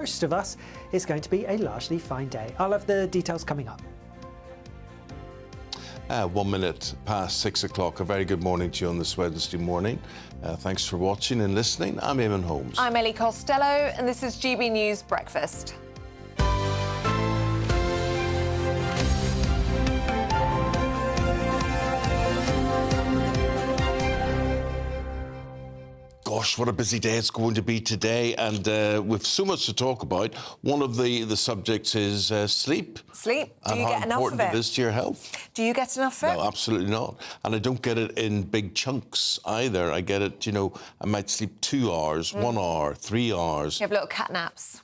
most of us, it's going to be a largely fine day. I'll have the details coming up. 1 minute past 6 o'clock. A very good morning to you on this Wednesday morning. Thanks for watching and listening. I'm Eamonn Holmes. I'm Ellie Costello, and this is GB News Breakfast. Gosh, what a busy day it's going to be today, and with so much to talk about. One of the subjects is sleep. Sleep? Do you get enough of it? And how important it is to your health. Do you get enough of it? No, absolutely not. And I don't get it in big chunks either. I get it, you know, I might sleep 2 hours, 1 hour, 3 hours. You have little cat naps.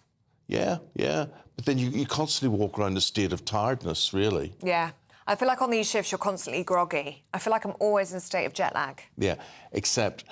Yeah. But then you constantly walk around a state of tiredness, really. Yeah. I feel like on these shifts you're constantly groggy. I feel like I'm always in a state of jet lag. Yeah, except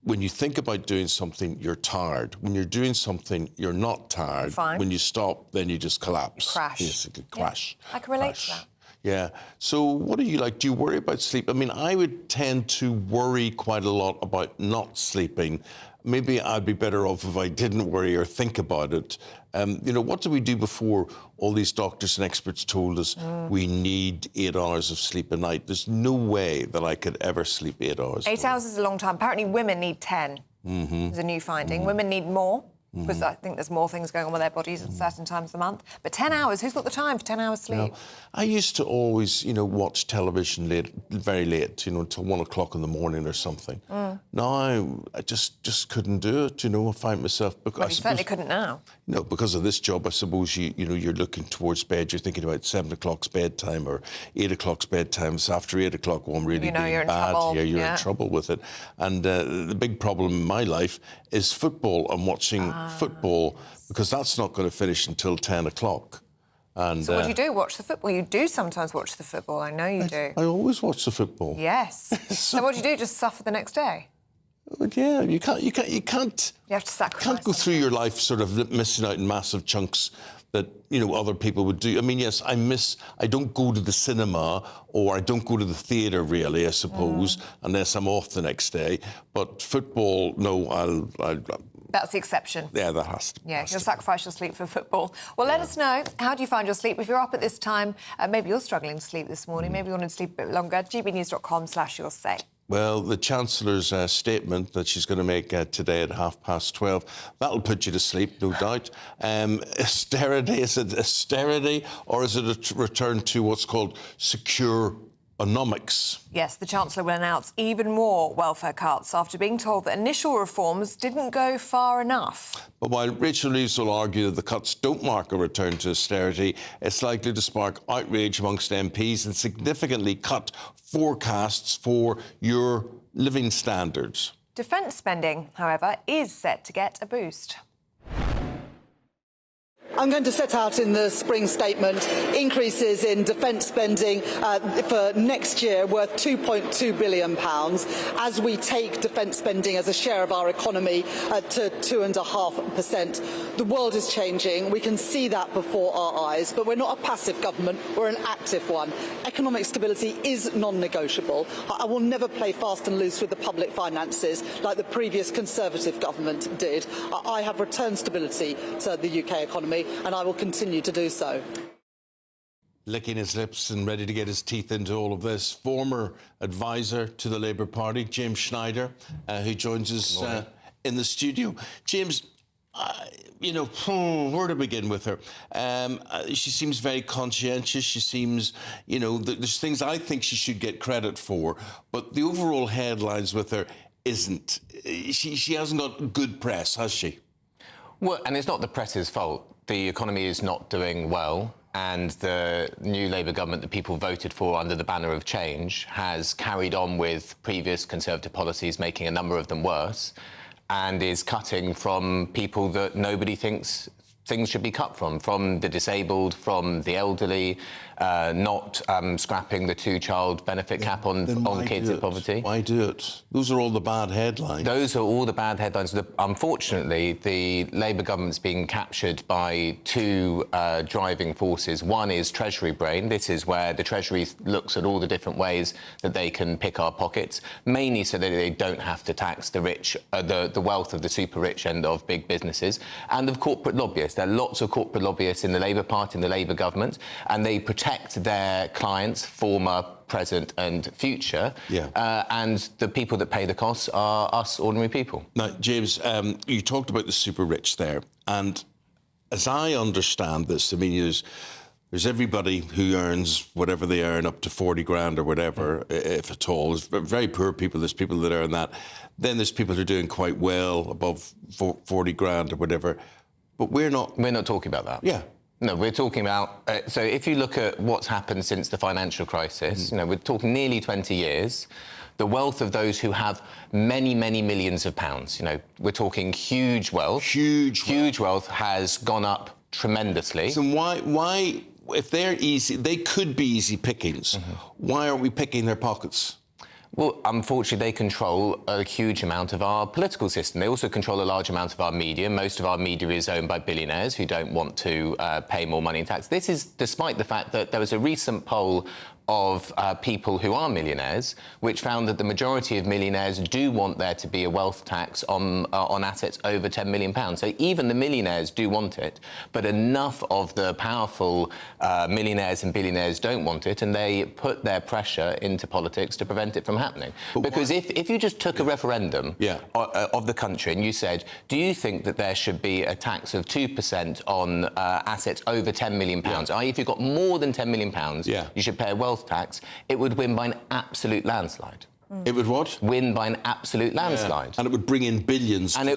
when you think about doing something, you're tired. When you're doing something, you're not tired. Fine. When you stop, then you just collapse. Crash. Basically, crash. Yeah, I can relate to that. Yeah. So what do you like? Do you worry about sleep? I mean, I would tend to worry quite a lot about not sleeping. Maybe I'd be better off if I didn't worry or think about it. You know, what did we do before all these doctors and experts told us we need 8 hours of sleep a night? There's no way that I could ever sleep 8 hours. 8 hours is a long time. Apparently women need 10. There's a new finding. Women need more, because I think there's more things going on with their bodies at certain times of the month. But 10 hours, who's got the time for 10 hours sleep? No. I used to always, you know, watch television very late, you know, until 1 o'clock in the morning or something. Now I just couldn't do it, you know. I find myself... Well, you certainly couldn't now. No, because of this job, I suppose, you know, you're looking towards bed, you're thinking about 7 o'clock's bedtime or 8 o'clock's bedtime. So after 8 o'clock, well, I'm really being you're in bad. trouble. Yeah, you're in trouble with it. And the big problem in my life is football. I'm watching football because that's not going to finish until 10 o'clock. And, so what do you do? Watch the football? You do sometimes watch the football. I know you do. I always watch the football. Yes. So what do you do? Just suffer the next day? Yeah, you can't. You have to sacrifice. Can't go through your life sort of missing out in massive chunks that, you know, other people would do. I mean, yes, I don't go to the cinema or I don't go to the theatre, really, I suppose, unless I'm off the next day. But football, no, I'll That's the exception. yeah, that has to. Yeah, you'll sacrifice your sleep for football. Well, let us know, how do you find your sleep? If you're up at this time, maybe you're struggling to sleep this morning, maybe you want to sleep a bit longer, gbnews.com/you'll-say. Well, the Chancellor's statement that she's going to make today at 12:30, that'll put you to sleep, no doubt. Austerity, is it austerity or is it a return to what's called secure economics? Yes, the Chancellor will announce even more welfare cuts after being told that initial reforms didn't go far enough. But while Rachel Reeves will argue that the cuts don't mark a return to austerity, it's likely to spark outrage amongst MPs and significantly cut forecasts for your living standards. Defence spending, however, is set to get a boost. I'm going to set out in the spring statement increases in defence spending for next year worth £2.2 billion as we take defence spending as a share of our economy to 2.5%. The world is changing. We can see that before our eyes, but we're not a passive government. We're an active one. Economic stability is non-negotiable. I will never play fast and loose with the public finances like the previous Conservative government did. I have returned stability to the UK economy, and I will continue to do so. Licking his lips and ready to get his teeth into all of this, former advisor to the Labour Party, James Schneider, who joins us in the studio. James, you know, where to begin with her? She seems very conscientious. She seems, you know, there's things I think she should get credit for, but the overall headlines with her isn't. She hasn't got good press, has she? Well, and it's not the press's fault. The economy is not doing well, and the new Labour government that people voted for under the banner of change has carried on with previous Conservative policies, making a number of them worse, and is cutting from people that nobody thinks things should be cut from the disabled, from the elderly, not scrapping the two-child benefit cap on kids in poverty. Why do it? Those are all the bad headlines. Those are all the bad headlines. Unfortunately, the Labour government's being captured by two driving forces. One is Treasury brain. This is where the Treasury looks at all the different ways that they can pick our pockets, mainly so that they don't have to tax the rich, the wealth of the super-rich and of big businesses, and of corporate lobbyists. politics. There are lots of corporate lobbyists in the Labour Party, in the Labour government, and they protect their clients, former, present and future. And the people that pay the costs are us ordinary people. Now, James, you talked about the super rich there, and as I understand this, I mean, there's everybody who earns whatever they earn, up to 40 grand or whatever, if at all. There's very poor people, there's people that earn that. Then there's people who are doing quite well, above 40 grand or whatever. But we're not talking about that. Yeah. No, we're talking about... so if you look at what's happened since the financial crisis, you know, we're talking nearly 20 years, the wealth of those who have many, many millions of pounds, you know, we're talking huge wealth. Huge wealth has gone up tremendously. So why, if they're easy, they could be easy pickings, why aren't we picking their pockets? Well, unfortunately, they control a huge amount of our political system. They also control a large amount of our media. Most of our media is owned by billionaires who don't want to pay more money in tax. This is despite the fact that there was a recent poll of people who are millionaires, which found that the majority of millionaires do want there to be a wealth tax on assets over £10 million. So even the millionaires do want it, but enough of the powerful millionaires and billionaires don't want it, and they put their pressure into politics to prevent it from happening. Because if you just took a referendum of the country and you said, do you think that there should be a tax of 2% on assets over £10 million, i.e. if you've got more than £10 million, you should pay a wealth tax, it would win by an absolute landslide. It would what? Win by an absolute landslide. And it would bring in billions. And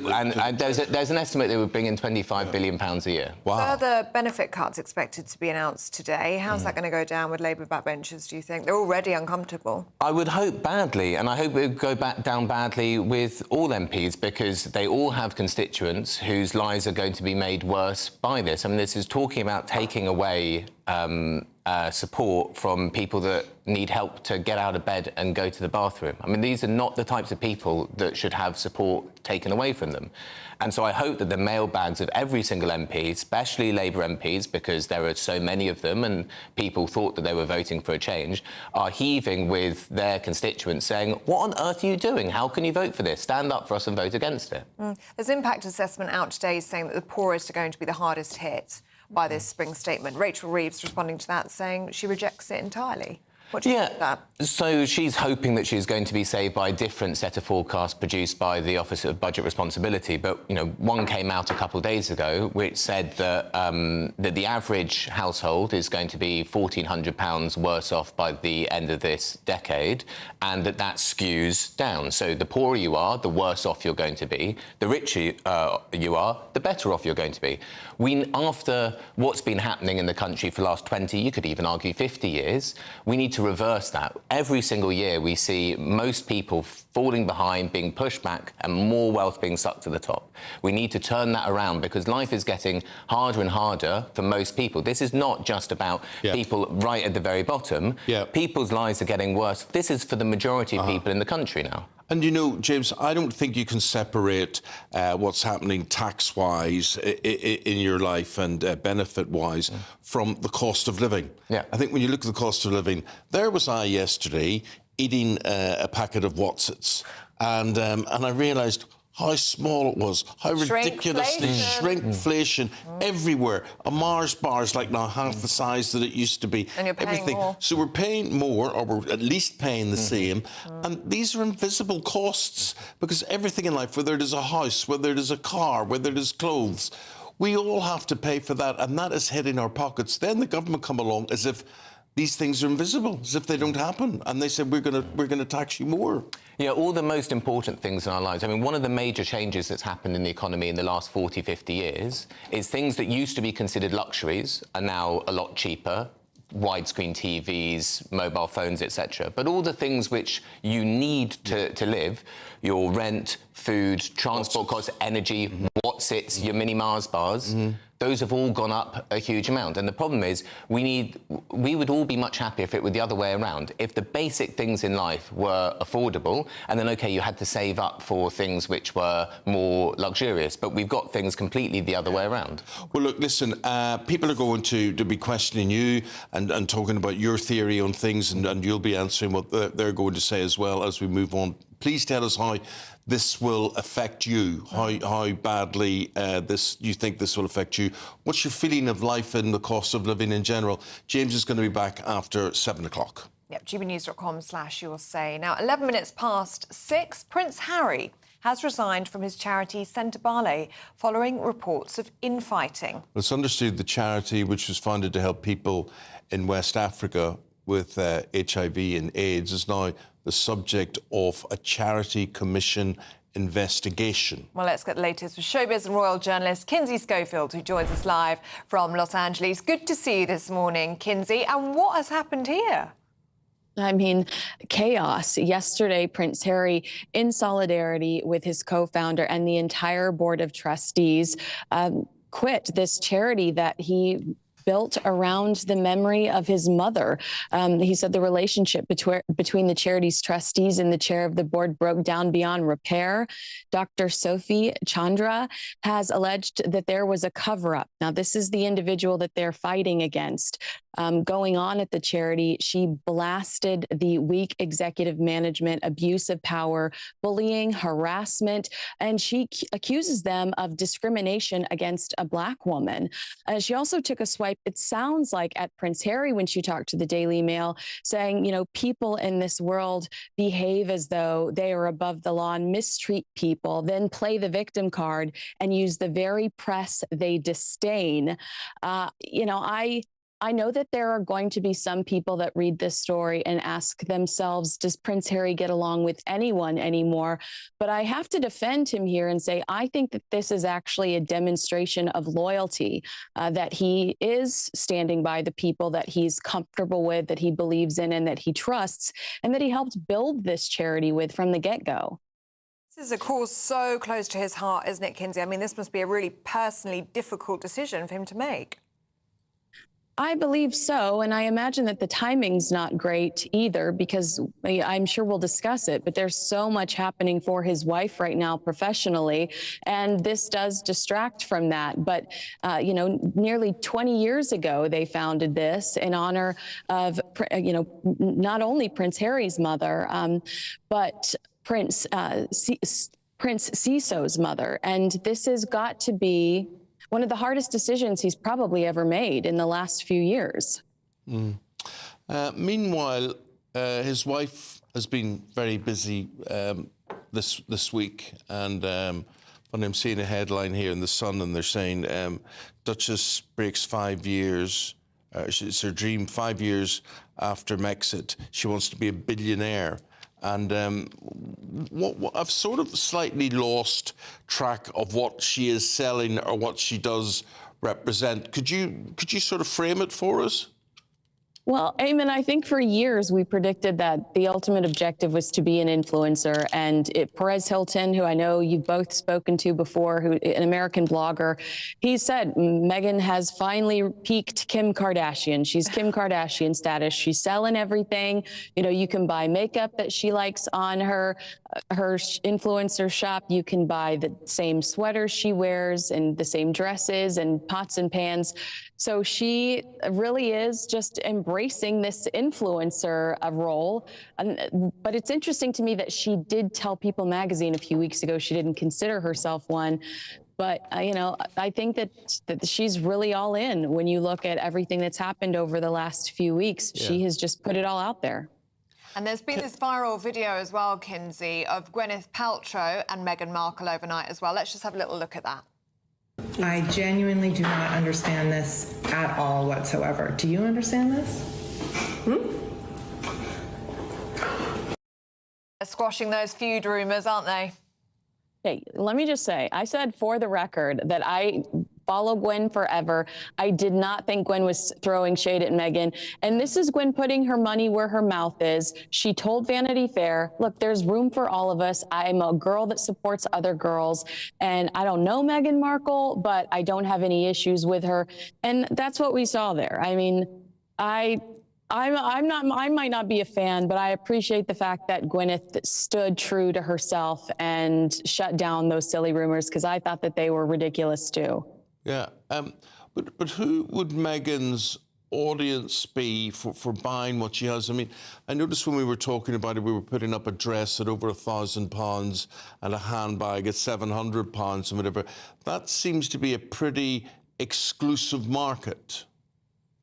there's an estimate that it would bring in £25 billion a year. Wow. Further benefit cuts expected to be announced today. How's that going to go down with Labour backbenchers, do you think? They're already uncomfortable. I would hope badly, and I hope it would go down badly with all MPs, because they all have constituents whose lives are going to be made worse by this. I mean, this is talking about taking away support from people that need help to get out of bed and go to the bathroom. I mean, these are not the types of people that should have support taken away from them. And so I hope that the mailbags of every single MP, especially Labour MPs, because there are so many of them and people thought that they were voting for a change, are heaving with their constituents saying, what on earth are you doing? How can you vote for this? Stand up for us and vote against it. There's impact assessment out today saying that the poorest are going to be the hardest hit by this spring statement. Rachel Reeves responding to that, saying she rejects it entirely. What do you think of that? So she's hoping that she's going to be saved by a different set of forecasts produced by the Office of Budget Responsibility. But, you know, one came out a couple of days ago which said that, that the average household is going to be £1,400 worse off by the end of this decade, and that skews down. So the poorer you are, the worse off you're going to be. The richer you are, the better off you're going to be. After what's been happening in the country for the last 20, you could even argue 50 years, we need to reverse that. Every single year we see most people falling behind, being pushed back, and more wealth being sucked to the top. We need to turn that around, because life is getting harder and harder for most people. This is not just about people right at the very bottom. People's lives are getting worse. This is for the majority of people in the country now. And, you know, James, I don't think you can separate what's happening tax-wise in your life and benefit-wise from the cost of living. I think when you look at the cost of living, there was I yesterday eating a packet of Wotsits, and I realised how small it was, how ridiculously shrinkflation everywhere. A Mars bar is like now half the size that it used to be. And you're paying more. So we're paying more, or we're at least paying the same. And these are invisible costs, because everything in life, whether it is a house, whether it is a car, whether it is clothes, we all have to pay for that, and that is hitting our pockets. Then the government come along as if these things are invisible, as if they don't happen, and they said we're going to tax you more. Yeah, all the most important things in our lives. I mean, one of the major changes that's happened in the economy in the last 40, 50 years is things that used to be considered luxuries are now a lot cheaper. Widescreen TVs, mobile phones, etc. But all the things which you need to live, your rent, food, transport costs, energy, Wotsits, your mini Mars bars, those have all gone up a huge amount. And the problem is we would all be much happier if it were the other way around. If the basic things in life were affordable, and then, OK, you had to save up for things which were more luxurious. But we've got things completely the other way around. Well, look, listen, people are going to be questioning you and talking about your theory on things, and you'll be answering what they're going to say as well as we move on please tell us how this will affect you, how badly you think this will affect you. What's your feeling of life and the cost of living in general? James is going to be back after 7 o'clock. Yep, gbnews.com/you'll-say. Now, 11 minutes past 6, Prince Harry has resigned from his charity Centre Ballet following reports of infighting. It's understood the charity, which was founded to help people in West Africa with HIV and AIDS, is now the subject of a charity commission investigation. Well, let's get the latest with showbiz and royal journalist Kinsey Schofield, who joins us live from Los Angeles. Good to see you this morning, Kinsey. And what has happened here? I mean, chaos. Yesterday, Prince Harry, in solidarity with his co-founder and the entire board of trustees, quit this charity that he built around the memory of his mother. He said the relationship between the charity's trustees and the chair of the board broke down beyond repair. Dr. Sophie Chandra has alleged that there was a cover-up. Now, this is the individual that they're fighting against. Going on at the charity, she blasted the weak executive management, abuse of power, bullying, harassment, and she accuses them of discrimination against a Black woman. She also took a swipe, it sounds like, at Prince Harry when she talked to the Daily Mail, saying, you know, people in this world behave as though they are above the law and mistreat people, then play the victim card and use the very press they disdain. I know that there are going to be some people that read this story and ask themselves, does Prince Harry get along with anyone anymore? But I have to defend him here and say, I think that this is actually a demonstration of loyalty, that he is standing by the people that he's comfortable with, that he believes in, and that he trusts, and that he helped build this charity with from the get-go. This is, of course, so close to his heart, isn't it, Kinsey? I mean, this must be a really personally difficult decision for him to make. I believe so, and I imagine that the timing's not great either, because I'm sure we'll discuss it, but there's so much happening for his wife right now professionally, and this does distract from that. But, nearly 20 years ago, they founded this in honor of, not only Prince Harry's mother, but Prince Siso's mother. And this has got to be one of the hardest decisions he's probably ever made in the last few years. Meanwhile, his wife has been very busy this week, and when I'm seeing a headline here in The Sun, and they're saying Duchess breaks 5 years, it's her dream, 5 years after Megxit, she wants to be a billionaire. And I've sort of slightly lost track of what she is selling or what she does represent. Could you sort of frame it for us? Well, Eamonn, I think for years we predicted that the ultimate objective was to be an influencer, and Perez Hilton, who I know you've both spoken to before, an American blogger, he said Meghan has finally peaked Kim Kardashian. She's Kim Kardashian status. She's selling everything. You know, you can buy makeup that she likes on her influencer shop. You can buy the same sweaters she wears and the same dresses and pots and pans. So she really is just embracing this influencer role. But it's interesting to me that she did tell People magazine a few weeks ago she didn't consider herself one. But, I think that she's really all in when you look at everything that's happened over the last few weeks. Yeah. She has just put it all out there. And there's been this viral video as well, Kinsey, of Gwyneth Paltrow and Meghan Markle overnight as well. Let's just have a little look at that. I genuinely do not understand this at all whatsoever. Do you understand this? They're squashing those feud rumours, aren't they? Hey, let me just say, I said for the record that I follow Gwen forever. I did not think Gwen was throwing shade at Meghan. And this is Gwen putting her money where her mouth is. She told Vanity Fair, look, there's room for all of us. I'm a girl that supports other girls. And I don't know Meghan Markle, but I don't have any issues with her. And that's what we saw there. I mean, I might not be a fan, but I appreciate the fact that Gwyneth stood true to herself and shut down those silly rumors, because I thought that they were ridiculous too. Yeah, but who would Meghan's audience be for buying what she has? I mean, I noticed when we were talking about it, we were putting up a dress at over £1,000 and a handbag at £700 and whatever. That seems to be a pretty exclusive market.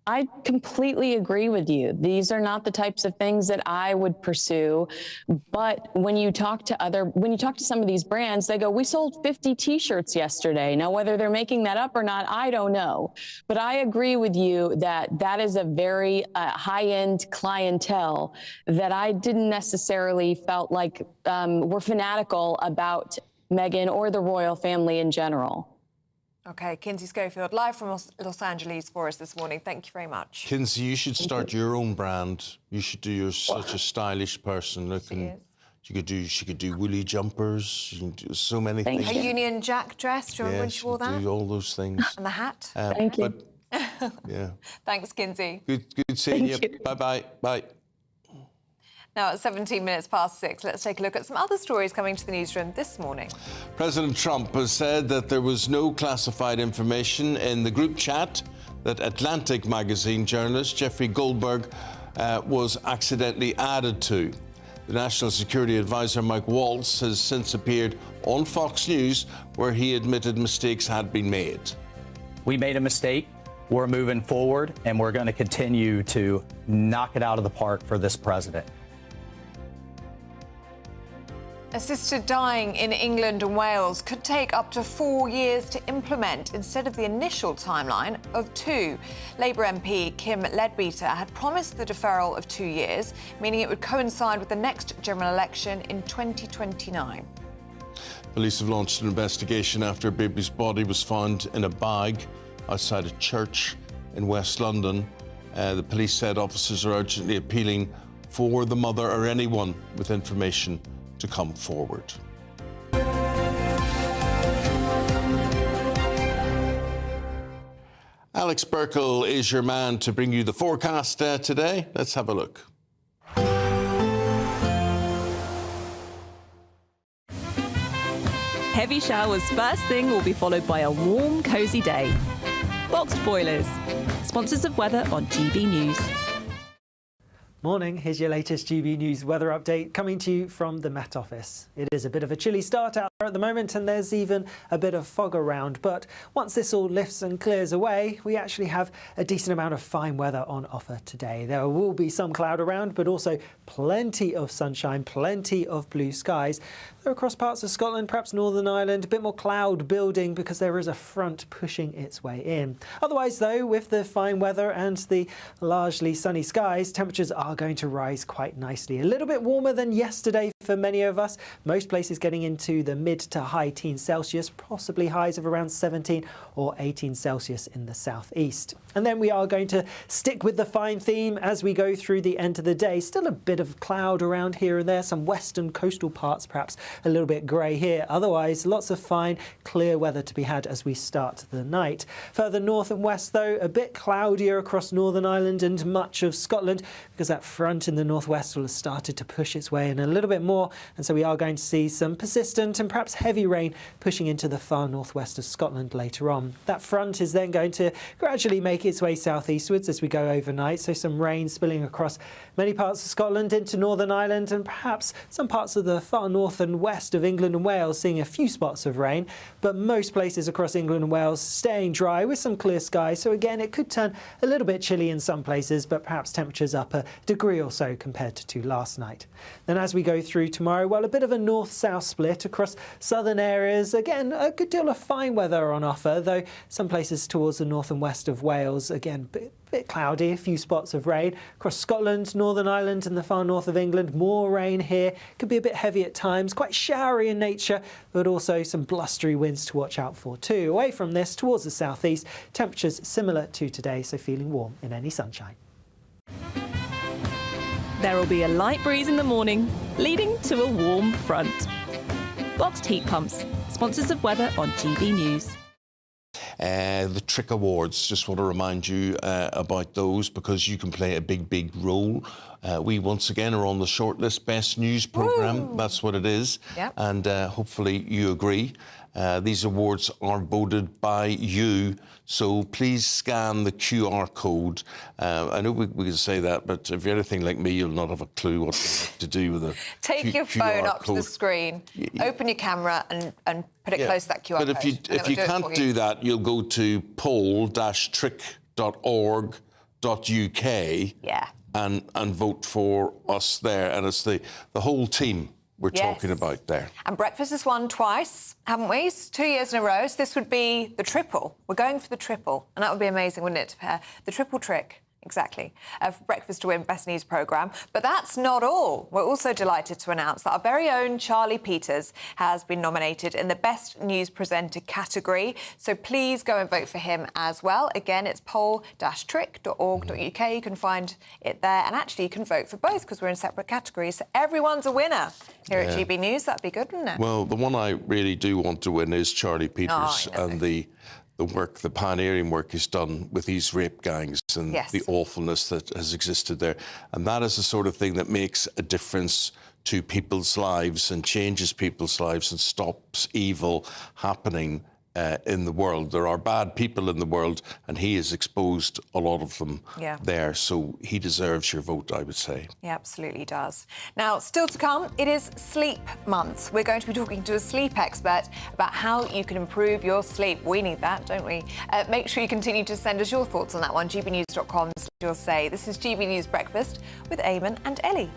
I completely agree with you. These are not the types of things that I would pursue. But when you talk to some of these brands, they go, we sold 50 T-shirts yesterday. Now, whether they're making that up or not, I don't know. But I agree with you that that is a very high-end clientele that I didn't necessarily felt like were fanatical about Meghan or the royal family in general. OK, Kinsey Schofield, live from Los Angeles for us this morning. Thank you very much. Kinsey, you should start your own brand. You should do. You're such a stylish person. Looking, she could do woolly jumpers. You can do so many things. A Union Jack dress. Do you remember when she wore that? Do all those things. And the hat. Thank you. Yeah. Thanks, Kinsey. Good seeing you. Bye. Now, at 17 minutes past 6, let's take a look at some other stories coming to the newsroom this morning. President Trump has said that there was no classified information in the group chat that Atlantic magazine journalist Jeffrey Goldberg was accidentally added to. The National Security Advisor Mike Waltz has since appeared on Fox News where he admitted mistakes had been made. We made a mistake. We're moving forward, and we're going to continue to knock it out of the park for this president. Assisted dying in England and Wales could take up to 4 years to implement instead of the initial timeline of 2. Labour MP Kim Leadbeater had promised the deferral of 2 years, meaning it would coincide with the next general election in 2029. Police have launched an investigation after a baby's body was found in a bag outside a church in West London. The police said officers are urgently appealing for the mother or anyone with information to come forward. Alex Burkle is your man to bring you the forecast today. Let's have a look. Heavy showers first thing will be followed by a warm, cosy day. Boxed boilers, sponsors of weather on GB News. Morning, here's your latest GB News weather update coming to you from the Met Office. It is a bit of a chilly start out there at the moment and there's even a bit of fog around, but once this all lifts and clears away, we actually have a decent amount of fine weather on offer today. There will be some cloud around, but also plenty of sunshine, plenty of blue skies. Though across parts of Scotland, perhaps Northern Ireland, a bit more cloud building because there is a front pushing its way in. Otherwise though, with the fine weather and the largely sunny skies, temperatures are going to rise quite nicely. A little bit warmer than yesterday for many of us. Most places getting into the mid to high teens Celsius, possibly highs of around 17 or 18 Celsius in the southeast. And then we are going to stick with the fine theme as we go through the end of the day. Still a bit of cloud around here and there, some western coastal parts perhaps a little bit grey here. Otherwise, lots of fine, clear weather to be had as we start the night. Further north and west though, a bit cloudier across Northern Ireland and much of Scotland because that front in the northwest will have started to push its way in a little bit more, and so we are going to see some persistent and perhaps heavy rain pushing into the far northwest of Scotland later on. That front is then going to gradually make its way southeastwards as we go overnight, so some rain spilling across many parts of Scotland into Northern Ireland and perhaps some parts of the far north and west of England and Wales seeing a few spots of rain, but most places across England and Wales staying dry with some clear skies. So again, it could turn a little bit chilly in some places, but perhaps temperatures up a degree or so compared to last night. Then as we go through tomorrow, well, a bit of a north-south split across southern areas. Again, a good deal of fine weather on offer, though some places towards the north and west of Wales, again, bit cloudy, a few spots of rain. Across Scotland, Northern Ireland and the far north of England, more rain here. Could be a bit heavy at times, quite showery in nature, but also some blustery winds to watch out for too. Away from this, towards the southeast, temperatures similar to today, so feeling warm in any sunshine. There will be a light breeze in the morning, leading to a warm front. Boxed heat pumps, sponsors of weather on GB News. The TRIC Awards, just want to remind you about those because you can play a big role. We once again are on the shortlist Best News Programme. That's what it is. Yep. And hopefully you agree. These awards are voted by you, so please scan the QR code. I know we can say that, but if you're anything like me, you'll not have a clue what to do with it. Take your phone up to the screen, open your camera and put it close to that QR code. But if you can't do that, you'll go to poll-tric.org.uk and vote for us there. And it's the whole team we're talking about there. And breakfast has won twice, haven't we? It's 2 years in a row. So this would be the triple. We're going for the triple. And that would be amazing, wouldn't it, to pair the triple trick? Exactly. For Breakfast to Win Best News programme. But that's not all. We're also delighted to announce that our very own Charlie Peters has been nominated in the Best News Presenter category. So please go and vote for him as well. Again, it's poll-tric.org.uk. You can find it there. And actually, you can vote for both because we're in separate categories. So everyone's a winner here at GB News. That'd be good, wouldn't it? Well, the one I really do want to win is Charlie Peters and the work, the pioneering work he's done with these rape gangs and the awfulness that has existed there. And that is the sort of thing that makes a difference to people's lives and changes people's lives and stops evil happening in the world. There are bad people in the world, and he has exposed a lot of them there. So he deserves your vote, I would say. He absolutely does. Now, still to come, it is Sleep Month. We're going to be talking to a sleep expert about how you can improve your sleep. We need that, don't we? Make sure you continue to send us your thoughts on that one. gbnews.com/say. This is GB News Breakfast with Eamonn and Ellie.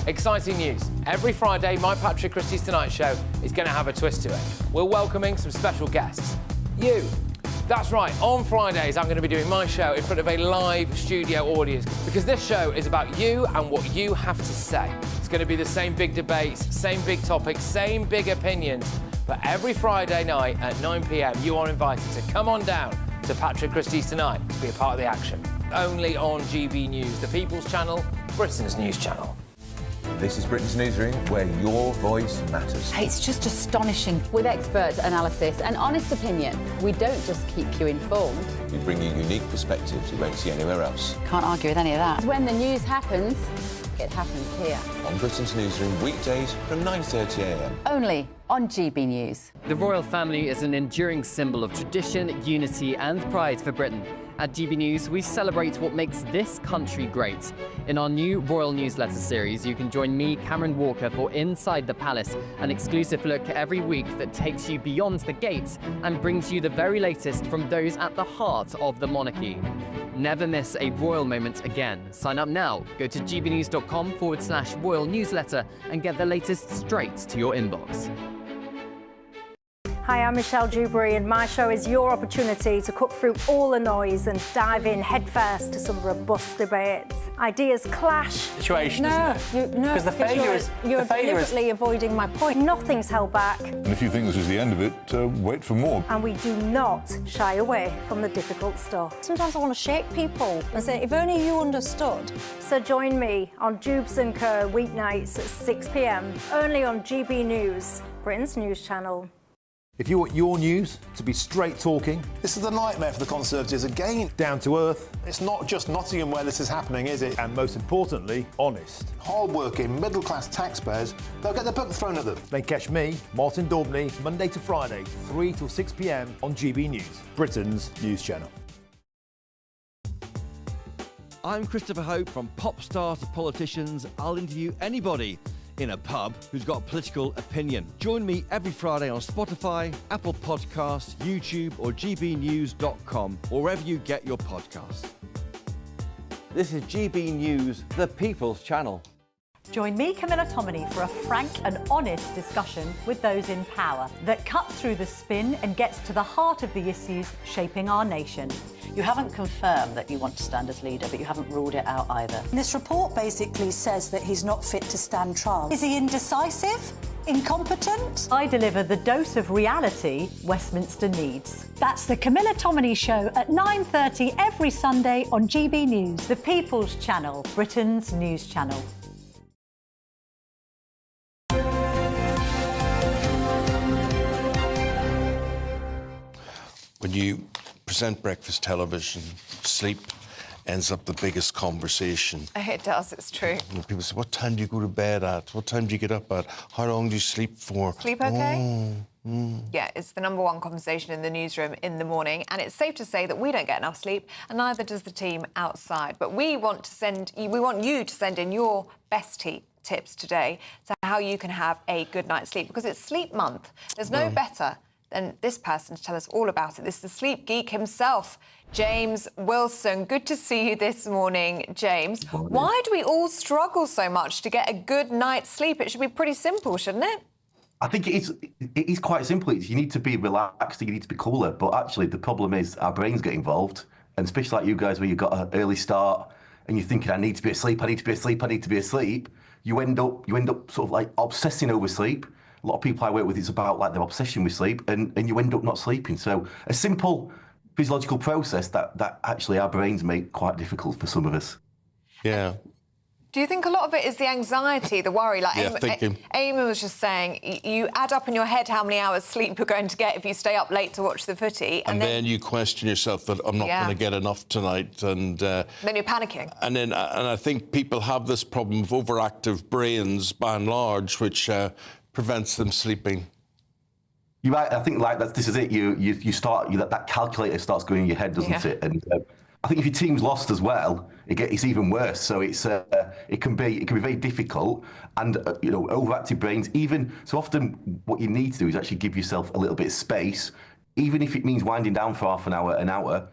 Exciting news. Every Friday, my Patrick Christie's Tonight Show is going to have a twist to it. We're welcoming some special guests. You. That's right, on Fridays, I'm going to be doing my show in front of a live studio audience because this show is about you and what you have to say. It's going to be the same big debates, same big topics, same big opinions. But every Friday night at 9 p.m, you are invited to come on down to Patrick Christie's Tonight to be a part of the action. Only on GB News, the People's Channel, Britain's news channel. This is Britain's Newsroom, where your voice matters. It's just astonishing. With expert analysis and honest opinion, we don't just keep you informed. We bring you unique perspectives you won't see anywhere else. Can't argue with any of that. When the news happens, it happens here. On Britain's Newsroom, weekdays from 9:30 a.m. Only on GB News. The royal family is an enduring symbol of tradition, unity and pride for Britain. At GB News, we celebrate what makes this country great. In our new Royal Newsletter series, you can join me, Cameron Walker, for Inside the Palace, an exclusive look every week that takes you beyond the gates and brings you the very latest from those at the heart of the monarchy. Never miss a royal moment again. Sign up now. Go to gbnews.com/royal newsletter and get the latest straight to your inbox. Hi, I'm Michelle Dewberry, and my show is your opportunity to cut through all the noise and dive in headfirst to some robust debates. Ideas clash. Situation, isn't it? No, because the failure is you're deliberately avoiding my point. Nothing's held back. And if you think this is the end of it, wait for more. And we do not shy away from the difficult stuff. Sometimes I want to shake people and say, if only you understood. So join me on Jubes & Co. weeknights at 6 p.m, only on GB News, Britain's news channel. If you want your news to be straight talking... This is a nightmare for the Conservatives again. Down to earth. It's not just Nottingham where this is happening, is it? And most importantly, honest. Hard-working, middle-class taxpayers, they'll get their book thrown at them. Then catch me, Martin Daubney, Monday to Friday, 3 till 6 p.m. on GB News, Britain's news channel. I'm Christopher Hope. From pop stars to politicians, I'll interview anybody in a pub who's got a political opinion. Join me every Friday on Spotify, Apple Podcasts, YouTube or gbnews.com, or wherever you get your podcasts. This is GB News, the People's Channel. Join me, Camilla Tominey, for a frank and honest discussion with those in power that cuts through the spin and gets to the heart of the issues shaping our nation. You haven't confirmed that you want to stand as leader, but you haven't ruled it out either. This report basically says that he's not fit to stand trial. Is he indecisive? Incompetent? I deliver the dose of reality Westminster needs. That's the Camilla Tominey Show at 9:30 every Sunday on GB News, the People's Channel, Britain's news channel. When you present breakfast television, sleep ends up the biggest conversation. It does, it's true. When people say, what time do you go to bed at? What time do you get up at? How long do you sleep for? Sleep okay? Oh. Yeah, it's the #1 conversation in the newsroom in the morning, and it's safe to say that we don't get enough sleep, and neither does the team outside. But we want you to send in your best tips today to how you can have a good night's sleep, because it's Sleep Month. There's no better than this person to tell us all about it. This is the sleep geek himself, James Wilson. Good to see you this morning, James. Why do we all struggle so much to get a good night's sleep? It should be pretty simple, shouldn't it? I think it is quite simple. You need to be relaxed, you need to be cooler. But actually, the problem is our brains get involved. And especially like you guys, where you've got an early start and you're thinking, I need to be asleep, I need to be asleep, I need to be asleep. You end up sort of like obsessing over sleep. A lot of people I work with, it's about like their obsession with sleep, and you end up not sleeping. So a simple physiological process that actually our brains make quite difficult for some of us. Yeah. Do you think a lot of it is the anxiety, the worry? Like Eamonn was just saying, you add up in your head how many hours sleep you're going to get if you stay up late to watch the footy. And then you question yourself that I'm not going to get enough tonight. And then you're panicking. And I think people have this problem of overactive brains, by and large, which prevents them sleeping. You're right. I think like this is it. You start that calculator starts going in your head, doesn't it? And I think if your team's lost as well, it's even worse. So it can be very difficult, and overactive brains. Even so, often what you need to do is actually give yourself a little bit of space, even if it means winding down for half an hour.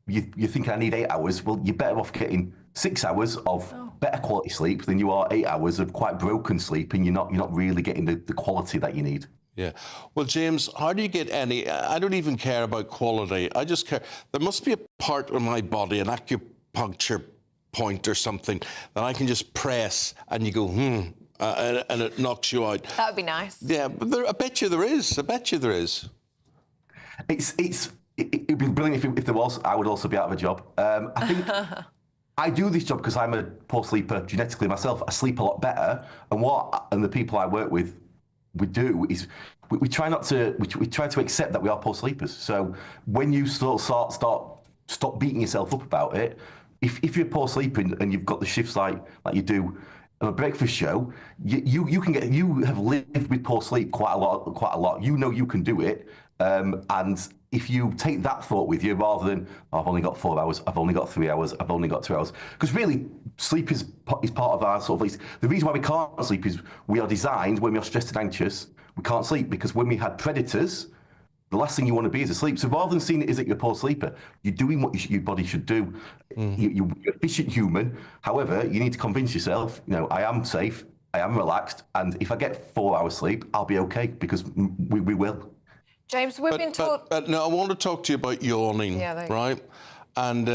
You're thinking I need 8 hours. Well, you're better off getting 6 hours of better quality sleep than you are 8 hours of quite broken sleep, and you're not really getting the quality that you need. Yeah. Well, James, how do you get any... I don't even care about quality. I just care... There must be a part of my body, an acupuncture point or something, that I can just press and you go, and it knocks you out. That would be nice. Yeah, but I bet you there is. I bet you there is. It'd be brilliant if there was. I would also be out of a job. I think... I do this job because I'm a poor sleeper genetically myself. I sleep a lot better. And the people I work with, we do is we try to accept that we are poor sleepers. So when you stop beating yourself up about it, if you're a poor sleeper and you've got the shifts like you do on a breakfast show, you have lived with poor sleep quite a lot. You know you can do it, and if you take that thought with you rather than I've only got 4 hours, I've only got 3 hours, I've only got 2 hours, because really sleep is part of our sort of... The reason why we can't sleep is we are designed, when we are stressed and anxious, we can't sleep, because when we had predators, the last thing you want to be is asleep. So rather than seeing it as that you're a poor sleeper, you're doing what your body should do. You're an efficient human. However, you need to convince yourself, I am safe, I am relaxed, and if I get 4 hours sleep, I'll be okay, because we will. James, we've been told... But no, I want to talk to you about yawning, right? And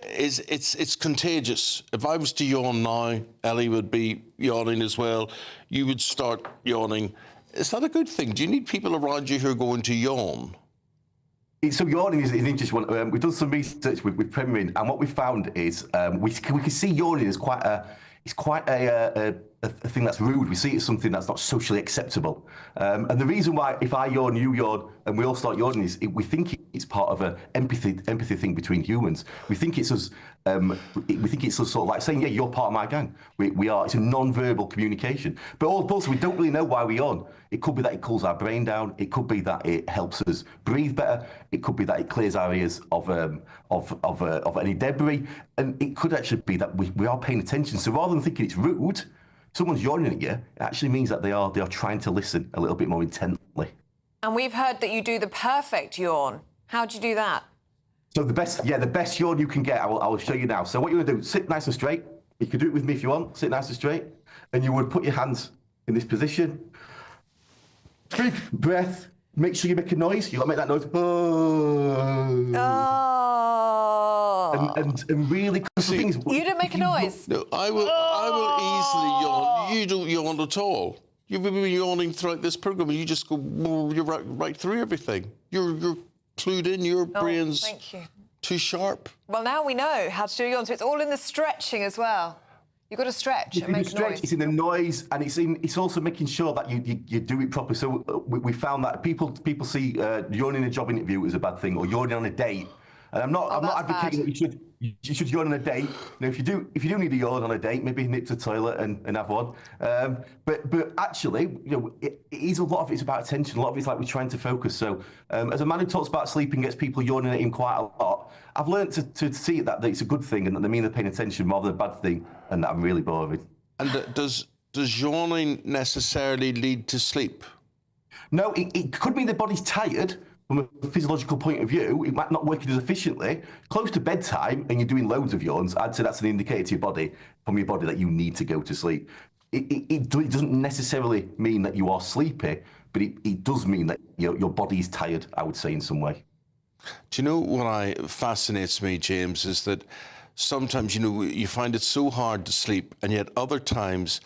it's contagious. If I was to yawn now, Ellie would be yawning as well. You would start yawning. Is that a good thing? Do you need people around you who are going to yawn? So yawning is an interesting one. We've done some research with Premier Inn, and what we found is we can see yawning as quite a thing that's rude. We see it as something that's not socially acceptable. And the reason why, if I yawn, you yawn, and we all start yawning, is we think it's part of an empathy thing between humans. We think it's us. We think it's us sort of like saying, "Yeah, you're part of my gang." We are. It's a non-verbal communication. But also, we don't really know why we yawn. It could be that it cools our brain down. It could be that it helps us breathe better. It could be that it clears our ears of any debris, and it could actually be that we are paying attention. So rather than thinking it's rude, someone's yawning at you, it actually means that they are trying to listen a little bit more intently. And we've heard that you do the perfect yawn. How do you do that? So the best yawn you can get, I will show you now. So what you're going to do, sit nice and straight. You can do it with me if you want. Sit nice and straight. And you would put your hands in this position. Big breath. Make sure you make a noise. You've got to make that noise. And really, because the thing is... You don't make a noise? No, I will easily yawn. You don't yawn at all. You've been yawning throughout this programme, and you just go, you're right through everything. You're clued in, your brain's thank you. Too sharp. Well, now we know how to do yawn, so it's all in the stretching as well. You've got to stretch and make a noise. It's in the noise, and it's also making sure that you do it properly. So we found that people see yawning in a job interview as a bad thing, or yawning on a date And I'm not that's advocating bad. that you should yawn on a date. If you do need a yawn on a date, maybe nip to the toilet and have one. But actually, it is a lot of it's about attention. A lot of it's like we're trying to focus. So as a man who talks about sleep and gets people yawning at him quite a lot, I've learned to see that it's a good thing and that they mean they're paying attention more than a bad thing, and that I'm really boring. And does yawning necessarily lead to sleep? No, it could mean the body's tired. From a physiological point of view, it might not work as efficiently. Close to bedtime, and you're doing loads of yawns, I'd say that's an indicator to your body that you need to go to sleep. It doesn't necessarily mean that you are sleepy, but it does mean that your body is tired, I would say, in some way. Do you know what fascinates me, James, is that sometimes, you find it so hard to sleep, and yet other times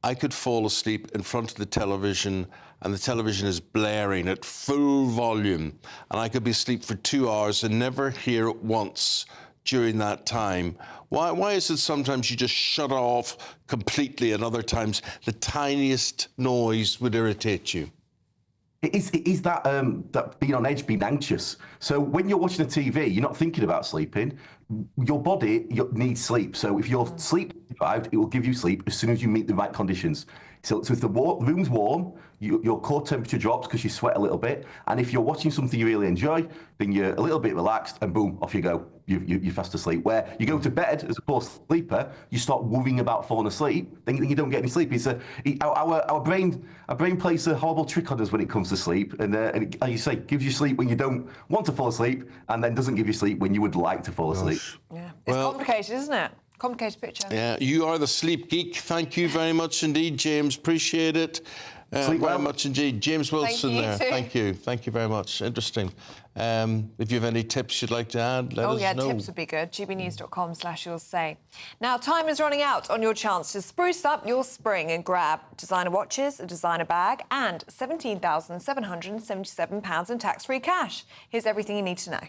I could fall asleep in front of the television and the television is blaring at full volume, and I could be asleep for 2 hours and never hear it once during that time. Why is it sometimes you just shut off completely and other times the tiniest noise would irritate you? It is that being on edge, being anxious. So when you're watching the TV, you're not thinking about sleeping. Your body needs sleep. So if you're sleep deprived, it will give you sleep as soon as you meet the right conditions. So if the room's warm, your core temperature drops because you sweat a little bit. And if you're watching something you really enjoy, then you're a little bit relaxed and boom, off you go. You're fast asleep. Where you go to bed as a poor sleeper, you start worrying about falling asleep, then you don't get any sleep. Our brain plays a horrible trick on us when it comes to sleep. And like you say, gives you sleep when you don't want to fall asleep and then doesn't give you sleep when you would like to fall asleep. Yeah, it's complicated, isn't it? Complicated picture. Yeah, you are the sleep geek. Thank you very much indeed, James. Appreciate it. Very much indeed. James Wilson there. Thank you. Thank you very much. Interesting. If you have any tips you'd like to add, let us know. Tips would be good. gbnews.com/you'll say. Now, time is running out on your chance to spruce up your spring and grab designer watches, a designer bag and £17,777 in tax-free cash. Here's everything you need to know.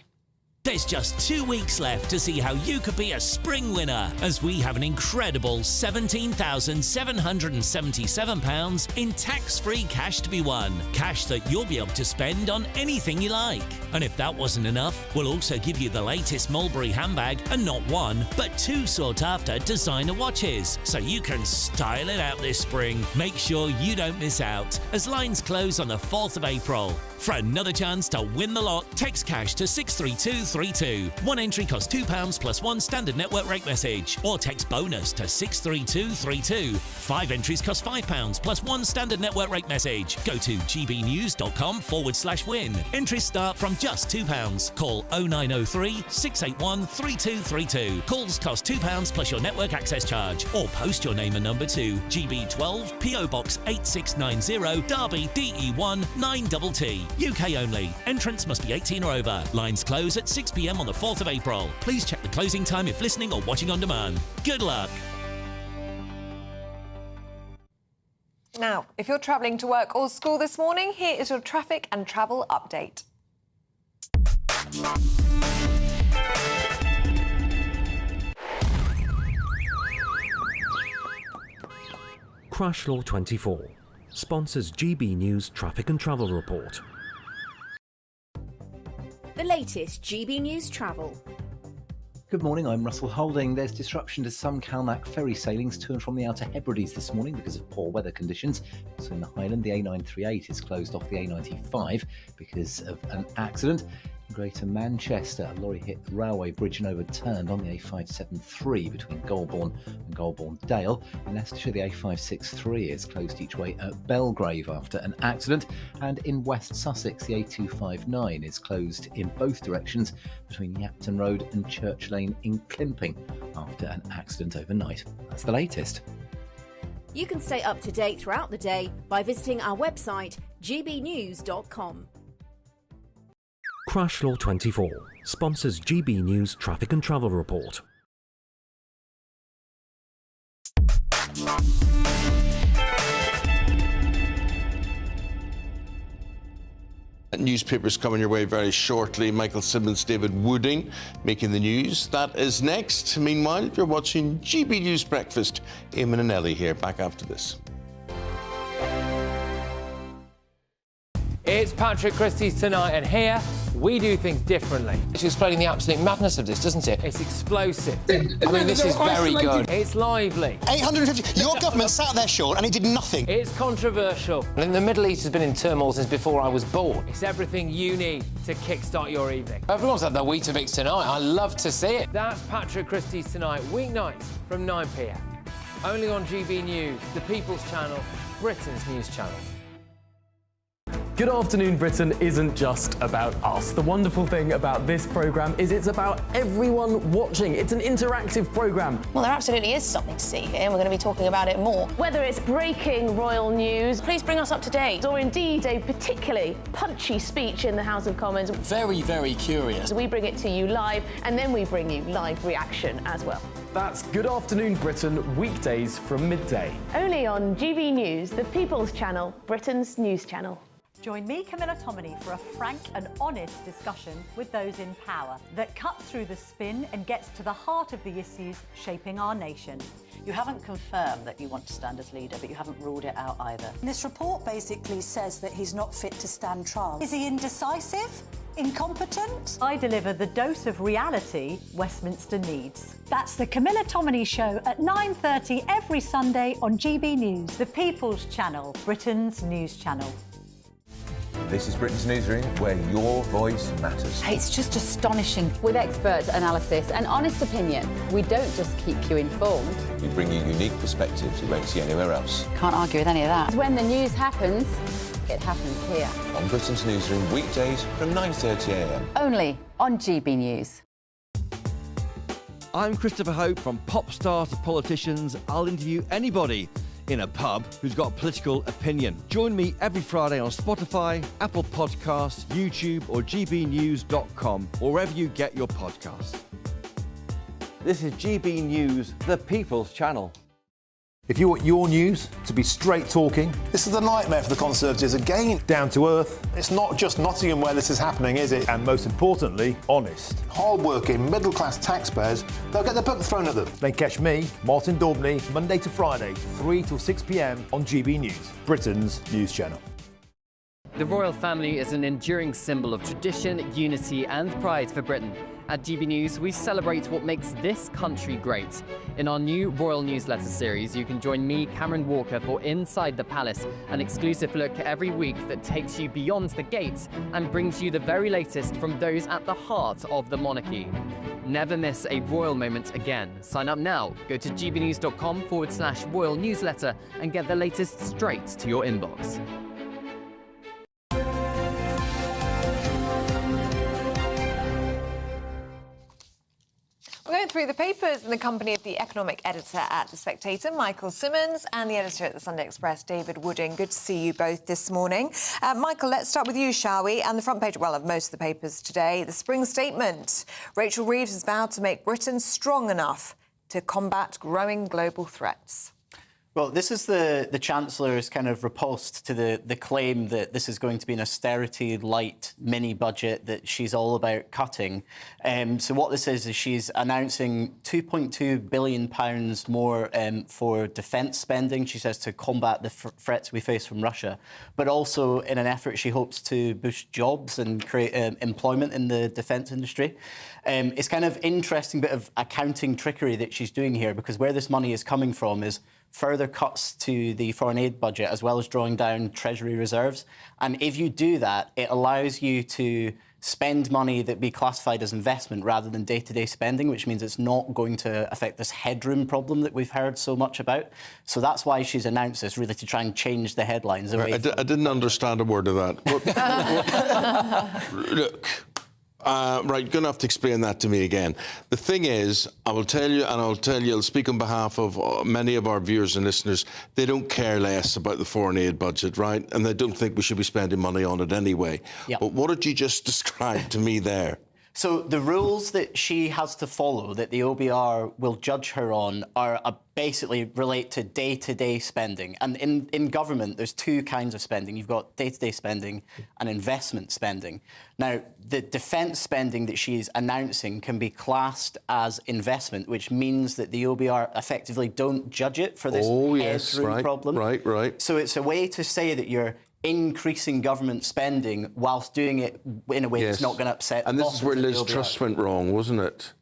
There's just 2 weeks left to see how you could be a spring winner, as we have an incredible £17,777 in tax-free cash to be won. Cash that you'll be able to spend on anything you like. And if that wasn't enough, we'll also give you the latest Mulberry handbag and not one, but 2 sought-after designer watches, so you can style it out this spring. Make sure you don't miss out, as lines close on the 4th of April. For another chance to win the lot, text cash to 63232. One entry costs £2 plus 1 standard network rate message, or text bonus to 63232. 5 entries cost £5 plus 1 standard network rate message. Go to gbnews.com/win. Entries start from just £2. Call 0903 681 3232. Calls cost £2 plus your network access charge, or post your name and number to GB12 PO Box 8690 Derby DE1 9TT. UK only. Entrants must be 18 or over. Lines close at 6 p.m. on the 4th of April. Please check the closing time if listening or watching on demand. Good luck. Now, if you're travelling to work or school this morning, here is your traffic and travel update. Crash Law 24 sponsors GB News Traffic and Travel Report. The latest GB News travel. Good morning, I'm Russell Holding. There's disruption to some Calmac ferry sailings to and from the Outer Hebrides this morning because of poor weather conditions. Also in the Highland, the A938 is closed off the A95 because of an accident. In Greater Manchester, a lorry hit the railway bridge and overturned on the A573 between Golborne and Golborne Dale. In Leicestershire, the A563 is closed each way at Belgrave after an accident. And in West Sussex, the A259 is closed in both directions between Yapton Road and Church Lane in Climping after an accident overnight. That's the latest. You can stay up to date throughout the day by visiting our website, gbnews.com. Crash Law 24 sponsors GB News Traffic and Travel Report. Newspapers coming your way very shortly. Michael Simmons, David Wooding making the news. That is next. Meanwhile, if you're watching GB News Breakfast, Eamonn and Ellie here, back after this. It's It's Patrick Christie's Tonight, and here we do things differently. It's explaining the absolute madness of this, doesn't it? It's explosive. I mean, this is very good. It's lively. 850. Your government sat there, Sean, and it did nothing. It's controversial. And the Middle East has been in turmoil since before I was born. It's everything you need to kickstart your evening. Everyone's had their Weetabix tonight. I love to see it. That's Patrick Christie's Tonight, weeknights from 9 p.m. Only on GB News, the People's Channel, Britain's news channel. Good Afternoon Britain isn't just about us. The wonderful thing about this programme is it's about everyone watching. It's an interactive programme. Well, there absolutely is something to see here, and we're going to be talking about it more. Whether it's breaking royal news, please bring us up to date, or indeed a particularly punchy speech in the House of Commons. Very, very curious. We bring it to you live, and then we bring you live reaction as well. That's Good Afternoon Britain, weekdays from midday. Only on GB News, the People's Channel, Britain's news channel. Join me, Camilla Tominey, for a frank and honest discussion with those in power that cuts through the spin and gets to the heart of the issues shaping our nation. You haven't confirmed that you want to stand as leader, but you haven't ruled it out either. This report basically says that he's not fit to stand trial. Is he indecisive? Incompetent? I deliver the dose of reality Westminster needs. That's the Camilla Tominey Show at 9:30 every Sunday on GB News, the People's Channel, Britain's news channel. This is Britain's Newsroom, where your voice matters. It's just astonishing. With expert analysis and honest opinion, we don't just keep you informed. We bring you unique perspectives you won't see anywhere else. Can't argue with any of that. When the news happens, it happens here. On Britain's Newsroom, weekdays from 9:30 a.m. Only on GB News. I'm Christopher Hope. From pop stars to politicians, I'll interview anybody in a pub who's got a political opinion. Join me every Friday on Spotify, Apple Podcasts, YouTube or gbnews.com, or wherever you get your podcasts. This is GB News, the People's Channel. If you want your news to be straight talking, This is a nightmare for the Conservatives again. down to earth, It's not just Nottingham where this is happening, is it? and most importantly, honest, Hard-working, middle-class taxpayers, they'll get the book thrown at them. then catch me, Martin Daubney, Monday to Friday, 3 till 6 p.m. on GB News, Britain's news channel. The royal family is an enduring symbol of tradition, unity and pride for Britain. At GB News, we celebrate what makes this country great. In our new royal newsletter series, you can join me, Cameron Walker, for Inside the Palace, an exclusive look every week that takes you beyond the gates and brings you the very latest from those at the heart of the monarchy. Never miss a royal moment again. Sign up now. Go to gbnews.com/royal newsletter and get the latest straight to your inbox. We're going through the papers in the company of the economic editor at The Spectator, Michael Simmons, and the editor at the Sunday Express, David Wooding. Good to see you both this morning. Michael, let's start with you, shall we? And the front page, well, of most of the papers today, the spring statement. Rachel Reeves has vowed to make Britain strong enough to combat growing global threats. Well, this is the Chancellor's kind of riposte to the claim that this is going to be an austerity-light mini-budget that she's all about cutting. So what this is she's announcing £2.2 billion more for defence spending, she says, to combat the threats we face from Russia, but also in an effort she hopes to boost jobs and create employment in the defence industry. It's kind of interesting bit of accounting trickery that she's doing here, because where this money is coming from is further cuts to the foreign aid budget, as well as drawing down Treasury reserves. And if you do that, it allows you to spend money that be classified as investment rather than day-to-day spending, which means it's not going to affect this headroom problem that we've heard so much about. So that's why she's announced this, really to try and change the headlines away. I didn't understand a word of that. Look. Right, you're going to have to explain that to me again. The thing is, I will tell you, and I'll speak on behalf of many of our viewers and listeners, they don't care less about the foreign aid budget, right? And they don't think we should be spending money on it anyway. Yep. But what did you just describe to me there? So the rules that she has to follow, that the OBR will judge her on, are basically relate to day-to-day spending. And in government, there's two kinds of spending. You've got day-to-day spending and investment spending. Now, the defence spending that she is announcing can be classed as investment, which means that the OBR effectively don't judge it for this headroom problem. Right. So it's a way to say that you're increasing government spending whilst doing it in a way that's not going to upset. And this is where Liz Truss went wrong, wasn't it?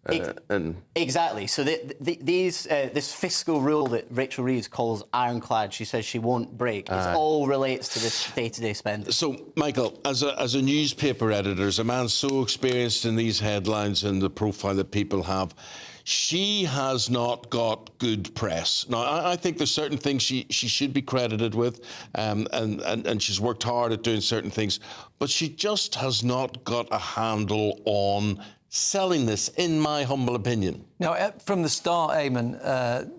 Exactly. So this fiscal rule that Rachel Reeves calls ironclad, she says she won't break. It all relates to this day-to-day spending. So, Michael, as a newspaper editor, as a man so experienced in these headlines and the profile that people have, she has not got good press. Now, I think there's certain things she should be credited with, and she's worked hard at doing certain things, but she just has not got a handle on selling this, in my humble opinion. Now, from the start, Eamonn,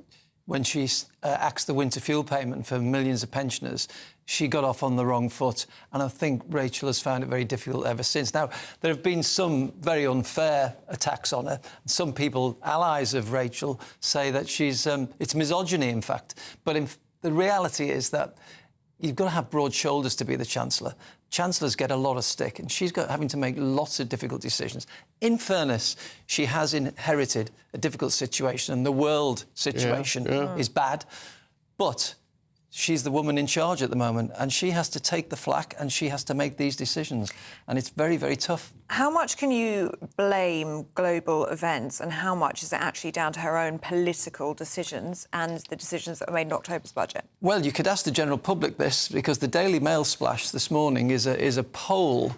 when she axed the winter fuel payment for millions of pensioners, she got off on the wrong foot, and I think Rachel has found it very difficult ever since. Now, there have been some very unfair attacks on her. Some people, allies of Rachel, say that she's it's misogyny, in fact. But the reality is that you've got to have broad shoulders to be the Chancellor. Chancellors get a lot of stick, and she's having to make lots of difficult decisions. In fairness, she has inherited a difficult situation, and the world situation is bad. But she's the woman in charge at the moment, and she has to take the flak and she has to make these decisions. And it's very, very tough. How much can you blame global events and how much is it actually down to her own political decisions and the decisions that were made in October's budget? Well, you could ask the general public this, because the Daily Mail splash this morning is a poll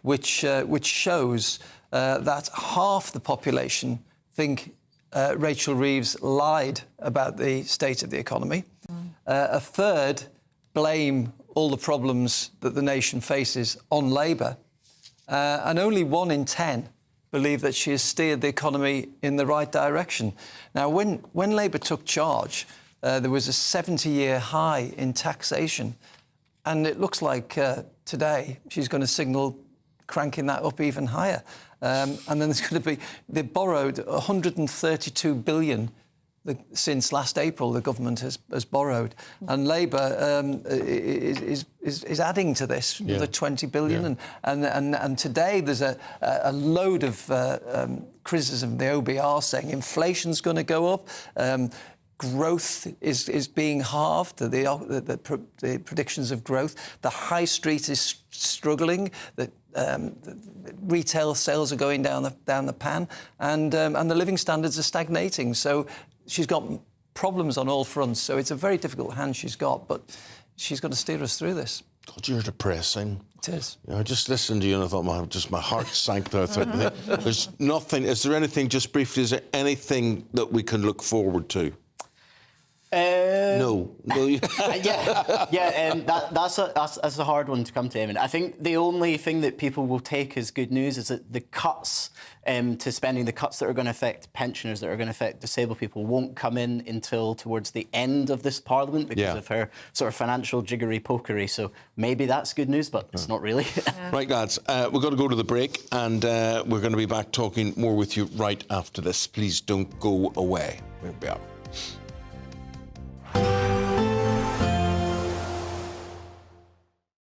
which shows that half the population think Rachel Reeves lied about the state of the economy. A third blame all the problems that the nation faces on Labour. And only 1 in 10 believe that she has steered the economy in the right direction. Now, when Labour took charge, there was a 70-year high in taxation. And it looks like today she's going to signal cranking that up even higher. And then there's going to be... They borrowed $132 billion since last April. The government has borrowed, and Labour is adding to this another $20 billion. And today there's a load of criticism. The OBR saying inflation's going to go up. Growth is being halved. The predictions of growth. The high street is struggling. The retail sales are going down the pan, and the living standards are stagnating. So she's got problems on all fronts. So it's a very difficult hand she's got, but she's got to steer us through this. God, you're depressing. It is. You know, I just listened to you and I thought my heart sank there. There's nothing. Is there anything, just briefly, is there anything that we can look forward to? No. That's a hard one to come to, Eamonn. I think the only thing that people will take as good news is that the cuts to spending, the cuts that are going to affect pensioners, that are going to affect disabled people, won't come in until towards the end of this Parliament because of her sort of financial jiggery-pokery. So maybe that's good news, but it's not really. Right, lads, we've got to go to the break, and we're going to be back talking more with you right after this. Please don't go away. We'll be out.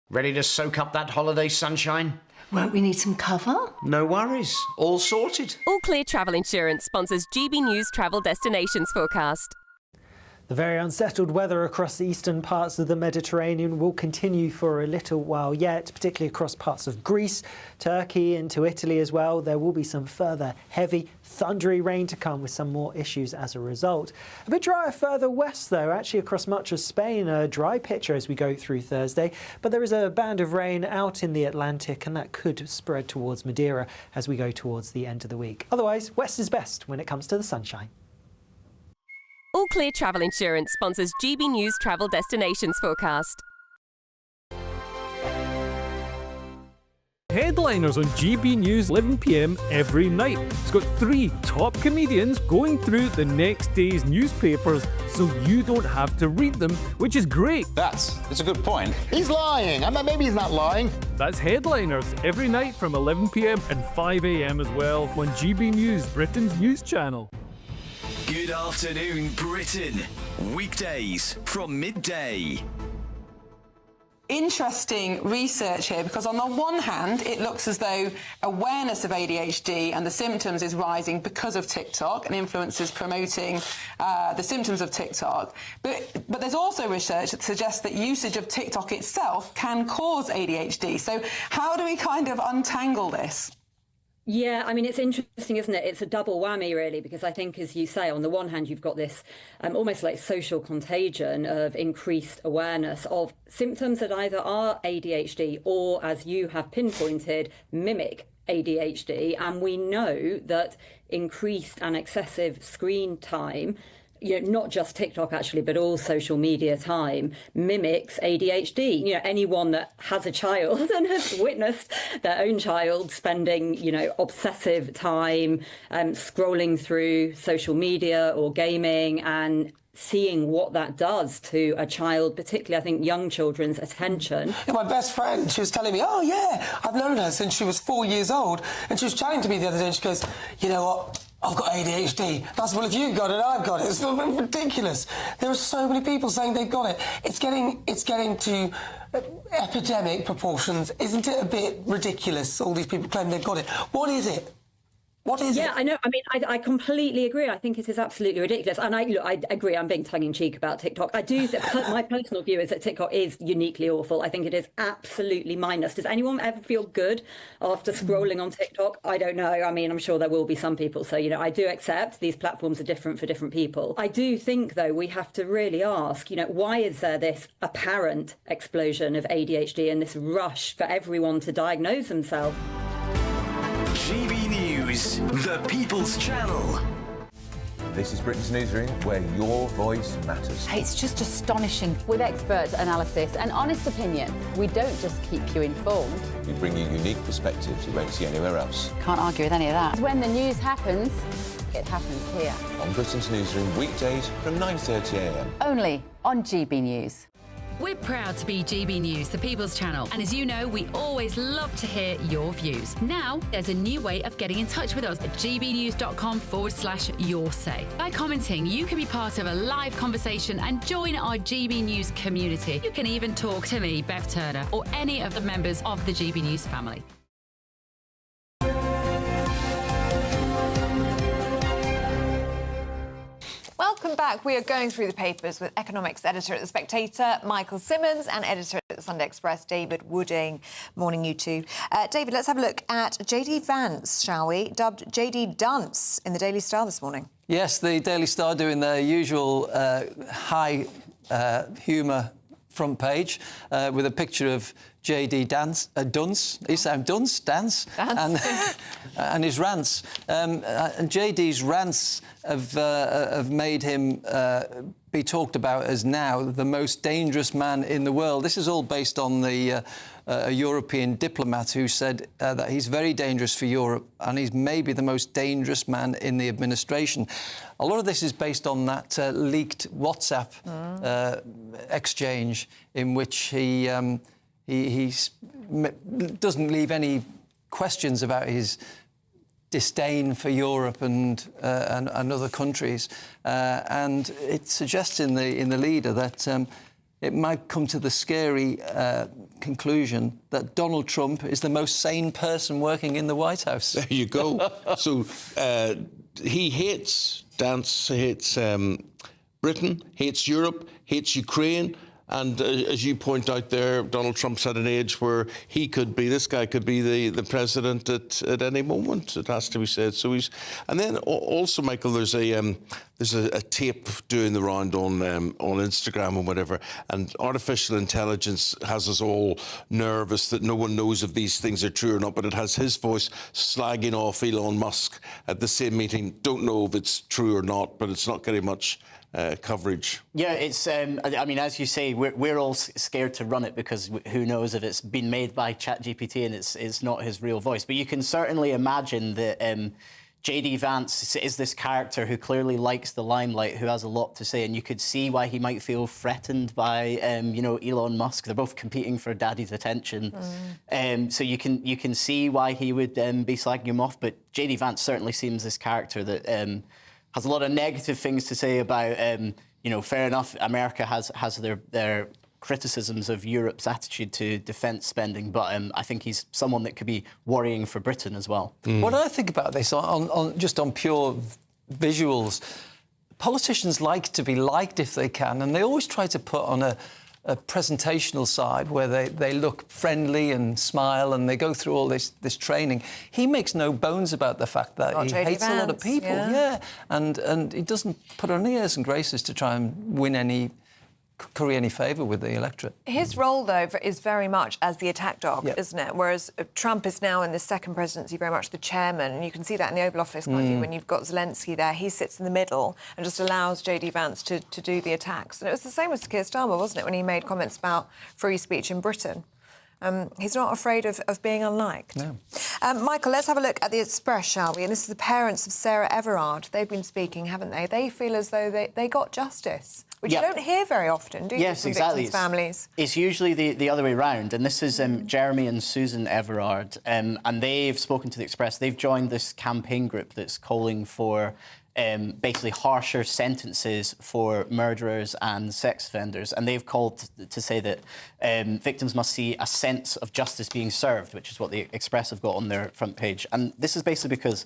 Ready to soak up that holiday sunshine? Won't we need some cover? No worries. All sorted. All Clear Travel Insurance sponsors GB News Travel Destinations Forecast. The very unsettled weather across the eastern parts of the Mediterranean will continue for a little while yet, particularly across parts of Greece, Turkey, into Italy as well. There will be some further heavy, thundery rain to come with some more issues as a result. A bit drier further west, though, actually across much of Spain. A dry picture as we go through Thursday, but there is a band of rain out in the Atlantic, and that could spread towards Madeira as we go towards the end of the week. Otherwise, west is best when it comes to the sunshine. All Clear Travel Insurance sponsors GB News Travel Destinations Forecast. Headliners on GB News 11 p.m. every night. It's got 3 top comedians going through the next day's newspapers so you don't have to read them, which is great. That's a good point. He's lying. Maybe he's not lying. That's Headliners every night from 11 p.m. and 5 a.m. as well on GB News, Britain's news channel. Good afternoon, Britain. Weekdays from midday. interesting research here, because on the one hand, it looks as though awareness of ADHD and the symptoms is rising because of TikTok and influencers promoting the symptoms of TikTok. But there's also research that suggests that usage of TikTok itself can cause ADHD. So how do we kind of untangle this? Yeah, I mean, it's interesting, isn't it? It's a double whammy, really, because I think, as you say, on the one hand, you've got this almost like social contagion of increased awareness of symptoms that either are ADHD or, as you have pinpointed, mimic ADHD. And we know that increased and excessive screen time, not just TikTok actually, but all social media time, mimics ADHD. Anyone that has a child and has witnessed their own child spending, obsessive time scrolling through social media or gaming and seeing what that does to a child, particularly, I think, young children's attention. Yeah, my best friend, she was telling me, oh, yeah, I've known her since she was 4 years old. And she was chatting to me the other day and she goes, you know what? I've got ADHD. That's, well, if you've got it, I've got it. It's ridiculous. There are so many people saying they've got it. It's getting to epidemic proportions. Isn't it a bit ridiculous, all these people claim they've got it? What is it? What is it? Yeah, I know. I mean, I completely agree. I think it is absolutely ridiculous. And I agree. I'm being tongue-in-cheek about TikTok. I do. My personal view is that TikTok is uniquely awful. I think it is absolutely mindless. Does anyone ever feel good after scrolling on TikTok? I don't know. I mean, I'm sure there will be some people. So, I do accept these platforms are different for different people. I do think, though, we have to really ask, why is there this apparent explosion of ADHD and this rush for everyone to diagnose themselves? GB News, the People's Channel. This is Britain's newsroom, where your voice matters. It's just astonishing. With expert analysis and honest opinion, we don't just keep you informed. We bring you unique perspectives you won't see anywhere else. Can't argue with any of that. When the news happens, it happens here. On Britain's newsroom, weekdays from 9:30 a.m. Only on GB News. We're proud to be GB News, the People's Channel. And as you know, we always love to hear your views. Now, there's a new way of getting in touch with us at gbnews.com/your say. By commenting, you can be part of a live conversation and join our GB News community. You can even talk to me, Bev Turner, or any of the members of the GB News family. Welcome back. We are going through the papers with economics editor at The Spectator, Michael Simmons, and editor at the Sunday Express, David Wooding. Morning, you two. David, let's have a look at JD Vance, shall we? Dubbed JD Dunce in the Daily Star this morning. Yes, the Daily Star doing their usual high humour front page with a picture of JD Dunce. He sound Dunce, Dance, and his rants. And JD's rants have made him be talked about as now the most dangerous man in the world. This is all based on the a European diplomat who said that he's very dangerous for Europe and he's maybe the most dangerous man in the administration. A lot of this is based on that leaked WhatsApp exchange in which he doesn't leave any questions about his disdain for Europe and other countries, and it suggests in the leader that it might come to the scary conclusion that Donald Trump is the most sane person working in the White House. There you go. So he hates Dance, hates Britain, hates Europe, hates Ukraine. And as you point out there, Donald Trump's at an age where this guy could be the president at any moment, it has to be said. So and then also, Michael, there's a tape doing the round on Instagram and whatever, and artificial intelligence has us all nervous that no one knows if these things are true or not, but it has his voice slagging off Elon Musk at the same meeting. Don't know if it's true or not, but it's not getting much coverage. Yeah, it's. I mean, as you say, we're all scared to run it because who knows if it's been made by ChatGPT and it's not his real voice. But you can certainly imagine that JD Vance is this character who clearly likes the limelight, who has a lot to say, and you could see why he might feel threatened by Elon Musk. They're both competing for daddy's attention, so you can see why he would be slagging him off. But JD Vance certainly seems this character that has a lot of negative things to say about, fair enough, America has their criticisms of Europe's attitude to defence spending, but I think he's someone that could be worrying for Britain as well. What I think about this, just on pure visuals, politicians like to be liked if they can, and they always try to put on a presentational side where they look friendly and smile and they go through all this training. He makes no bones about the fact that he hates a lot of people. Yeah. And he doesn't put on airs and graces to try and curry any favour with the electorate. His role, though, is very much as the attack dog, isn't it? Whereas Trump is now in the second presidency very much the chairman. And you can see that in the Oval Office, can't you? When you've got Zelensky there, he sits in the middle and just allows J.D. Vance to do the attacks. And it was the same with Keir Starmer, wasn't it, when he made comments about free speech in Britain. He's not afraid of being unliked. No. Michael, let's have a look at the Express, shall we? And this is the parents of Sarah Everard. They've been speaking, haven't they? They feel as though they got justice, which you don't hear very often, do you? Yes, from exactly. victims' families. It's usually the other way around. And this is Jeremy and Susan Everard. And they've spoken to the Express. They've joined this campaign group that's calling for basically harsher sentences for murderers and sex offenders. And they've called to say that victims must see a sense of justice being served, which is what the Express have got on their front page. And this is basically because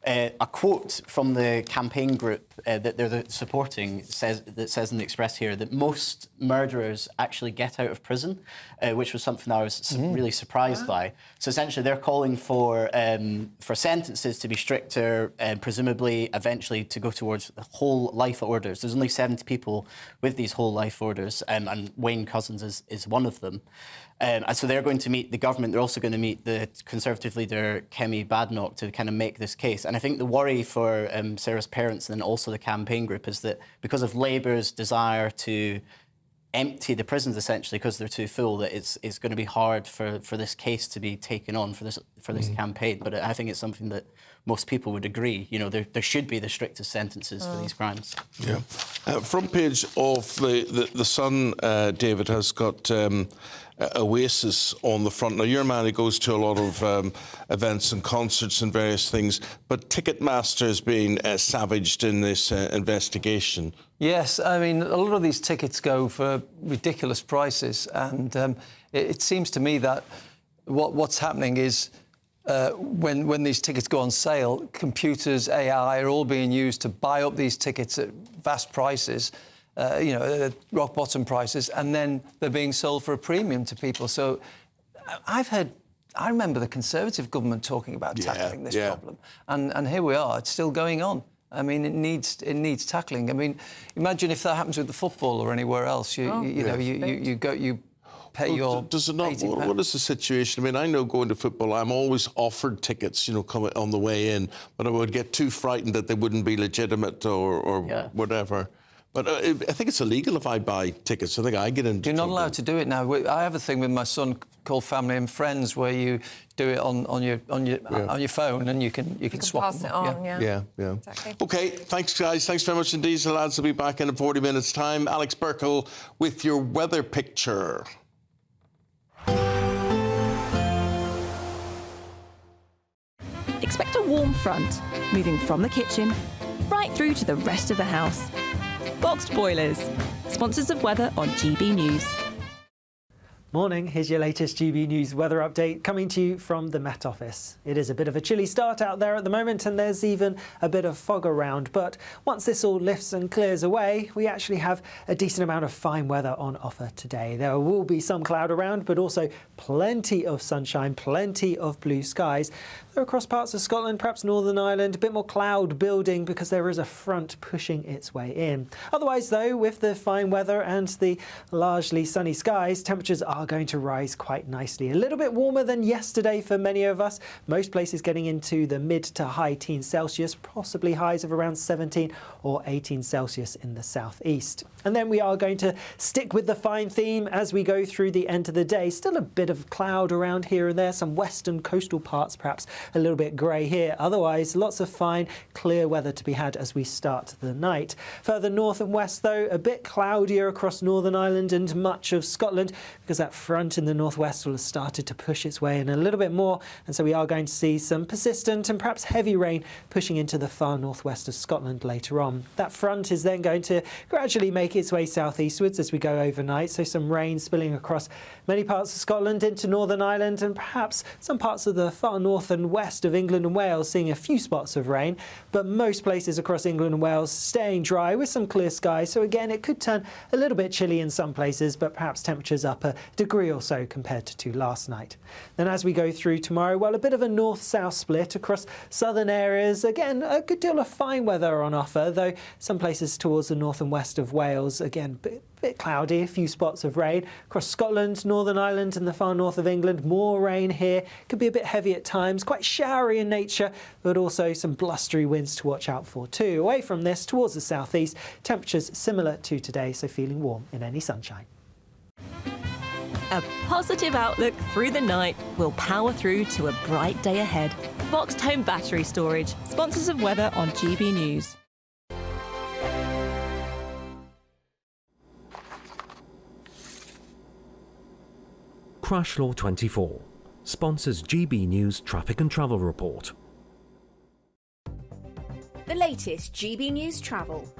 a quote from the campaign group that they're supporting says in the Express here that most murderers actually get out of prison, which was something I was really surprised by. So essentially, they're calling for sentences to be stricter, presumably eventually to go towards whole life orders. There's only 70 people with these whole life orders, and Wayne Couzens is one of them. And so they're going to meet the government. They're also going to meet the Conservative leader, Kemi Badenoch, to kind of make this case. And I think the worry for Sarah's parents and then also the campaign group is that because of Labour's desire to empty the prisons, essentially, because they're too full, that it's going to be hard for this case to be taken on for this campaign. But I think it's something that most people would agree. You know, there should be the strictest sentences for these crimes. Yeah. Front page of the Sun, David, has got Oasis on the front. Now, you're a man who goes to a lot of events and concerts and various things, but Ticketmaster has been savaged in this investigation. Yes, I mean, a lot of these tickets go for ridiculous prices, and it seems to me that what's happening is when these tickets go on sale, computers, AI are all being used to buy up these tickets at vast prices, rock bottom prices, and then they're being sold for a premium to people. So I remember the Conservative government talking about tackling this problem, and here we are, it's still going on. I mean, it needs tackling. I mean, imagine if that happens with the football or anywhere else. You pay your does it not? What is the situation? I mean, I know going to football, I'm always offered tickets, coming on the way in, but I would get too frightened that they wouldn't be legitimate or whatever. But I think it's illegal if I buy tickets. I think I get into. You're not allowed to do it now. I have a thing with my son called Family and Friends, where you do it on your phone, and you can swap pass them. it on. Yeah. Exactly. OK, thanks, guys. Thanks very much indeed. The lads will be back in 40 minutes' time. Alex Burkle with your weather picture. Expect a warm front, moving from the kitchen right through to the rest of the house. Boxed Boilers, sponsors of weather on GB News. Morning, here's your latest GB News weather update coming to you from the Met Office. It is a bit of a chilly start out there at the moment, and there's even a bit of fog around, but once this all lifts and clears away, we actually have a decent amount of fine weather on offer today. There will be some cloud around, but also plenty of sunshine, plenty of blue skies. Though across parts of Scotland, perhaps Northern Ireland, a bit more cloud building because there is a front pushing its way in. Otherwise, though, with the fine weather and the largely sunny skies, temperatures are going to rise quite nicely. A little bit warmer than yesterday for many of us. Most places getting into the mid to high teens Celsius, possibly highs of around 17 or 18 Celsius in the southeast. And then we are going to stick with the fine theme as we go through the end of the day. Still a bit of cloud around here and there, some western coastal parts perhaps a little bit grey here. Otherwise, lots of fine, clear weather to be had as we start the night. Further north and west, though, a bit cloudier across Northern Ireland and much of Scotland because that front in the northwest will have started to push its way in a little bit more, and so we are going to see some persistent and perhaps heavy rain pushing into the far northwest of Scotland later on. That front is then going to gradually make its way southeastwards as we go overnight, so some rain spilling across many parts of Scotland into Northern Ireland and perhaps some parts of the far north and west of England and Wales, seeing a few spots of rain, but most places across England and Wales staying dry with some clear skies. So again, it could turn a little bit chilly in some places, but perhaps temperatures up a degree or so compared to last night. Then as we go through tomorrow, well, a bit of a north-south split across southern areas. Again, a good deal of fine weather on offer, though some places towards the north and west of Wales, again, bit cloudy, a few spots of rain. Across Scotland, Northern Ireland and the far north of England, more rain here. Could be a bit heavy at times, quite showery in nature, but also some blustery winds to watch out for too. Away from this, towards the southeast, temperatures similar to today, so feeling warm in any sunshine. A positive outlook through the night will power through to a bright day ahead. Boxed Home Battery Storage, sponsors of weather on GB News. Crash Law 24 sponsors GB News Traffic and Travel Report. The latest GB News Travel.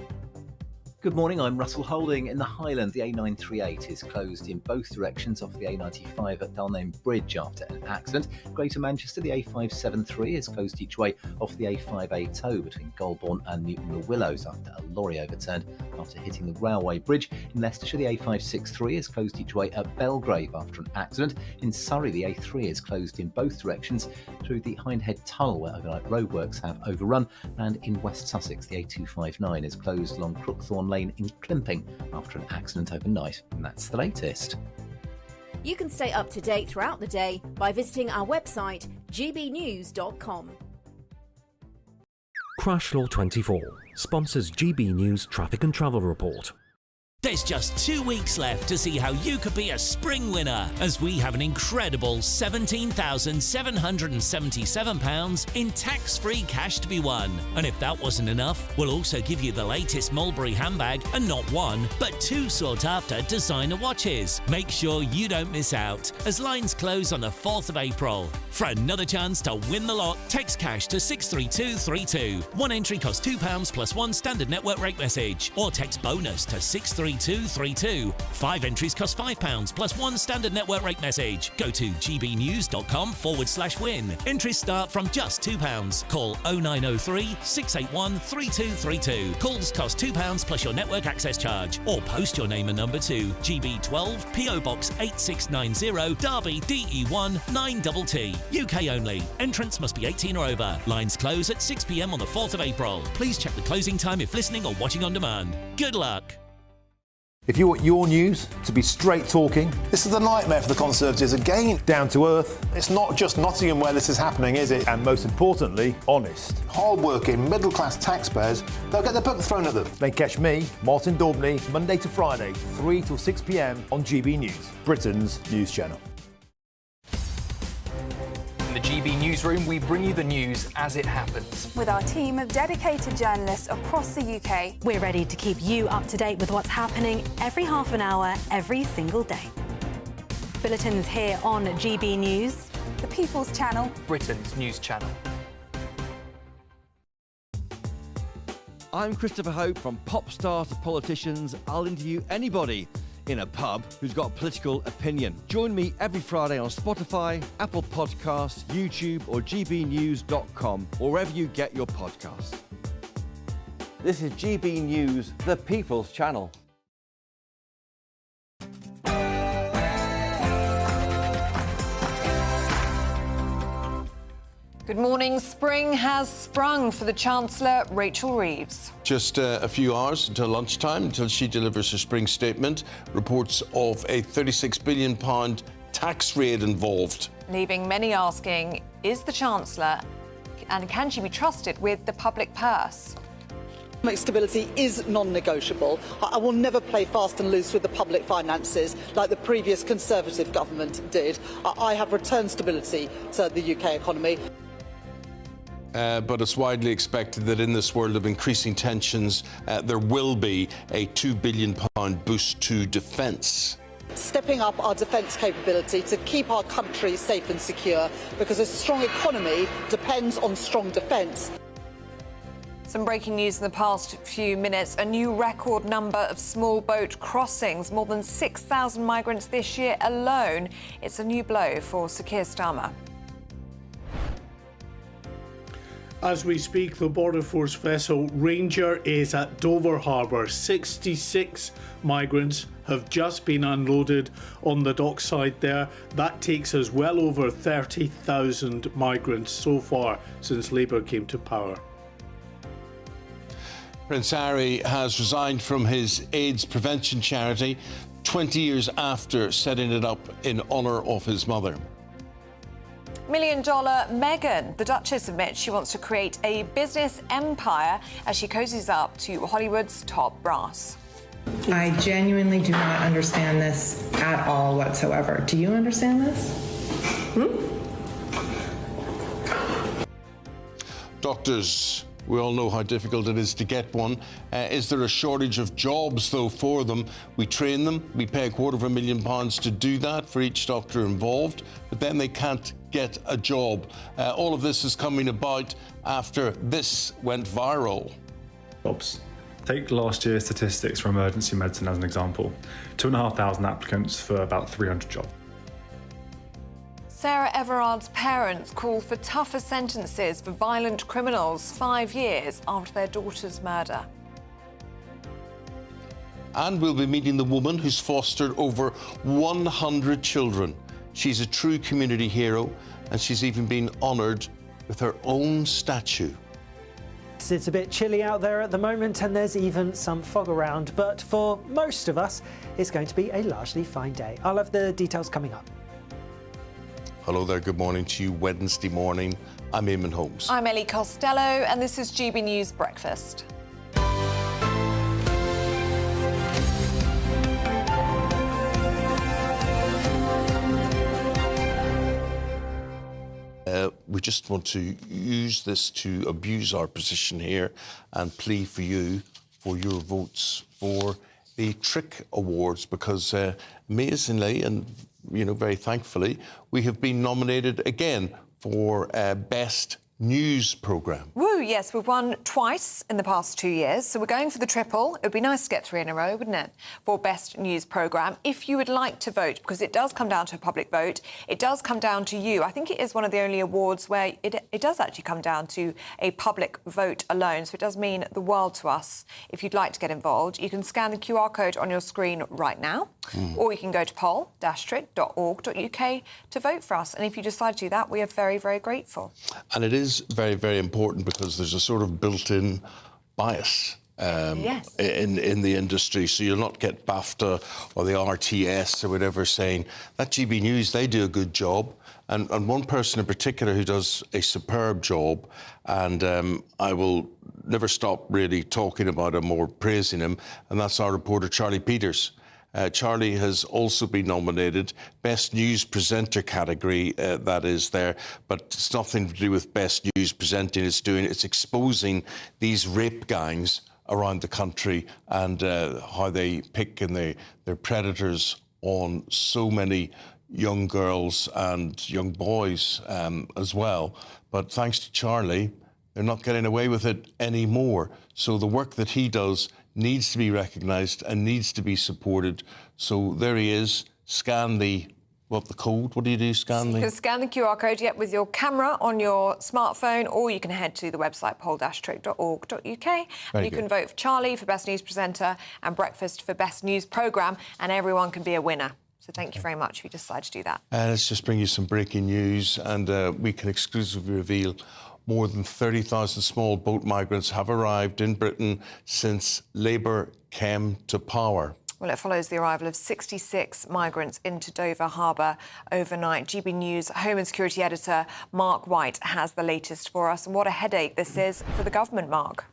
Good morning, I'm Russell Holding. In the Highland, the A938 is closed in both directions off the A95 at Dalname Bridge after an accident. Greater Manchester, the A573 is closed each way off the A580 between Golborne and Newton the Willows after a lorry overturned after hitting the railway bridge. In Leicestershire, the A563 is closed each way at Belgrave after an accident. In Surrey, the A3 is closed in both directions through the Hindhead Tunnel where overnight roadworks have overrun. And in West Sussex, the A259 is closed along Crookthorne Lane in Climping after an accident overnight. And that's the latest. You can stay up to date throughout the day by visiting our website gbnews.com. Crash Law 24 sponsors GB News Traffic and Travel Report. There's just 2 weeks left to see how you could be a spring winner, as we have an incredible £17,777 in tax-free cash to be won. And if that wasn't enough, we'll also give you the latest Mulberry handbag and not one, but 2 sought-after designer watches. Make sure you don't miss out, as lines close on the 4th of April. For another chance to win the lot, text cash to 63232. One entry costs £2 plus 1 standard network rate message, or text bonus to 63232. 5 entries cost £5 plus 1 standard network rate message. Go to gbnews.com/win. Entries start from just £2. Call 0903 681 3232. Calls cost £2 plus your network access charge. Or post your name and number to GB12 PO Box 8690 Derby DE1 9TT. UK only. Entrance must be 18 or over. Lines close at 6 p.m. on the 4th of April. Please check the closing time if listening or watching on demand. Good luck. If you want your news to be straight talking, This is a nightmare for the Conservatives again. down to earth, It's not just Nottingham where this is happening, is it? and most importantly, honest, Hard-working, middle-class taxpayers, they'll get the book thrown at them. then catch me, Martin Daubney, Monday to Friday, 3 till 6 p.m. on GB News, Britain's news channel. In the GB Newsroom, we bring you the news as it happens. With our team of dedicated journalists across the UK, we're ready to keep you up to date with what's happening every half an hour, every single day. Bulletins here on GB News, the People's Channel, Britain's news channel. I'm Christopher Hope. From pop star to politicians, I'll interview anybody in a pub who's got a political opinion. Join me every Friday on Spotify, Apple Podcasts, YouTube or gbnews.com, or wherever you get your podcasts. This is GB News, the People's Channel. Good morning. Spring has sprung for the Chancellor, Rachel Reeves. Just a few hours until lunchtime, until she delivers her spring statement. Reports of a £36 billion tax raid involved. Leaving many asking, is the Chancellor and can she be trusted with the public purse? Economic stability is non-negotiable. I will never play fast and loose with the public finances like the previous Conservative government did. I have returned stability to the UK economy. But it's widely expected that in this world of increasing tensions, there will be a £2 billion boost to defence. Stepping up our defence capability to keep our country safe and secure, because a strong economy depends on strong defence. Some breaking news in the past few minutes. A new record number of small boat crossings, more than 6,000 migrants this year alone. It's a new blow for Sir Keir Starmer. As we speak, the Border Force vessel Ranger is at Dover Harbour. 66 migrants have just been unloaded on the dockside there. That takes us well over 30,000 migrants so far since Labour came to power. Prince Harry has resigned from his AIDS prevention charity 20 years after setting it up in honour of his mother. $1 million Meghan. The Duchess admits she wants to create a business empire as she cozies up to Hollywood's top brass. I genuinely do not understand this at all whatsoever. Do you understand this? Doctors, we all know how difficult it is to get one. Is there a shortage of jobs, though, for them? We train them. We pay £250,000 to do that for each doctor involved, but then they can't get a job. All of this is coming about after this went viral. Jobs. Take last year's statistics for emergency medicine as an example. 2,500 applicants for about 300 jobs. Sarah Everard's parents call for tougher sentences for violent criminals 5 years after their daughter's murder. And we'll be meeting the woman who's fostered over 100 children. She's a true community hero, and she's even been honoured with her own statue. It's a bit chilly out there at the moment, and there's even some fog around, but for most of us, it's going to be a largely fine day. I'll have the details coming up. Hello there, good morning to you. Wednesday morning, I'm Eamonn Holmes. I'm Ellie Costello, and this is GB News Breakfast. We just want to use this to abuse our position here and plead for you for your votes for the TRIC Awards, because amazingly and very thankfully, we have been nominated again for Best News Programme. Woo, yes, we've won twice in the past 2 years, so we're going for the triple. It would be nice to get 3 in a row, wouldn't it, for Best News Programme. If you would like to vote, because it does come down to a public vote, it does come down to you. I think it is one of the only awards where it does actually come down to a public vote alone, so it does mean the world to us. If you'd like to get involved, you can scan the QR code on your screen right now, or you can go to poll-tric.org.uk to vote for us. And if you decide to do that, we are very, very grateful. And it is very, very important because there's a sort of built-in bias in the industry. So you'll not get BAFTA or the RTS or whatever saying that GB News, they do a good job. And one person in particular who does a superb job, and I will never stop really talking about him or praising him, and that's our reporter Charlie Peters. Charlie has also been nominated. Best News Presenter category, that is there, but it's nothing to do with Best News Presenting. It's exposing these rape gangs around the country and how they pick and they're predators on so many young girls and young boys as well. But thanks to Charlie, they're not getting away with it anymore. So the work that he does needs to be recognised and needs to be supported. So there he is. Scan the code? What do you do? Scan the... You can scan the QR code, with your camera on your smartphone, or you can head to the website poll-tric.org.uk and you can vote for Charlie for Best News Presenter and Breakfast for Best News Programme, and everyone can be a winner. So thank you very much if you decide to do that. Let's just bring you some breaking news, and we can exclusively reveal more than 30,000 small boat migrants have arrived in Britain since Labour came to power. Well, it follows the arrival of 66 migrants into Dover Harbour overnight. GB News Home and Security Editor Mark White has the latest for us. And what a headache this is for the government, Mark.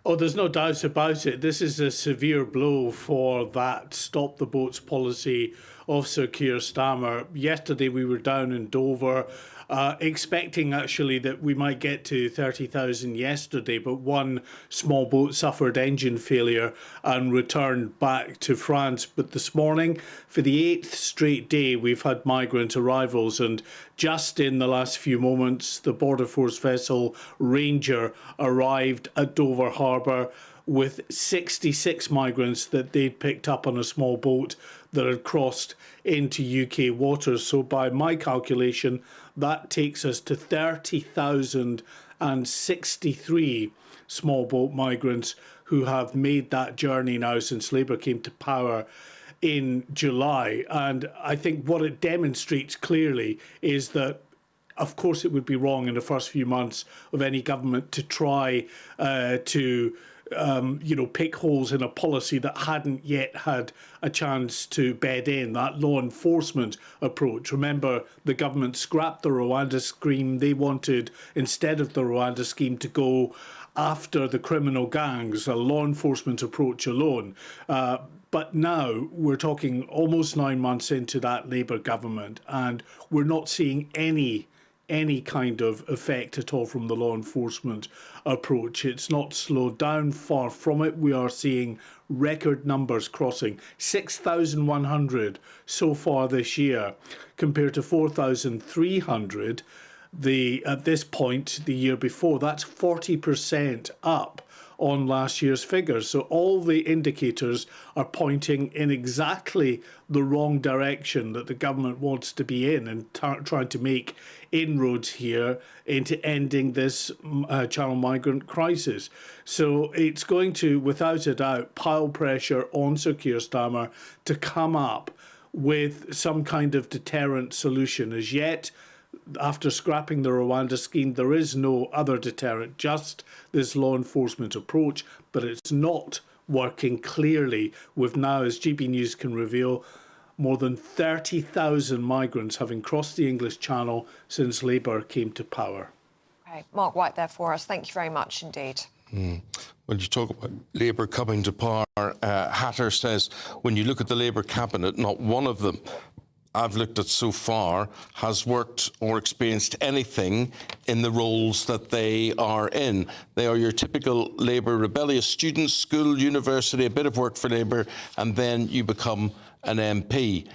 Oh, there's no doubt about it. This is a severe blow for that Stop the Boats policy of Sir Keir Starmer. Yesterday we were down in Dover expecting actually that we might get to 30,000 yesterday, but one small boat suffered engine failure and returned back to France. But this morning, for the 8th straight day, we've had migrant arrivals, and just in the last few moments, the Border Force vessel Ranger arrived at Dover Harbour with 66 migrants that they'd picked up on a small boat that had crossed into UK waters. So by my calculation, that takes us to 30,063 small boat migrants who have made that journey now since Labour came to power in July. And I think what it demonstrates clearly is that, of course, it would be wrong in the first few months of any government to try to pick holes in a policy that hadn't yet had a chance to bed in, that law enforcement approach. Remember, the government scrapped the Rwanda scheme. They wanted, instead of the Rwanda scheme, to go after the criminal gangs, a law enforcement approach alone. But now we're talking almost 9 months into that Labour government, and we're not seeing any kind of effect at all from the law enforcement approach. It's not slowed down, far from it. We are seeing record numbers crossing, 6,100 so far this year, compared to 4,300 at this point the year before. That's 40% up on last year's figures. So all the indicators are pointing in exactly the wrong direction that the government wants to be in, and trying to make inroads here into ending this channel migrant crisis. So it's going to, without a doubt, pile pressure on Sir Keir Starmer to come up with some kind of deterrent solution. As yet, after scrapping the Rwanda scheme, there is no other deterrent, just this law enforcement approach, but it's not working clearly, with now, as GB News can reveal, more than 30,000 migrants having crossed the English Channel since Labour came to power. Okay, Mark White there for us. Thank you very much indeed. When you talk about Labour coming to power, Hatter says, when you look at the Labour cabinet, not one of them I've looked at so far has worked or experienced anything in the roles that they are in. They are your typical Labour rebellious students, school, university, a bit of work for Labour, and then you become an MP.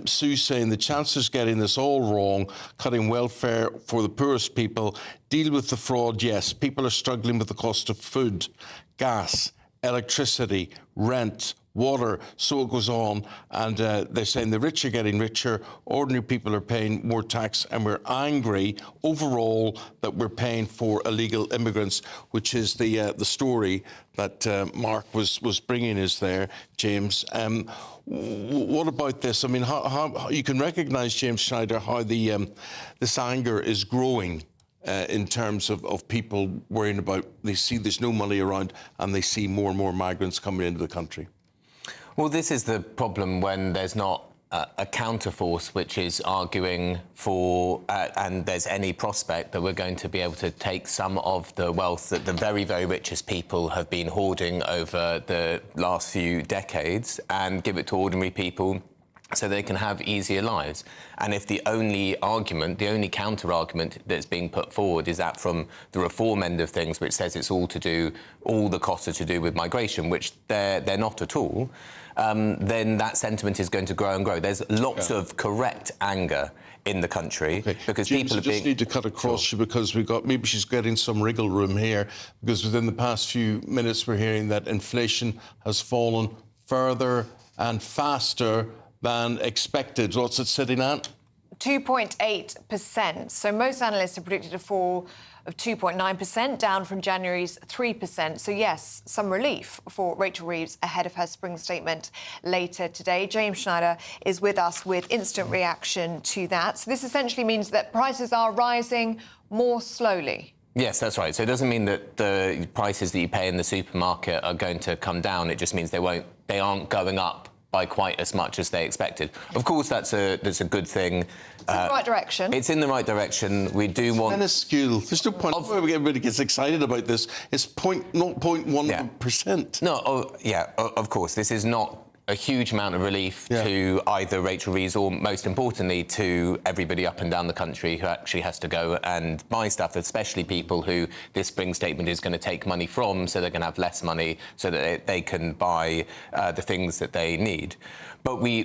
Sue's saying the Chancellor's getting this all wrong, cutting welfare for the poorest people. Deal with the fraud, yes. People are struggling with the cost of food, gas, electricity, rent, water, so it goes on. And they're saying the rich are getting richer, ordinary people are paying more tax, and we're angry overall that we're paying for illegal immigrants, which is the story that Mark was bringing us there, James. What about this? I mean, how you can recognise, James Schneider, how this anger is growing in terms of people worrying about, they see there's no money around and they see more and more migrants coming into the country. Well, this is the problem when there's not a counterforce which is arguing for, and there's any prospect that we're going to be able to take some of the wealth that the very, very richest people have been hoarding over the last few decades and give it to ordinary people so they can have easier lives. And if the only argument, the only counter-argument that's being put forward is that from the reform end of things, which says it's all the costs are to do with migration, which they're not at all, then that sentiment is going to grow and grow. There's lots of correct anger in the country because James, people are I just need to cut across you because maybe she's getting some wriggle room here, because within the past few minutes we're hearing that inflation has fallen further and faster than expected. What's it sitting at? 2.8%. So most analysts have predicted a fall of 2.9%, down from January's 3%. So yes, some relief for Rachel Reeves ahead of her spring statement later today. James Schneider is with us with instant reaction to that. So this essentially means that prices are rising more slowly. Yes, that's right. So it doesn't mean that the prices that you pay in the supermarket are going to come down. It just means they aren't going up by quite as much as they expected. Of course, that's a good thing. It's in the right direction. It's in the right direction. We do want... It's minuscule. There's no point where everybody gets excited about this. It's 0.1%. No, of course. This is not a huge amount of relief to either Rachel Reeves or, most importantly, to everybody up and down the country who actually has to go and buy stuff, especially people who this spring statement is going to take money from, so they're going to have less money so that they can buy the things that they need. But we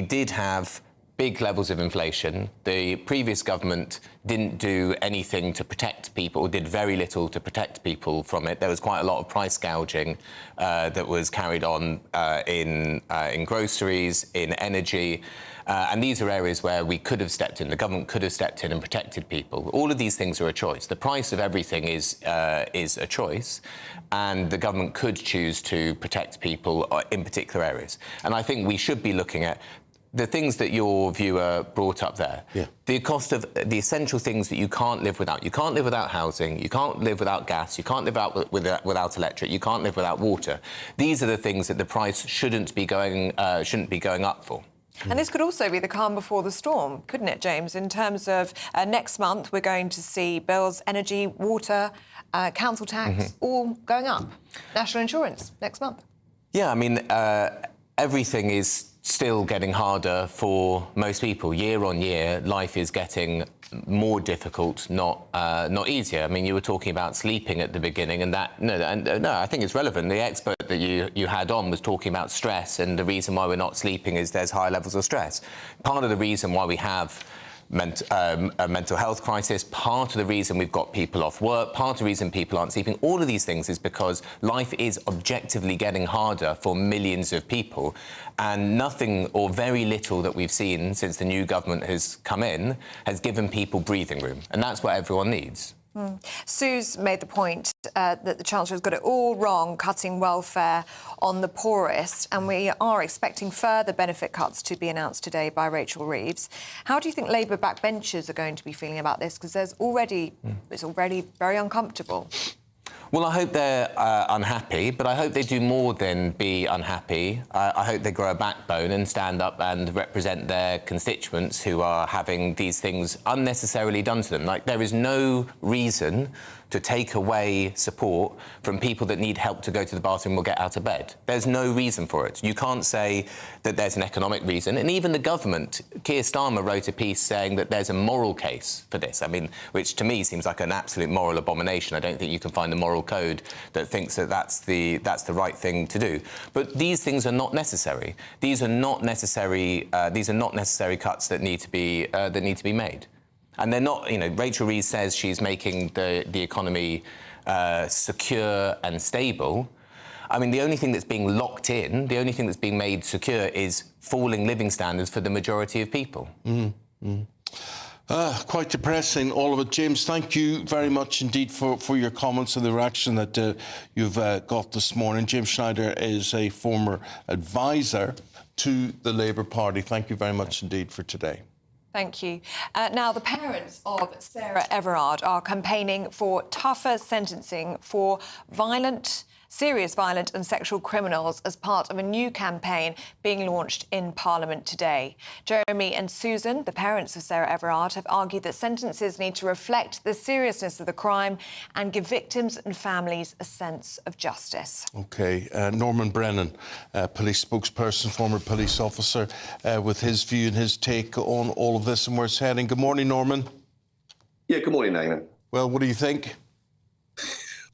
did have big levels of inflation. The previous government didn't do anything to protect people, or did very little to protect people from it. There was quite a lot of price gouging that was carried on in groceries, in energy. And these are areas where we could have stepped in, the government could have stepped in and protected people. All of these things are a choice. The price of everything is a choice, and the government could choose to protect people in particular areas. And I think we should be looking at the things that your viewer brought up there. The cost of the essential things that you can't live without. You can't live without housing, you can't live without gas, you can't live without electric, you can't live without water. These are the things that the price shouldn't be going up for. And this could also be the calm before the storm, couldn't it, James? In terms of next month, we're going to see bills, energy, water, council tax, all going up. National insurance next month. Yeah, I mean, everything is still getting harder for most people. Year on year, life is getting more difficult, not easier. I mean, you were talking about sleeping at the beginning, and that no, I think it's relevant. The expert that you had on was talking about stress, and the reason why we're not sleeping is there's high levels of stress. Part of the reason why we have a mental health crisis, part of the reason we've got people off work, part of the reason people aren't sleeping, all of these things is because life is objectively getting harder for millions of people, and nothing or very little that we've seen since the new government has come in has given people breathing room, and that's what everyone needs. Sue's made the point that the Chancellor's got it all wrong, cutting welfare on the poorest, and we are expecting further benefit cuts to be announced today by Rachel Reeves. How do you think Labour backbenchers are going to be feeling about this? Because it's already very uncomfortable. Well, I hope they're unhappy, but I hope they do more than be unhappy. I hope they grow a backbone and stand up and represent their constituents who are having these things unnecessarily done to them. Like, there is no reason to take away support from people that need help to go to the bathroom or get out of bed. There's no reason for it. You can't say that there's an economic reason. And even the government, Keir Starmer wrote a piece saying that there's a moral case for this. I mean, which to me seems like an absolute moral abomination. I don't think you can find a moral code that thinks that that's the right thing to do. But these things are not necessary. These are not necessary. These are not necessary cuts that need to be made. And they're not, Rachel Reeves says she's making the economy secure and stable. I mean, the only thing that's being locked in, the only thing that's being made secure is falling living standards for the majority of people. Quite depressing, all of it. James, thank you very much indeed for your comments and the reaction that you've got this morning. James Schneider is a former advisor to the Labour Party. Thank you very much indeed for today. Thank you. Now, the parents of Sarah Everard are campaigning for tougher sentencing for serious violent and sexual criminals as part of a new campaign being launched in Parliament today. Jeremy and Susan, the parents of Sarah Everard, have argued that sentences need to reflect the seriousness of the crime and give victims and families a sense of justice. OK. Norman Brennan, police spokesperson, former police officer, with his view and his take on all of this and where it's heading. Good morning, Norman. Yeah, good morning, Eamonn. Well, what do you think?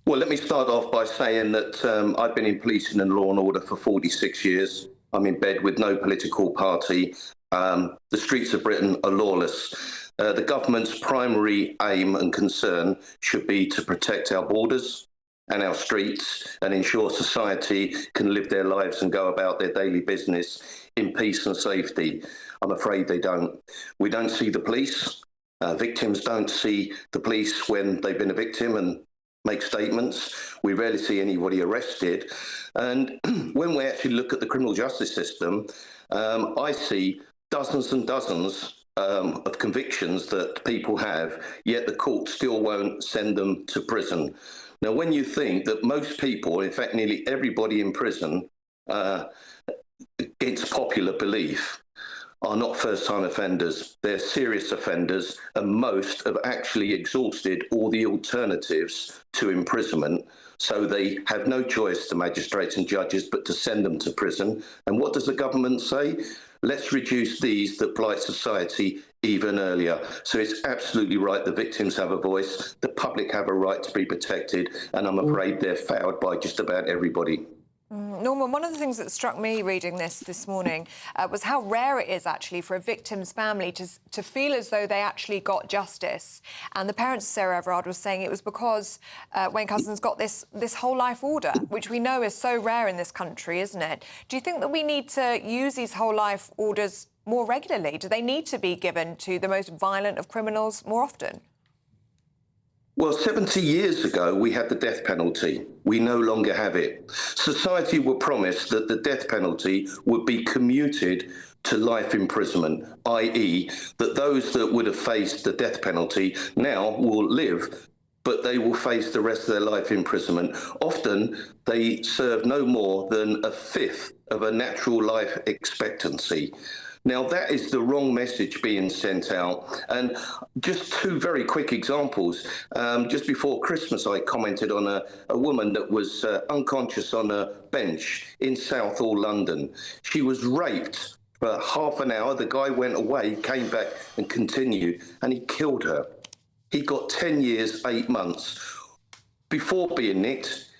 Well, let me start off by saying that I've been in policing and law and order for 46 years. I'm in bed with no political party. The streets of Britain are lawless. The government's primary aim and concern should be to protect our borders and our streets and ensure society can live their lives and go about their daily business in peace and safety. I'm afraid they don't. We don't see the police. Victims don't see the police when they've been a victim and make statements. We rarely see anybody arrested. And when we actually look at the criminal justice system, I see dozens and dozens of convictions that people have, yet the court still won't send them to prison. Now, when you think that most people, in fact, nearly everybody in prison, against popular belief, are not first-time offenders. They're serious offenders, and most have actually exhausted all the alternatives to imprisonment. So they have no choice, the magistrates and judges, but to send them to prison. And what does the government say? Let's reduce these that blight society even earlier. So it's absolutely right. The victims have a voice. The public have a right to be protected. And I'm afraid they're failed by just about everybody. Norman, one of the things that struck me reading this morning was how rare it is actually for a victim's family to feel as though they actually got justice. And the parents of Sarah Everard was saying it was because Wayne Couzens got this whole life order, which we know is so rare in this country, isn't it? Do you think that we need to use these whole life orders more regularly? Do they need to be given to the most violent of criminals more often? Well, 70 years ago, we had the death penalty. We no longer have it. Society were promised that the death penalty would be commuted to life imprisonment, i.e. that those that would have faced the death penalty now will live, but they will face the rest of their life imprisonment. Often, they serve no more than a fifth of a natural life expectancy. Now, that is the wrong message being sent out. And just two very quick examples. Just before Christmas, I commented on a woman that was unconscious on a bench in Southall, London. She was raped for half an hour. The guy went away, came back and continued, and he killed her. He got 10 years, 8 months. Before being nicked,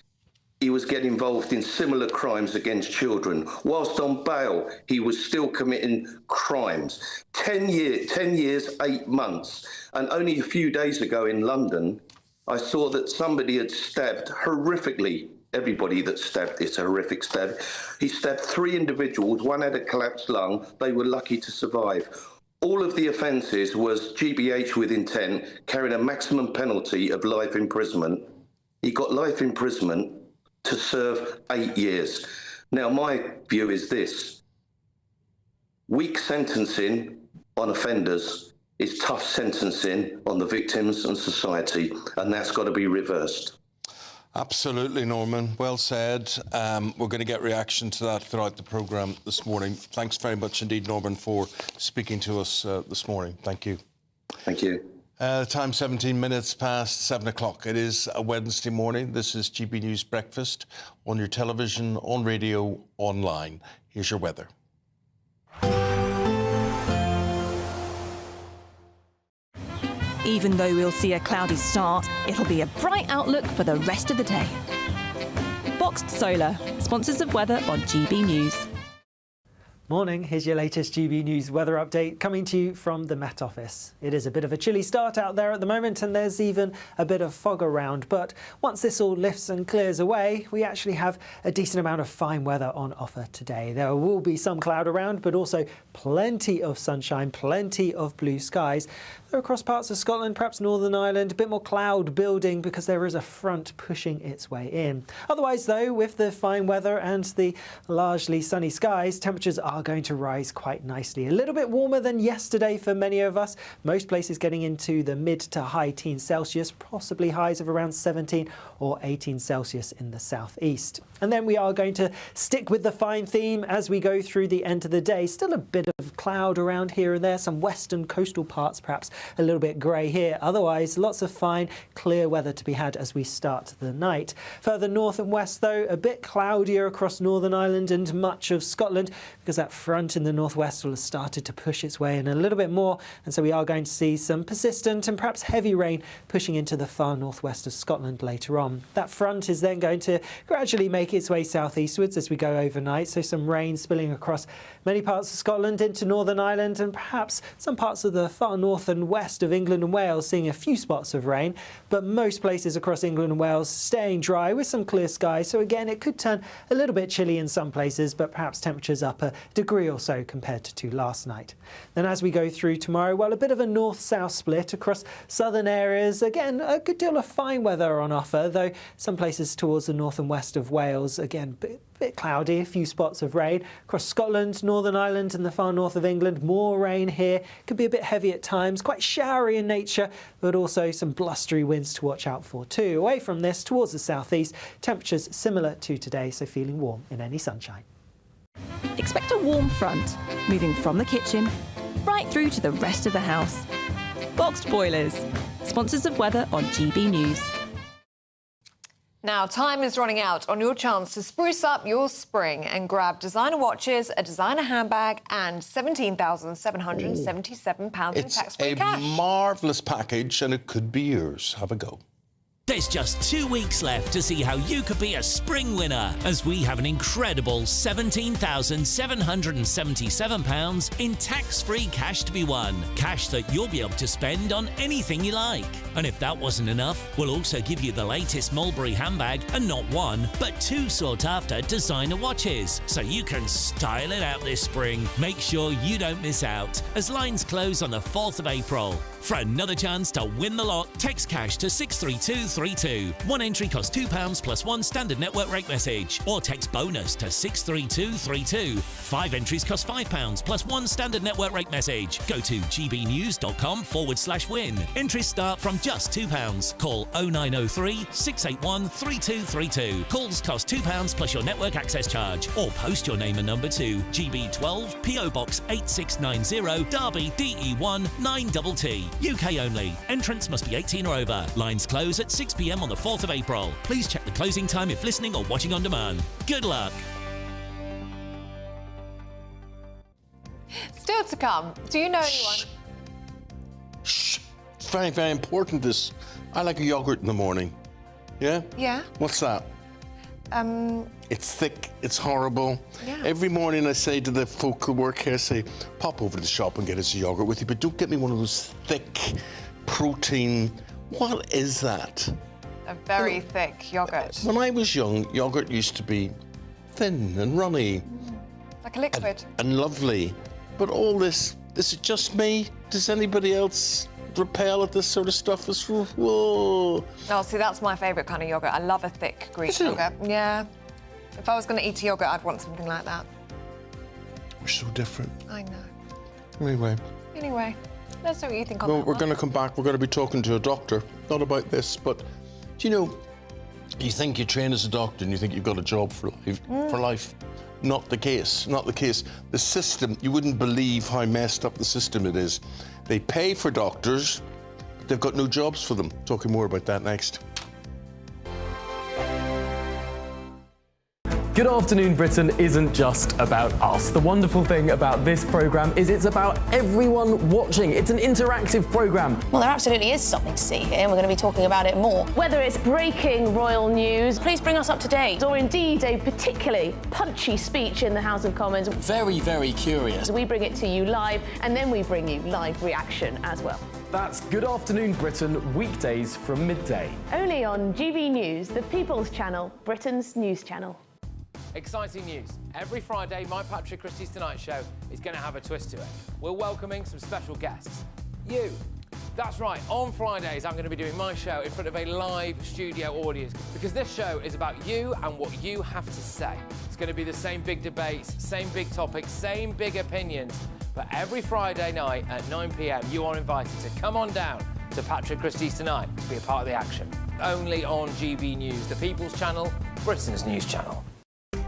he was getting involved in similar crimes against children. Whilst on bail, he was still committing crimes. 10 years, 8 months. And only a few days ago in London, I saw that somebody had stabbed horrifically. Everybody that stabbed this horrific stab. He stabbed 3 individuals. One had a collapsed lung. They were lucky to survive. All of the offences was GBH with intent, carrying a maximum penalty of life imprisonment. He got life imprisonment to serve 8 years. Now, my view is this. Weak sentencing on offenders is tough sentencing on the victims and society, and that's got to be reversed. Absolutely, Norman. Well said. We're going to get reaction to that throughout the programme this morning. Thanks very much indeed, Norman, for speaking to us this morning. Thank you. Thank you. Time 17 minutes past 7 o'clock. It is a Wednesday morning. This is GB News Breakfast on your television, on radio, online. Here's your weather. Even though we'll see a cloudy start, it'll be a bright outlook for the rest of the day. Boxed Solar, sponsors of weather on GB News. Morning, here's your latest GB News weather update coming to you from the Met Office. It is a bit of a chilly start out there at the moment and there's even a bit of fog around, but once this all lifts and clears away, we actually have a decent amount of fine weather on offer today. There will be some cloud around, but also plenty of sunshine, plenty of blue skies. Though across parts of Scotland, perhaps Northern Ireland, a bit more cloud building because there is a front pushing its way in. Otherwise though, with the fine weather and the largely sunny skies, temperatures are going to rise quite nicely. A little bit warmer than yesterday for many of us. Most places getting into the mid to high teens Celsius, possibly highs of around 17 or 18 Celsius in the southeast. And then we are going to stick with the fine theme as we go through the end of the day. Still a bit of cloud around here and there, some western coastal parts perhaps a little bit grey here. Otherwise, lots of fine, clear weather to be had as we start the night. Further north and west though, a bit cloudier across Northern Ireland and much of Scotland because that front in the northwest will have started to push its way in a little bit more, and so we are going to see some persistent and perhaps heavy rain pushing into the far northwest of Scotland later on. That front is then going to gradually make its way southeastwards as we go overnight, so some rain spilling across many parts of Scotland into Northern Ireland and perhaps some parts of the far north and west of England and Wales seeing a few spots of rain, but most places across England and Wales staying dry with some clear skies. So again, it could turn a little bit chilly in some places, but perhaps temperatures up a degree or so compared to last night. Then as we go through tomorrow, well, a bit of a north-south split across southern areas. Again, a good deal of fine weather on offer, though some places towards the north and west of Wales, again, bit cloudy, a few spots of rain. Across Scotland, Northern Ireland and the far north of England, more rain here. Could be a bit heavy at times, quite showery in nature, but also some blustery winds to watch out for too. Away from this, towards the southeast, temperatures similar to today, so feeling warm in any sunshine. Expect a warm front, moving from the kitchen right through to the rest of the house. Boxed Boilers, sponsors of weather on GB News. Now, time is running out on your chance to spruce up your spring and grab designer watches, a designer handbag and £17,777 in tax-free cash. It's a marvellous package and it could be yours. Have a go. There's just 2 weeks left to see how you could be a spring winner, as we have an incredible £17,777 in tax-free cash to be won. Cash that you'll be able to spend on anything you like. And if that wasn't enough, we'll also give you the latest Mulberry handbag and not one, but 2 sought-after designer watches, so you can style it out this spring. Make sure you don't miss out, as lines close on the 4th of April. For another chance to win the lot, text cash to 63232. One entry costs £2 plus 1 standard network rate message, or text bonus to 63232. 5 entries cost £5 plus 1 standard network rate message. Go to gbnews.com/win. Entries start from just £2. Call 0903 681 3232. Calls cost £2 plus your network access charge, or post your name and number to GB12 PO Box 8690 Derby DE1 9TT. UK only. Entrance must be 18 or over. Lines close at 6 p.m. on the 4th of April. Please check the closing time if listening or watching on demand. Good luck. Still to come, do you know anyone? Shh. It's very, very important, this. I like a yoghurt in the morning. Yeah? Yeah. What's that? It's thick, it's horrible. Yeah. Every morning I say to the folk who work here, I say, pop over to the shop and get us a yoghurt with you, but don't get me one of those thick protein. What is that? A very thick yoghurt. When I was young, yoghurt used to be thin and runny. Like a liquid. And lovely. But all this, is it just me? Does anybody else repel at this sort of stuff? It's, whoa. Oh, see, that's my favourite kind of yoghurt. I love a thick Greek yoghurt. Yeah. If I was going to eat a yoghurt, I'd want something like that. We're so different. I know. Anyway, let's see what you think on well, that we're one. going to come back. We're going to be talking to a doctor. Not about this, but, do you know, you think you train as a doctor and you think you've got a job for life. Not the case. Not the case. The system, you wouldn't believe how messed up the system it is. They pay for doctors, but they've got no jobs for them. Talking more about that next. Good Afternoon Britain isn't just about us. The wonderful thing about this programme is it's about everyone watching. It's an interactive programme. Well, there absolutely is something to see here, and we're going to be talking about it more. Whether it's breaking royal news, please bring us up to date. Or indeed a particularly punchy speech in the House of Commons. Very, very curious. We bring it to you live, and then we bring you live reaction as well. That's Good Afternoon Britain, weekdays from midday. Only on GB News, the People's Channel, Britain's news channel. Exciting news. Every Friday, my Patrick Christie's Tonight Show is going to have a twist to it. We're welcoming some special guests. You. That's right, on Fridays I'm going to be doing my show in front of a live studio audience, because this show is about you and what you have to say. It's going to be the same big debates, same big topics, same big opinions, but every Friday night at 9 p.m. you are invited to come on down to Patrick Christie's Tonight to be a part of the action. Only on GB News, the People's Channel, Britain's news channel.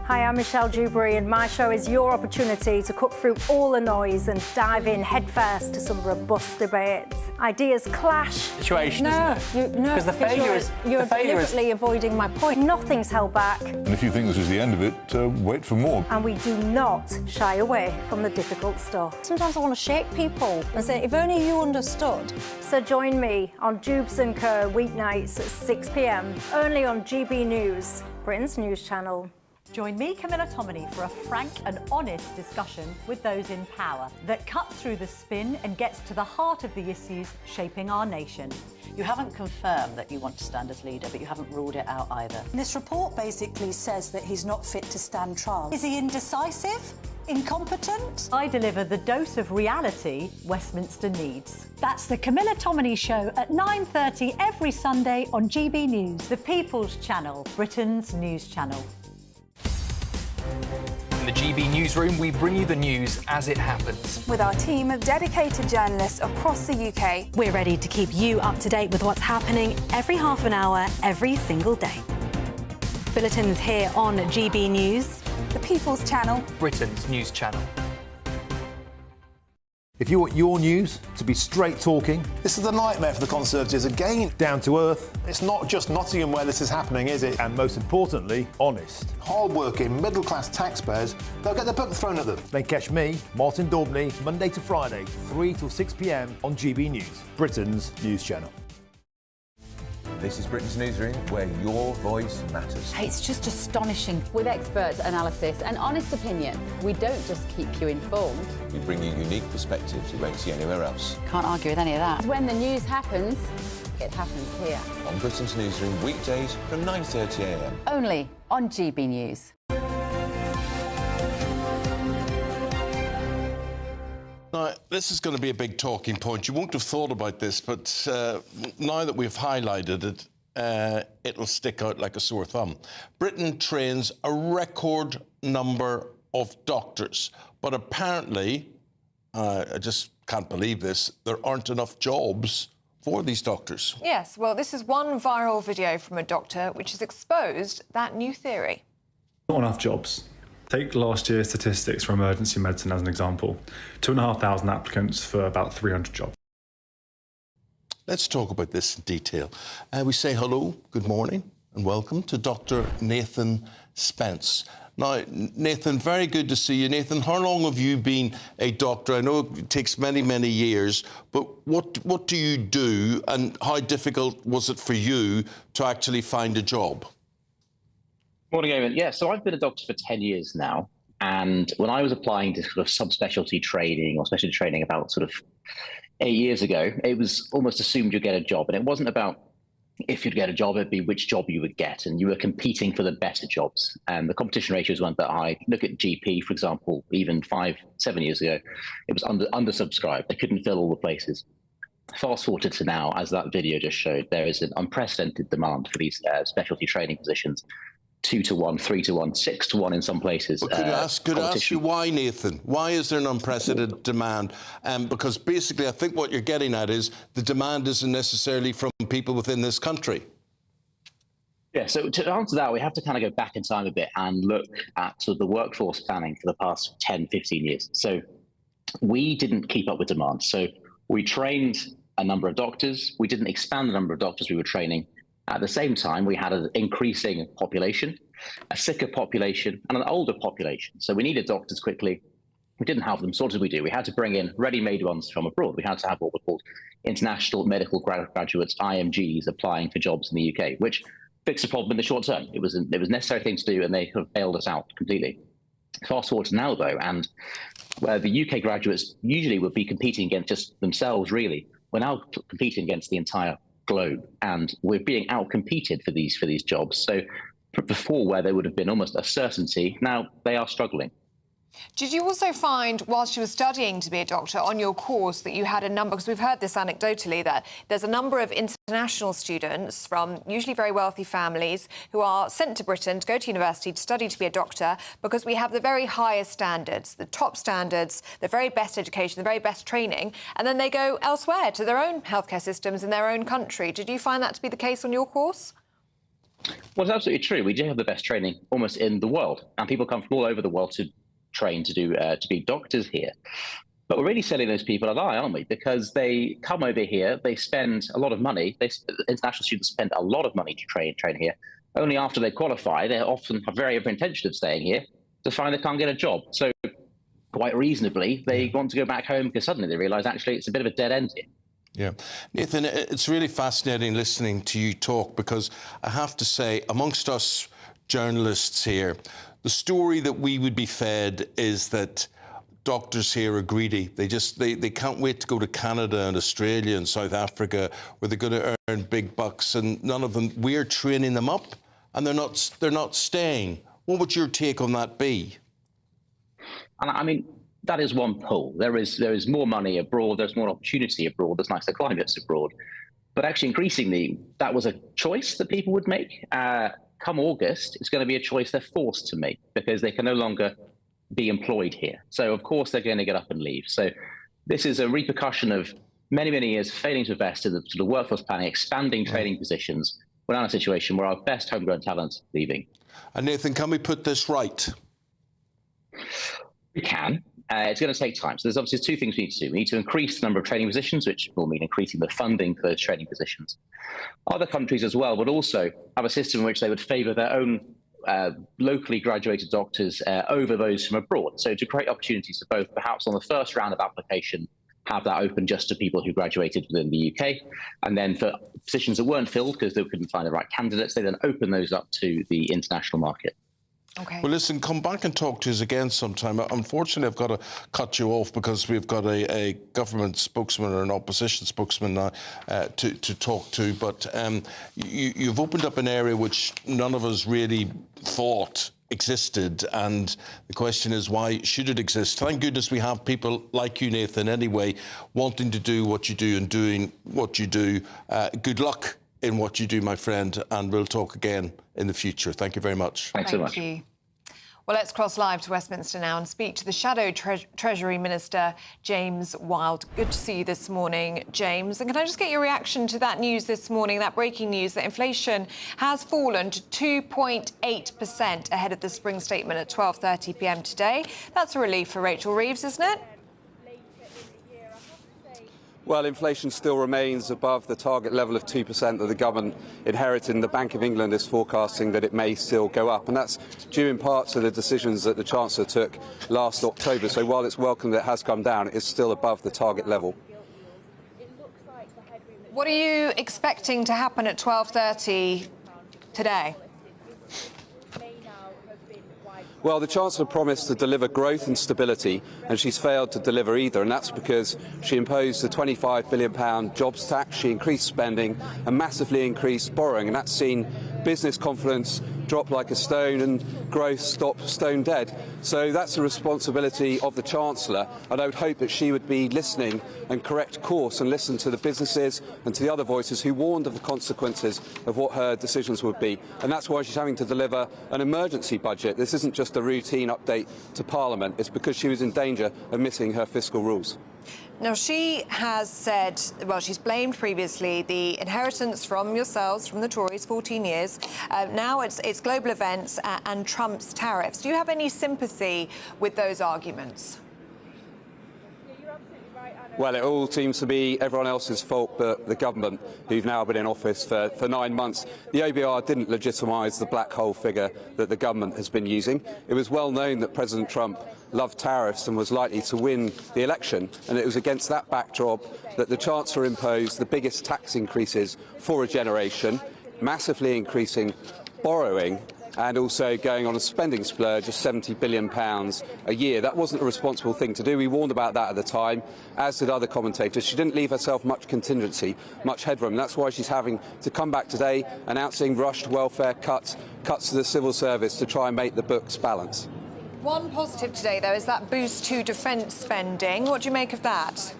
Hi, I'm Michelle Dewberry, and my show is your opportunity to cut through all the noise and dive in headfirst to some robust debates. Ideas clash. Situation, isn't it? No, Because the failure is... You're deliberately avoiding my point. Nothing's held back. And if you think this is the end of it, wait for more. And we do not shy away from the difficult stuff. Sometimes I want to shake people and say, if only you understood. So join me on Jubes & Co. weeknights at 6 p.m, only on GB News, Britain's news channel. Join me, Camilla Tominey, for a frank and honest discussion with those in power that cuts through the spin and gets to the heart of the issues shaping our nation. You haven't confirmed that you want to stand as leader, but you haven't ruled it out either. This report basically says that he's not fit to stand trial. Is he indecisive? Incompetent? I deliver the dose of reality Westminster needs. That's the Camilla Tominey Show at 9:30 every Sunday on GB News, the People's Channel, Britain's news channel. In the GB newsroom, we bring you the news as it happens. With our team of dedicated journalists across the UK, we're ready to keep you up to date with what's happening every half an hour, every single day. Bulletins here on GB News. The People's Channel. Britain's news channel. If you want your news to be straight talking... This is a nightmare for the Conservatives again. Down to earth. It's not just Nottingham where this is happening, is it? And most importantly, honest. Hard-working, middle-class taxpayers, they'll get the book thrown at them. Then catch me, Martin Daubney, Monday to Friday, 3 till 6 p.m. on GB News, Britain's news channel. This is Britain's Newsroom, where your voice matters. It's just astonishing. With expert analysis and honest opinion, we don't just keep you informed. We bring you unique perspectives you won't see anywhere else. Can't argue with any of that. When the news happens, it happens here. On Britain's Newsroom, weekdays from 9:30 a.m. Only on GB News. Now, this is going to be a big talking point. You won't have thought about this, but now that we've highlighted it, it'll stick out like a sore thumb. Britain trains a record number of doctors, but apparently, I just can't believe this, there aren't enough jobs for these doctors. Yes, well, this is one viral video from a doctor which has exposed that new theory. Not enough jobs. Take last year's statistics for emergency medicine as an example. 2,500 applicants for about 300 jobs. Let's talk about this in detail. We say hello, good morning, and welcome to Dr. Nathan Spence. Now, Nathan, very good to see you. Nathan, how long have you been a doctor? I know it takes many, many years, but what do you do, and how difficult was it for you to actually find a job? Morning, Eamonn. Yeah, so I've been a doctor for 10 years now. And when I was applying to sort of subspecialty training or specialty training about sort of 8 years ago, it was almost assumed you'd get a job. And it wasn't about if you'd get a job, it'd be which job you would get. And you were competing for the better jobs. And the competition ratios weren't that high. Look at GP, for example, even 5-7 years ago, it was undersubscribed. They couldn't fill all the places. Fast forward to now, as that video just showed, there is an unprecedented demand for these specialty training positions. 2-to-1, 3-to-1, 6-to-1 in some places. But could I ask you why, Nathan? Why is there an unprecedented demand? Because basically, I think what you're getting at is the demand isn't necessarily from people within this country. Yeah, so to answer that, we have to kind of go back in time a bit and look at sort of the workforce planning for the past 10, 15 years. So we didn't keep up with demand. So we trained a number of doctors. We didn't expand the number of doctors we were training. At the same time, we had an increasing population, a sicker population, and an older population. So we needed doctors quickly. We didn't have them. So what did we do? We had to bring in ready-made ones from abroad. We had to have what were called international medical graduates, IMGs, applying for jobs in the UK, which fixed the problem in the short term. It was a necessary thing to do, and they sort of bailed us out completely. Fast forward to now, though, and where the UK graduates usually would be competing against just themselves, really, we're now competing against the entire globe, and we're being outcompeted for these jobs. So before, where there would have been almost a certainty, now they are struggling. Did you also find, whilst you were studying to be a doctor, on your course that you had a number, because we've heard this anecdotally, that there's a number of international students from usually very wealthy families who are sent to Britain to go to university to study to be a doctor because we have the very highest standards, the top standards, the very best education, the very best training, and then they go elsewhere to their own healthcare systems in their own country. Did you find that to be the case on your course? Well, it's absolutely true. We do have the best training almost in the world, and people come from all over the world to train to be doctors here. But we're really selling those people a lie, aren't we? Because they come over here, they spend a lot of money. International students spend a lot of money to train here. Only after they qualify, they often have very every intention of staying here to find they can't get a job. So quite reasonably, they want to go back home because suddenly they realise actually it's a bit of a dead end here. Yeah. Nathan, it's really fascinating listening to you talk, because I have to say, amongst us journalists here, the story that we would be fed is that doctors here are greedy. They can't wait to go to Canada and Australia and South Africa, where they're going to earn big bucks, and none of them, we're training them up and they're not staying. What would your take on that be? And I mean, that is one pull. There is more money abroad, there's more opportunity abroad, there's nicer climates abroad. But actually, increasingly, that was a choice that people would make. Come August, it's going to be a choice they're forced to make because they can no longer be employed here. So, of course, they're going to get up and leave. So this is a repercussion of many, many years failing to invest in the sort of workforce planning, expanding training positions. We're now in a situation where our best homegrown talent's leaving. And Nathan, can we put this right? We can. It's going to take time. So there's obviously two things we need to do. We need to increase the number of training positions, which will mean increasing the funding for those training positions. Other countries as well would also have a system in which they would favour their own locally graduated doctors over those from abroad. So to create opportunities for both, perhaps on the first round of application, have that open just to people who graduated within the UK. And then for positions that weren't filled because they couldn't find the right candidates, they then open those up to the international market. Okay. Well, listen, come back and talk to us again sometime. Unfortunately, I've got to cut you off because we've got a government spokesman or an opposition spokesman now to talk to. But you've opened up an area which none of us really thought existed, and the question is, why should it exist? Thank goodness we have people like you, Nathan, anyway, wanting to do what you do and doing what you do. Good luck in what you do, my friend, and we'll talk again in the future. Thank you very much. Thanks so much. Thank you. Well, let's cross live to Westminster now and speak to the Shadow Treasury Minister, James Wild. Good to see you this morning, James. And can I just get your reaction to that news this morning, that breaking news that inflation has fallen to 2.8% ahead of the spring statement at 12:30 p.m. today? That's a relief for Rachel Reeves, isn't it? Well, inflation still remains above the target level of 2% that the government inherited, and the Bank of England is forecasting that it may still go up. And that's due in part to the decisions that the Chancellor took last October. So while it's welcome that it has come down, it is still above the target level. What are you expecting to happen at 12:30 today? Well, the Chancellor promised to deliver growth and stability, and she's failed to deliver either, and that's because she imposed a £25 billion jobs tax, she increased spending and massively increased borrowing, and that's seen business confidence drop like a stone and growth stop stone dead. So that's the responsibility of the Chancellor, and I would hope that she would be listening and correct course and listen to the businesses and to the other voices who warned of the consequences of what her decisions would be. And that's why she's having to deliver an emergency budget. This isn't just a routine update to Parliament. It's because she was in danger of missing her fiscal rules. Now, she has said, well, she's blamed previously the inheritance from yourselves, from the Tories, 14 years. Now it's global events and Trump's tariffs. Do you have any sympathy with those arguments? Well, it all seems to be everyone else's fault but the government, who've now been in office for 9 months. The OBR didn't legitimise the black hole figure that the government has been using. It was well known that President Trump loved tariffs and was likely to win the election, and it was against that backdrop that the Chancellor imposed the biggest tax increases for a generation, massively increasing borrowing, and also going on a spending splurge of £70 billion a year. That wasn't a responsible thing to do. We warned about that at the time, as did other commentators. She didn't leave herself much contingency, much headroom. That's why she's having to come back today announcing rushed welfare cuts, cuts to the civil service to try and make the books balance. One positive today, though, is that boost to defence spending. What do you make of that?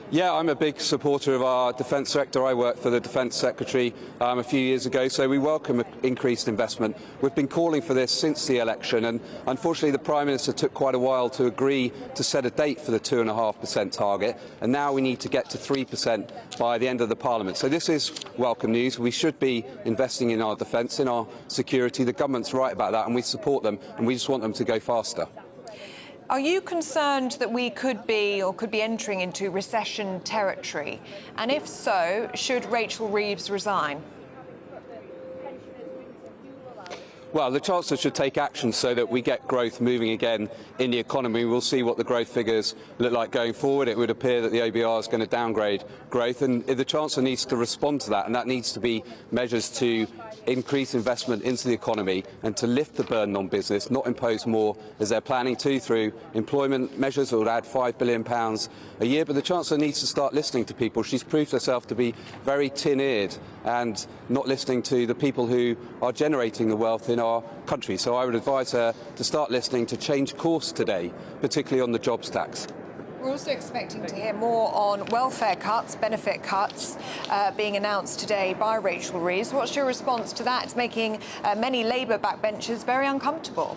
Yeah, I'm a big supporter of our defence sector. I worked for the Defence Secretary a few years ago, so we welcome increased investment. We've been calling for this since the election, and unfortunately the Prime Minister took quite a while to agree to set a date for the 2.5% target, and now we need to get to 3% by the end of the Parliament. So this is welcome news. We should be investing in our defence, in our security. The government's right about that, and we support them, and we just want them to go faster. Are you concerned that we could be entering into recession territory? And if so, should Rachel Reeves resign? Well, the Chancellor should take action so that we get growth moving again in the economy. We'll see what the growth figures look like going forward. It would appear that the OBR is going to downgrade growth, and the Chancellor needs to respond to that, and that needs to be measures to increase investment into the economy and to lift the burden on business, not impose more, as they're planning to, through employment measures that would add £5 billion a year. But the Chancellor needs to start listening to people. She's proved herself to be very tin-eared and not listening to the people who are generating the wealth in our country. So I would advise her to start listening, to change course today, particularly on the jobs tax. We're also expecting to hear more on welfare cuts, benefit cuts, being announced today by Rachel Reeves. What's your response to that? It's making many Labour backbenchers very uncomfortable.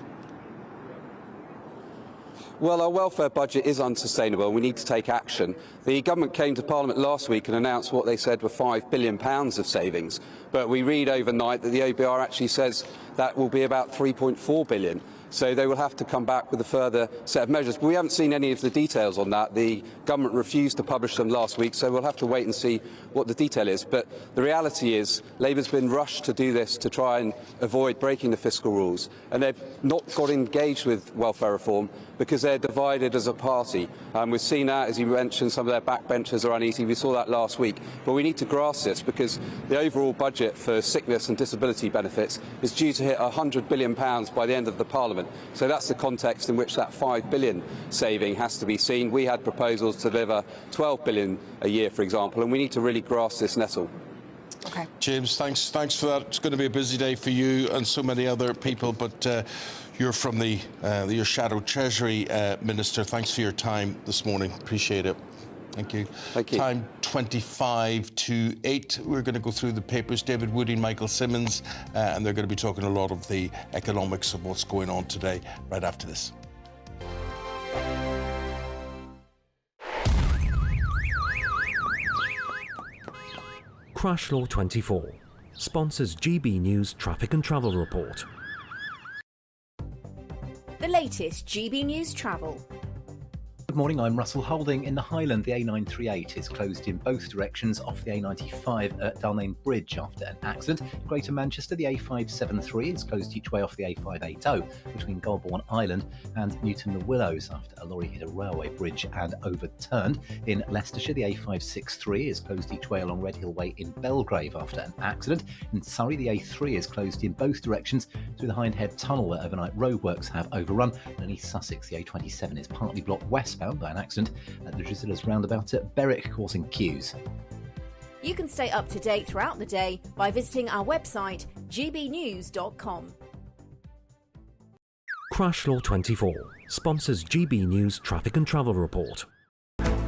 Well, our welfare budget is unsustainable and we need to take action. The government came to Parliament last week and announced what they said were £5 billion of savings, but we read overnight that the OBR actually says that will be about £3.4 billion. So they will have to come back with a further set of measures. But we haven't seen any of the details on that. The government refused to publish them last week, so we'll have to wait and see what the detail is. But the reality is Labour's been rushed to do this to try and avoid breaking the fiscal rules. And they've not got engaged with welfare reform because they're divided as a party. We've seen that, as you mentioned, some of their backbenchers are uneasy. We saw that last week. But we need to grasp this because the overall budget for sickness and disability benefits is due to hit £100 billion by the end of the Parliament. So that's the context in which that £5 billion saving has to be seen. We had proposals to deliver £12 billion a year, for example, and we need to really grasp this nettle. Okay. James, thanks for that. It's going to be a busy day for you and so many other people, but you're from your shadow Treasury Minister. Thanks for your time this morning. Appreciate it. Thank you. Thank you. Time 25 to 8. We're going to go through the papers. David Woody and Michael Simmons, and they're going to be talking a lot of the economics of what's going on today right after this. Crash Law 24 sponsors GB News Traffic and Travel Report. The latest GB News Travel. Good morning, I'm Russell Holding. In the Highland, the A938 is closed in both directions off the A95 at Dalmain Bridge after an accident. In Greater Manchester, the A573 is closed each way off the A580 between Golborne Island and Newton Le Willows after a lorry hit a railway bridge and overturned. In Leicestershire, the A563 is closed each way along Redhill Way in Belgrave after an accident. In Surrey, the A3 is closed in both directions through the Hindhead Tunnel where overnight roadworks have overrun. And in East Sussex, the A27 is partly blocked westbound by an accident at the Drusillers roundabout at Berwick, causing queues. You can stay up to date throughout the day by visiting our website gbnews.com. Crash Law 24 sponsors GB News Traffic and Travel Report.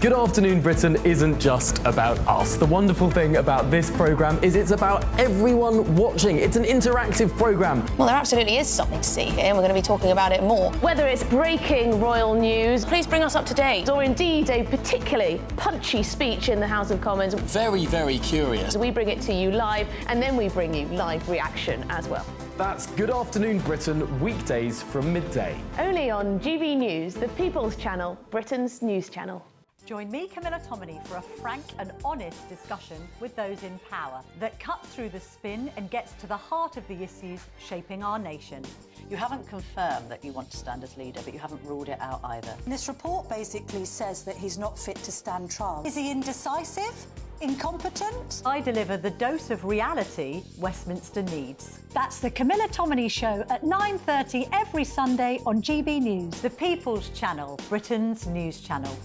Good Afternoon Britain isn't just about us. The wonderful thing about this programme is it's about everyone watching. It's an interactive programme. Well, there absolutely is something to see here, and we're going to be talking about it more. Whether it's breaking royal news, please bring us up to date, or indeed a particularly punchy speech in the House of Commons. Very, very curious. We bring it to you live, and then we bring you live reaction as well. That's Good Afternoon Britain, weekdays from midday. Only on GB News, the People's Channel, Britain's news channel. Join me, Camilla Tominey, for a frank and honest discussion with those in power that cuts through the spin and gets to the heart of the issues shaping our nation. You haven't confirmed that you want to stand as leader, but you haven't ruled it out either. This report basically says that he's not fit to stand trial. Is he indecisive? Incompetent? I deliver the dose of reality Westminster needs. That's the Camilla Tominey Show at 9:30 every Sunday on GB News, the People's Channel, Britain's news channel.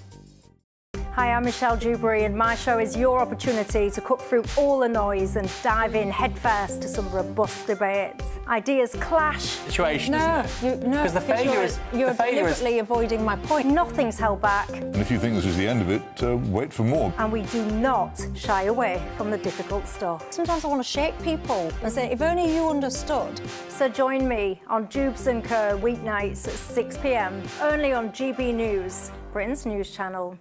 Hi, I'm Michelle Dewberry, and my show is your opportunity to cut through all the noise and dive in headfirst to some robust debates. Ideas clash. Situation, no, isn't it? No, Because the failure is you're deliberately avoiding my point. Nothing's held back. And if you think this is the end of it, wait for more. And we do not shy away from the difficult stuff. Sometimes I want to shake people and say, if only you understood. So join me on Jubes & Co. weeknights at 6 p.m, only on GB News, Britain's news channel.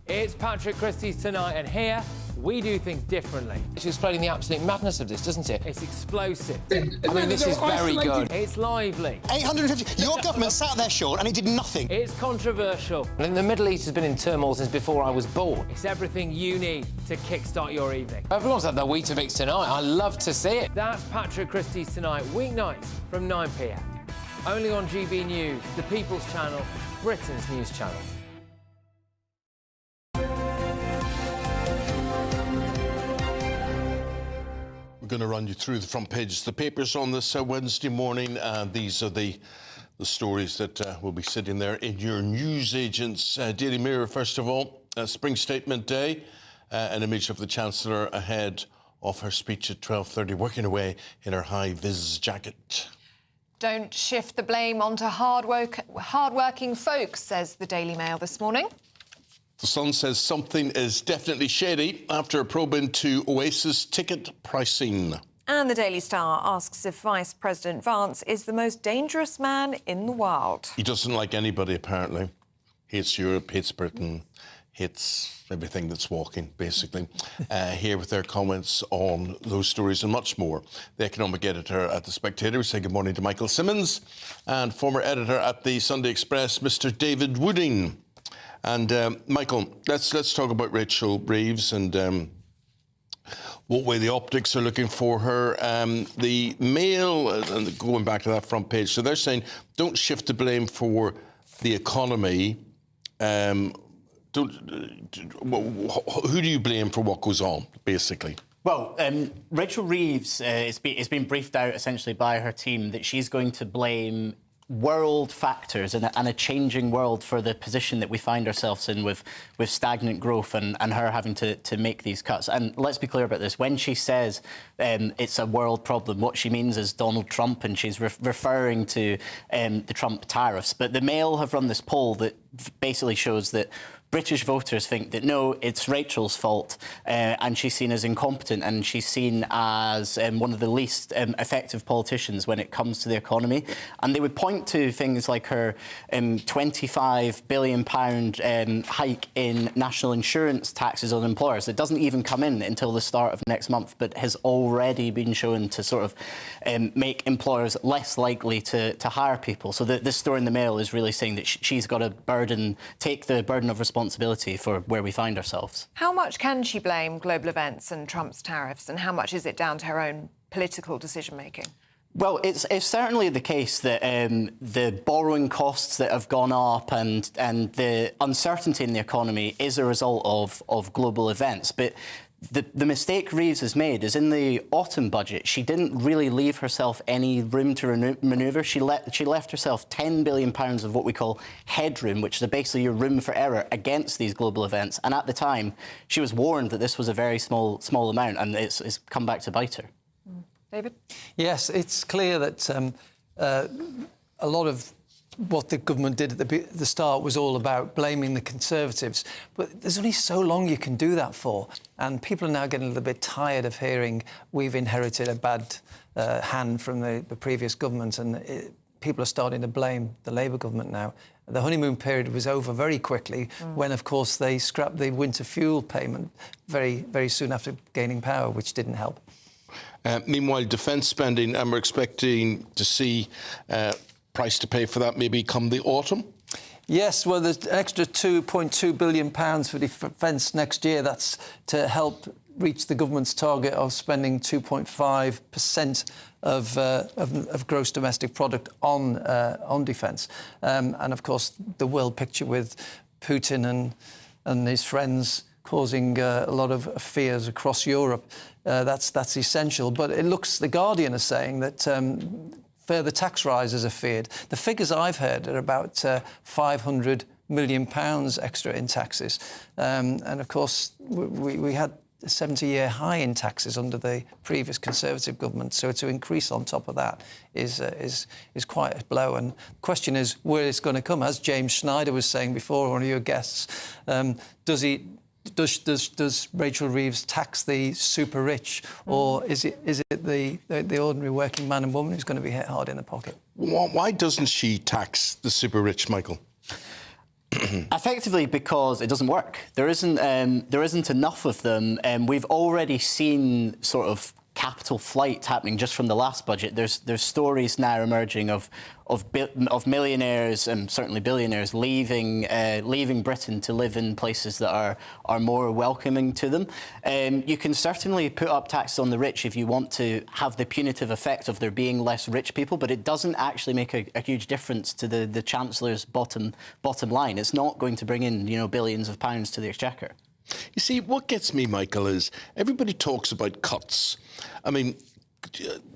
It's Patrick Christie's Tonight, and here we do things differently. It's explaining the absolute madness of this, doesn't it? It's explosive. I mean, this is very good. It's lively. 850. Your government sat there, Sean, and he did nothing. It's controversial. And the Middle East has been in turmoil since before I was born. It's everything you need to kickstart your evening. Everyone's had their Weetabix tonight. I love to see it. That's Patrick Christie's Tonight, weeknights from 9 p.m. Only on GB News, the People's Channel, Britain's news channel. Going to run you through the front pages of the papers on this Wednesday morning, and these are the stories that will be sitting there in your newsagents. Daily Mirror, first of all, Spring Statement Day, an image of the Chancellor ahead of her speech at 12:30, working away in her high-vis jacket. Don't shift the blame onto hard-working folks, says the Daily Mail this morning. The Sun says something is definitely shady after a probe into Oasis ticket pricing. And the Daily Star asks if Vice President Vance is the most dangerous man in the world. He doesn't like anybody, apparently. Hates Europe, hates Britain, hates everything that's walking, basically. Here with their comments on those stories and much more. The economic editor at The Spectator. We say good morning to Michael Simmons, and former editor at the Sunday Express, Mr. David Wooding. And Michael, let's talk about Rachel Reeves and what way the optics are looking for her. The Mail, and going back to that front page, so they're saying don't shift the blame for the economy. Who do you blame for what goes on, basically? Well, Rachel Reeves it's been briefed out essentially by her team that she's going to blame world factors and a changing world for the position that we find ourselves in with stagnant growth and her having to make these cuts. And let's be clear about this. When she says it's a world problem, what she means is Donald Trump, and she's referring to the Trump tariffs. But the Mail have run this poll that basically shows that British voters think that, no, it's Rachel's fault, and she's seen as incompetent, and she's seen as one of the least effective politicians when it comes to the economy. And they would point to things like her £25 billion hike in national insurance taxes on employers. It doesn't even come in until the start of next month, but has already been shown to sort of make employers less likely to hire people. So this story in the Mail is really saying that she's got to take the burden of responsibility for where we find ourselves. How much can she blame global events and Trump's tariffs, and how much is it down to her own political decision-making? Well, it's certainly the case that the borrowing costs that have gone up and the uncertainty in the economy is a result of global events. But the mistake Reeves has made is in the autumn budget, she didn't really leave herself any room to manoeuvre. She left herself £10 billion of what we call headroom, which is basically your room for error against these global events. And at the time, she was warned that this was a very small amount, and it's come back to bite her. David? Yes, it's clear that a lot of what the government did at the start was all about blaming the Conservatives. But there's only so long you can do that for. And people are now getting a little bit tired of hearing we've inherited a bad hand from the previous government, and people are starting to blame the Labour government now. The honeymoon period was over very quickly when, of course, they scrapped the winter fuel payment very, very soon after gaining power, which didn't help. Meanwhile, defence spending, and we're expecting to see price to pay for that maybe come the autumn? Yes, well, there's an extra £2.2 billion for defence next year. That's to help reach the government's target of spending 2.5% of gross domestic product on defence. And, of course, the world picture with Putin and his friends causing a lot of fears across Europe, that's essential. But it looks, The Guardian is saying that further tax rises are feared. The figures I've heard are about £500 million extra in taxes. And, of course, we had a 70-year high in taxes under the previous Conservative government. So to increase on top of that is quite a blow. And the question is where it's going to come. As James Schneider was saying before, one of your guests, does Rachel Reeves tax the super rich, or is it the ordinary working man and woman who's going to be hit hard in the pocket? Why doesn't she tax the super rich, Michael? Effectively, because it doesn't work. There isn't enough of them. We've already seen sort of capital flight happening just from the last budget. There's stories now emerging of millionaires and certainly billionaires leaving Britain to live in places that are more welcoming to them. You can certainly put up taxes on the rich if you want to have the punitive effect of there being less rich people, but it doesn't actually make a huge difference to the Chancellor's bottom line. It's not going to bring in billions of pounds to the Exchequer. You see, what gets me, Michael, is everybody talks about cuts. I mean,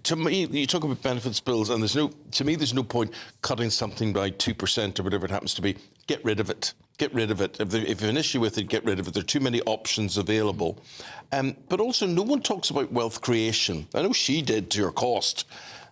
to me, you talk about benefits bills, and there's no point cutting something by 2% or whatever it happens to be. Get rid of it. Get rid of it. If you have an issue with it, get rid of it. There are too many options available. But also, no one talks about wealth creation. I know she did to your cost.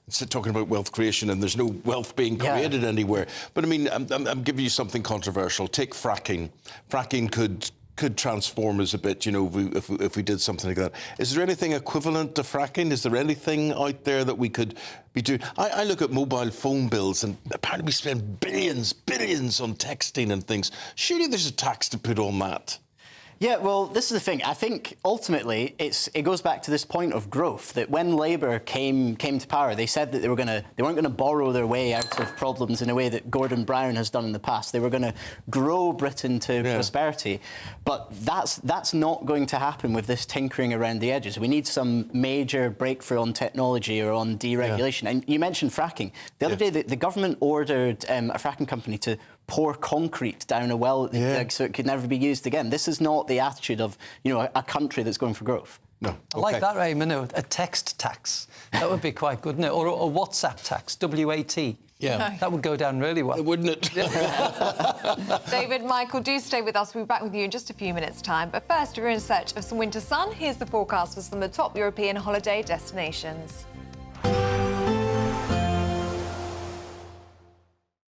Instead of talking about wealth creation, and there's no wealth being created anywhere. But I mean, I'm giving you something controversial. Take fracking. Fracking could could transform us a bit, you know, if we did something like that. Is there anything equivalent to fracking? Is there anything out there that we could be doing? I look at mobile phone bills, and apparently we spend billions on texting and things. Surely there's a tax to put on that. Yeah, well, this is the thing. I think ultimately it goes back to this point of growth, that when Labour came to power, they said that they weren't going to borrow their way out of problems in a way that Gordon Brown has done in the past. They were going to grow Britain to prosperity. But that's not going to happen with this tinkering around the edges. We need some major breakthrough on technology or on deregulation. And you mentioned fracking. The other day, the government ordered a fracking company to pour concrete down a well so it could never be used again. This is not the attitude of, you know, a country that's going for growth. No. I like that, Eamonn, a text tax. That would be quite good, wouldn't it? Or a WhatsApp tax, WAT. Yeah. That would go down really well. Wouldn't it? David, Michael, do stay with us. We'll be back with you in just a few minutes' time. But first, we're in search of some winter sun. Here's the forecast for some of the top European holiday destinations.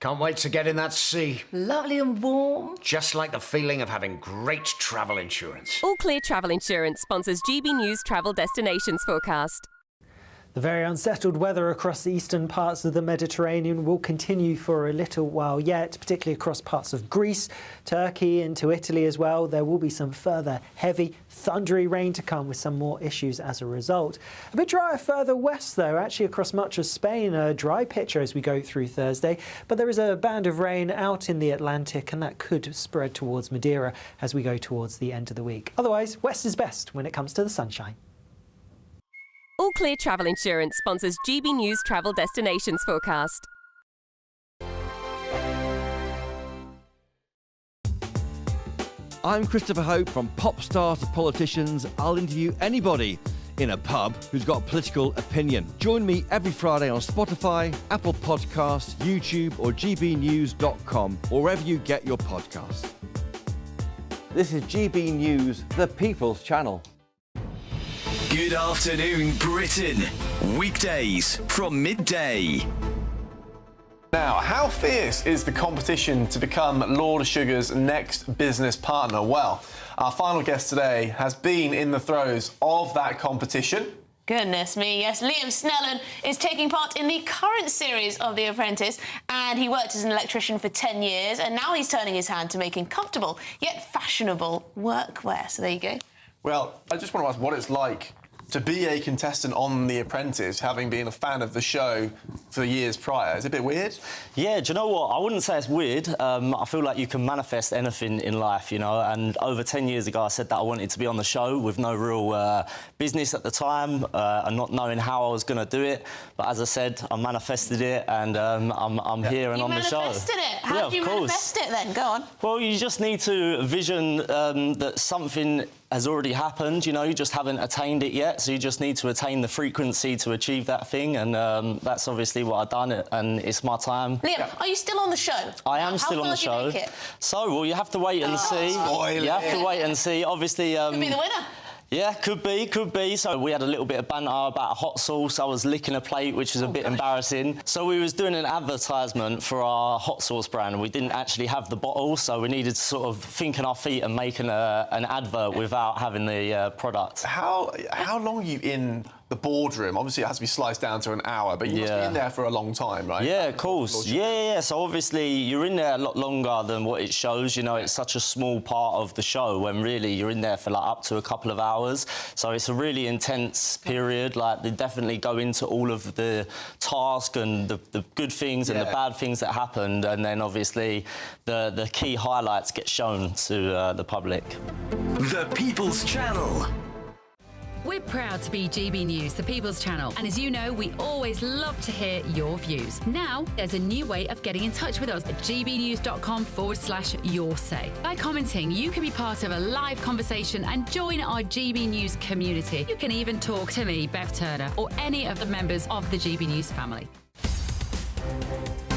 Can't wait to get in that sea. Lovely and warm. Just like the feeling of having great travel insurance. All Clear Travel Insurance sponsors GB News Travel Destinations Forecast. The very unsettled weather across the eastern parts of the Mediterranean will continue for a little while yet, particularly across parts of Greece, Turkey and to Italy as well. There will be some further heavy, thundery rain to come with some more issues as a result. A bit drier further west though, actually across much of Spain, a dry picture as we go through Thursday, but there is a band of rain out in the Atlantic and that could spread towards Madeira as we go towards the end of the week. Otherwise, west is best when it comes to the sunshine. All Clear Travel Insurance sponsors GB News Travel Destinations Forecast. I'm Christopher Hope. From pop stars to politicians, I'll interview anybody in a pub who's got a political opinion. Join me every Friday on Spotify, Apple Podcasts, YouTube or gbnews.com, or wherever you get your podcasts. This is GB News, the People's Channel. Good afternoon, Britain. Weekdays from midday. Now, how fierce is the competition to become Lord Sugar's next business partner? Well, our final guest today has been in the throes of that competition. Goodness me, yes. Liam Snellan is taking part in the current series of The Apprentice, and he worked as an electrician for 10 years, and now he's turning his hand to making comfortable yet fashionable workwear. So there you go. Well, I just want to ask what it's like to be a contestant on The Apprentice, having been a fan of the show for years prior. Is it a bit weird? Yeah, do you know what? I wouldn't say it's weird. I feel like you can manifest anything in life, you know, and over 10 years ago I said that I wanted to be on the show with no real business at the time and not knowing how I was going to do it. But as I said, I manifested it and I'm here and on the show. You manifested it? How did you manifest it then? Go on. Well, you just need to vision that something has already happened, you know, you just haven't attained it yet, so you just need to attain the frequency to achieve that thing, and that's obviously what I've done, and it's my time. Liam, are you still on the show? I am still on the show. How far did you make it? So, well, you have to wait and see. You have to wait and see. Obviously, could be the winner. Yeah, could be. So we had a little bit of banter about a hot sauce. I was licking a plate, which was a bit embarrassing. So we was doing an advertisement for our hot sauce brand. We didn't actually have the bottle, so we needed to sort of think on our feet and make an advert without having the product. How long are you in the boardroom? Obviously, it has to be sliced down to an hour, but you must be in there for a long time, right? Yeah, of course. Yeah. So obviously, you're in there a lot longer than what it shows. You know, it's such a small part of the show when really you're in there for like up to a couple of hours. So it's a really intense period. Like, they definitely go into all of the task and the good things and the bad things that happened, and then obviously the key highlights get shown to the public. The People's Channel. We're proud to be GB News, the People's Channel, and as you know, we always love to hear your views. Now, there's a new way of getting in touch with us at gbnews.com/your-say. By commenting, you can be part of a live conversation and join our GB News community. You can even talk to me, Bev Turner, or any of the members of the GB News family.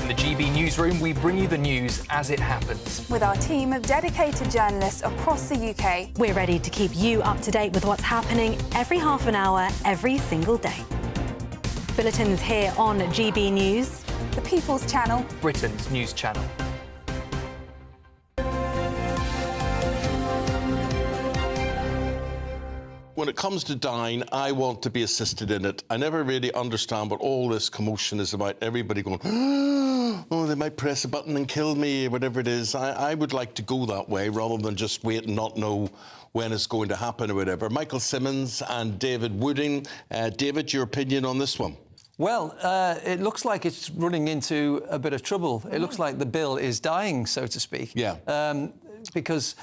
In the GB Newsroom, we bring you the news as it happens. With our team of dedicated journalists across the UK, we're ready to keep you up to date with what's happening every half an hour, every single day. Bulletins here on GB News, the People's Channel, Britain's news channel. when it comes to dying, I want to be assisted in it. I never really understand what all this commotion is about. Everybody going, oh, they might press a button and kill me, or whatever it is. I would like to go that way rather than just wait and not know when it's going to happen or whatever. Michael Simmons and David Wooding. David, your opinion on this one? Well, it looks like it's running into a bit of trouble. It looks like the bill is dying, so to speak. Yeah. Because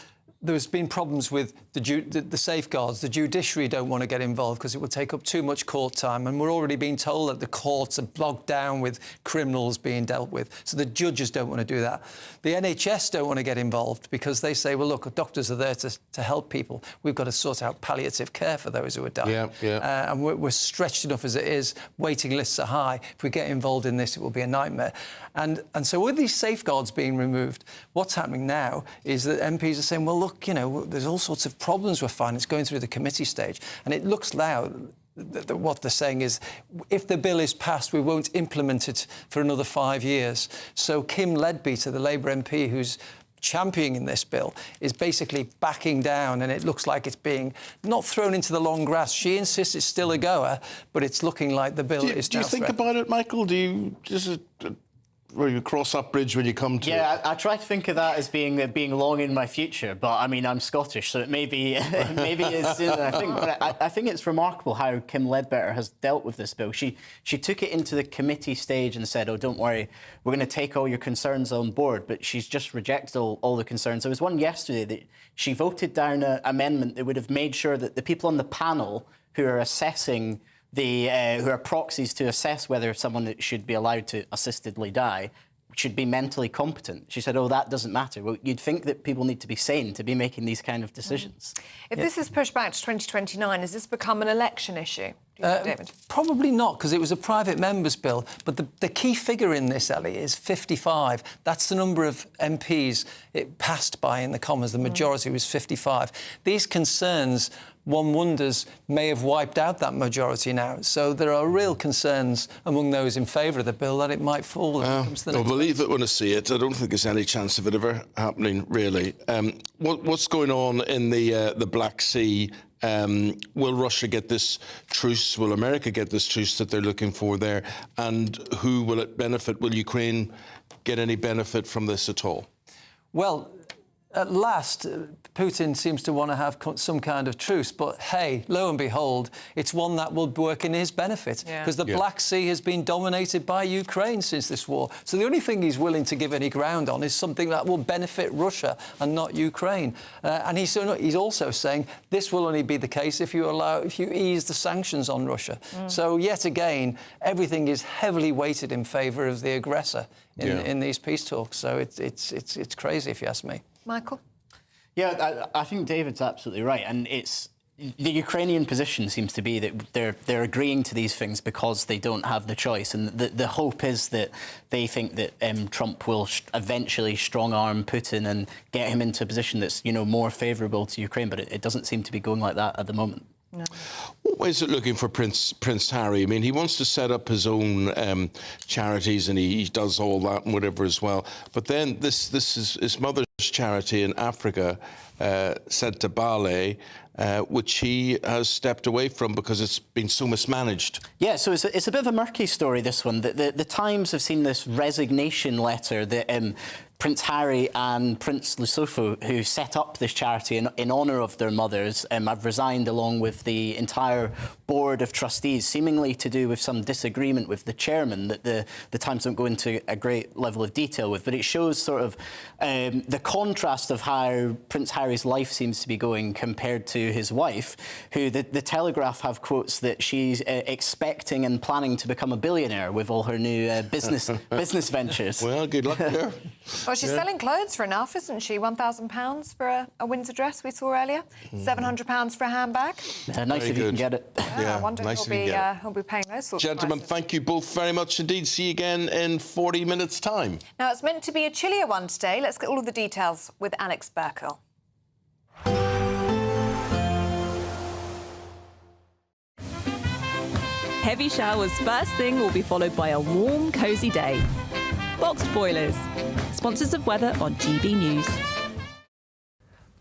there's been problems with the safeguards. The judiciary don't want to get involved because it will take up too much court time, and we're already being told that the courts are bogged down with criminals being dealt with, so the judges don't want to do that. The NHS don't want to get involved because they say, well, look, doctors are there to help people. We've got to sort out palliative care for those who are dying. And we're stretched enough as it is. Waiting lists are high. If we get involved in this, it will be a nightmare. And so with these safeguards being removed, what's happening now is that MPs are saying, well, look, you know, there's all sorts of problems we're finding. It's going through the committee stage. And it looks now that what they're saying is, if the bill is passed, we won't implement it for another 5 years. So Kim Leadbeater, the Labour MP who's championing this bill, is basically backing down, and it looks like it's being not thrown into the long grass. She insists it's still a goer, but it's looking like the bill is now. Do you think about it, Michael? Do you just where you cross that bridge when you come to it? I try to think of that as being long in my future, but I mean, I'm Scottish, so it maybe it's soon. I think it's remarkable how Kim Leadbeater has dealt with this bill. She took it into the committee stage and said, oh, don't worry, we're going to take all your concerns on board, but she's just rejected all the concerns. There was one yesterday that she voted down an amendment that would have made sure that the people on the panel who are assessing who are proxies to assess whether someone should be allowed to assistedly die should be mentally competent. She said, oh, that doesn't matter. Well, you'd think that people need to be sane to be making these kind of decisions. If this is pushed back to 2029, has this become an election issue? Do you think, David? Probably not, because it was a private member's bill. But the key figure in this, Ellie, is 55. That's the number of MPs it passed by in the Commons. The majority was 55. These concerns, one wonders, may have wiped out that majority now. So there are real concerns among those in favour of the bill that it might fall as it comes to the next. I'll believe it when I see it. I don't think there's any chance of it ever happening, really. What's going on in the Black Sea? Will Russia get this truce? Will America get this truce that they're looking for there? And who will it benefit? Will Ukraine get any benefit from this at all? Well, at last, Putin seems to want to have some kind of truce. But, hey, lo and behold, it's one that will work in his benefit. Because the Black Sea has been dominated by Ukraine since this war. So the only thing he's willing to give any ground on is something that will benefit Russia and not Ukraine. And he's also saying this will only be the case if you ease the sanctions on Russia. So, yet again, everything is heavily weighted in favour of the aggressor in these peace talks. So it's crazy, if you ask me. Michael? Yeah, I think David's absolutely right. And it's the Ukrainian position seems to be that they're agreeing to these things because they don't have the choice. And the hope is that they think that Trump will eventually strong-arm Putin and get him into a position that's, more favourable to Ukraine. But it doesn't seem to be going like that at the moment. No. What way is it looking for Prince Harry? I mean, he wants to set up his own charities, and he does all that and whatever as well. But then this is his mother's charity in Africa, sent to Bali, which he has stepped away from because it's been so mismanaged. Yeah, so it's a bit of a murky story, this one. The Times have seen this resignation letter that Prince Harry and Prince Lesotho, who set up this charity in honour of their mothers, have resigned along with the entire board of trustees, seemingly to do with some disagreement with the chairman that the Times don't go into a great level of detail with. But it shows sort of the contrast of how Prince Harry's life seems to be going compared to his wife, who the Telegraph have quotes that she's expecting and planning to become a billionaire with all her new business ventures. Well, good luck there. Well, she's selling clothes for enough, isn't she? £1,000 for a Windsor dress we saw earlier. £700 for a handbag. Nice if you can get it. I wonder if he'll be paying those sorts Gentlemen, of prices. thank you both very much indeed. See you again in 40 minutes' time. Now, it's meant to be a chillier one today. Let's get all of the details with Alex Burkle. Heavy showers first thing will be followed by a warm, cosy day. Boxed boilers, sponsors of weather on GB News.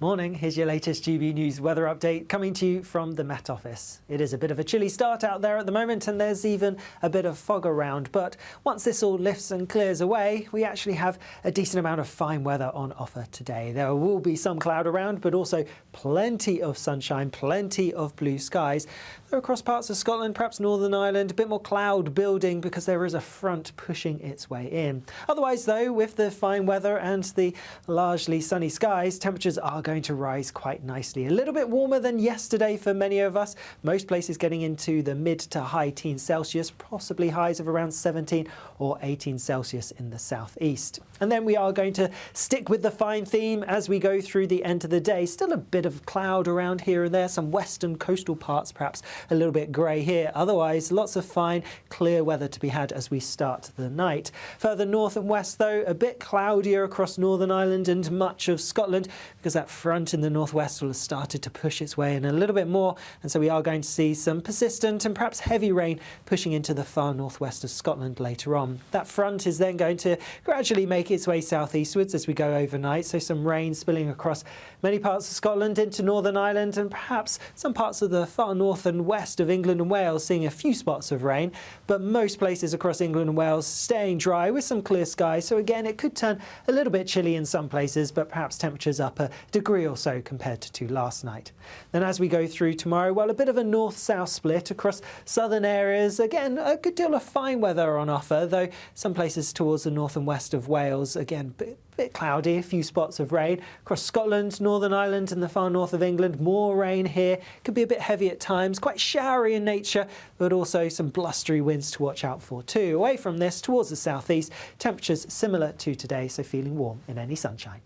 Morning, here's your latest GB News weather update coming to you from the Met Office. It is a bit of a chilly start out there at the moment and there's even a bit of fog around, but once this all lifts and clears away, we actually have a decent amount of fine weather on offer today. There will be some cloud around, but also plenty of sunshine, plenty of blue skies. Though across parts of Scotland, perhaps Northern Ireland, a bit more cloud building because there is a front pushing its way in. Otherwise though, with the fine weather and the largely sunny skies, temperatures are going to rise quite nicely. A little bit warmer than yesterday for many of us. Most places getting into the mid to high teens Celsius, possibly highs of around 17 or 18 Celsius in the southeast. And then we are going to stick with the fine theme as we go through the end of the day. Still a bit of cloud around here and there, some western coastal parts perhaps a little bit grey here. Otherwise, lots of fine, clear weather to be had as we start the night. Further north and west though, a bit cloudier across Northern Ireland and much of Scotland because that front in the northwest will have started to push its way in a little bit more, and so we are going to see some persistent and perhaps heavy rain pushing into the far northwest of Scotland later on. That front is then going to gradually make its way southeastwards as we go overnight, so some rain spilling across many parts of Scotland into Northern Ireland and perhaps some parts of the far north and west of England and Wales seeing a few spots of rain, but most places across England and Wales staying dry with some clear skies. So again, it could turn a little bit chilly in some places, but perhaps temperatures up a degree or so compared to last night. Then as we go through tomorrow, well, a bit of a north-south split across southern areas. Again, a good deal of fine weather on offer, though some places towards the north and west of Wales, again, bit cloudy, a few spots of rain. Across Scotland, Northern Ireland and the far north of England, more rain here. Could be a bit heavy at times, quite showery in nature, but also some blustery winds to watch out for too. Away from this, towards the southeast, temperatures similar to today, so feeling warm in any sunshine.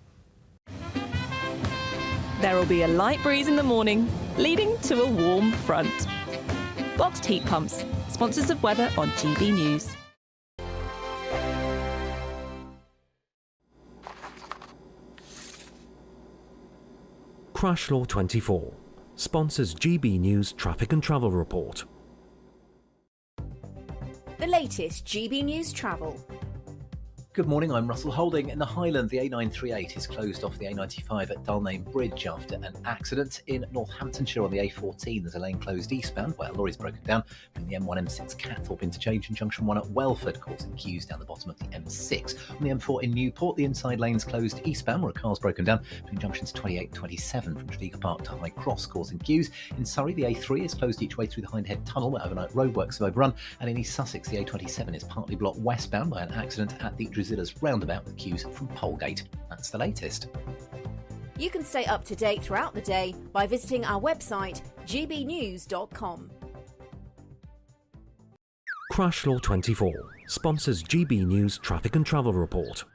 There will be a light breeze in the morning, leading to a warm front. Boxed heat pumps, sponsors of weather on GB News. Crash Law 24 sponsors GB News Traffic and Travel Report. The latest GB News Travel. Good morning, I'm Russell Holding. In the Highlands, the A938 is closed off the A95 at Dulnane Bridge after an accident. In Northamptonshire on the A14, there's a lane closed eastbound where a lorry's broken down from the M1-M6 Catthorpe interchange and junction 1 at Welford, causing queues down the bottom of the M6. On the M4 in Newport, the inside lane's closed eastbound where a car's broken down between junctions 28 and 27 from Tredegar Park to High Cross, causing queues. In Surrey, the A3 is closed each way through the Hindhead Tunnel where overnight roadworks have overrun. And in East Sussex, the A27 is partly blocked westbound by an accident at the Drusillaz roundabout with queues from Polegate. That's the latest. You can stay up to date throughout the day by visiting our website gbnews.com. Crash Law 24 sponsors GB News Traffic and Travel Report.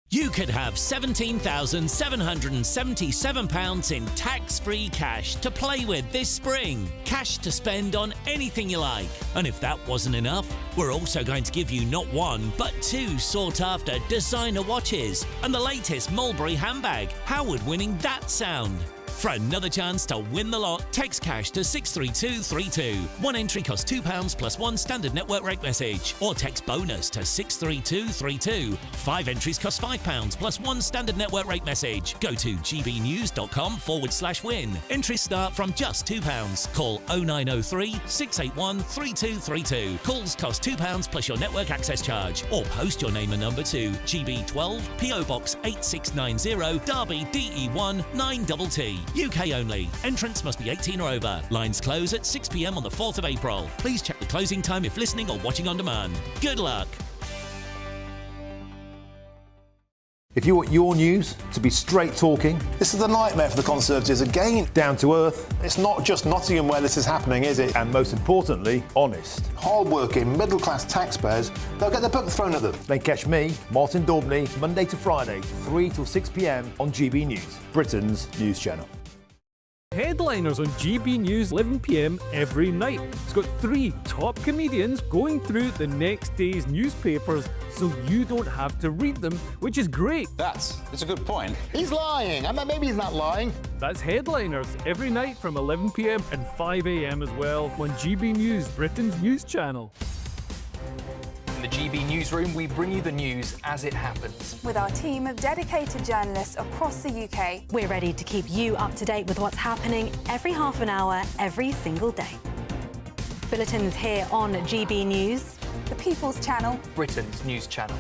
You could have £17,777 in tax-free cash to play with this spring. Cash to spend on anything you like. And if that wasn't enough, we're also going to give you not one, but two sought-after designer watches and the latest Mulberry handbag. How would winning that sound? For another chance to win the lot, text cash to 63232. One entry costs £2 plus one standard network rate message. Or text bonus to 63232. 5 entries cost £5 plus one standard network rate message. Go to gbnews.com/win. Entries start from just £2. Call 0903 681 3232. Calls cost £2 plus your network access charge. Or post your name and number to GB12 PO Box 8690 Derby DE1 9TT. UK only. Entrants must be 18 or over. Lines close at 6 p.m. on the 4th of April. Please check the closing time if listening or watching on demand. Good luck. If you want your news to be straight talking... This is a nightmare for the Conservatives again. Down to earth. It's not just Nottingham where this is happening, is it? And most importantly, honest. Hard-working, middle-class taxpayers, they'll get their book thrown at them. Then catch me, Martin Daubney, Monday to Friday, 3 till 6 p.m. on GB News, Britain's news channel. Headliners on GB News 11 p.m. every night. It's got 3 top comedians going through the next day's newspapers so you don't have to read them, which is great. That's a good point. He's lying. Maybe he's not lying. That's Headliners every night from 11 p.m. and 5 a.m. as well on GB News, Britain's news channel. the GB Newsroom, we bring you the news as it happens. With our team of dedicated journalists across the UK, We're ready to keep you up to date with what's happening every half an hour, every single day. Bulletins here on GB News, the People's Channel, Britain's news channel.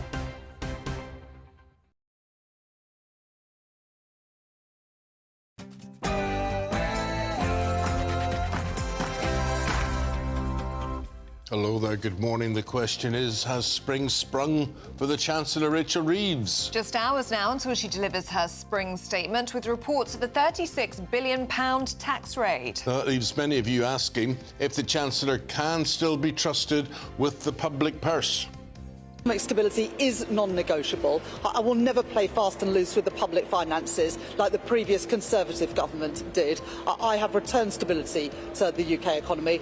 Hello there, good morning. The question is, has spring sprung for the Chancellor, Rachel Reeves? Just hours now until she delivers her spring statement with reports of a £36 billion tax raid. That leaves many of you asking if the Chancellor can still be trusted with the public purse. Economic stability is non-negotiable. I will never play fast and loose with the public finances like the previous Conservative government did. I have returned stability to the UK economy.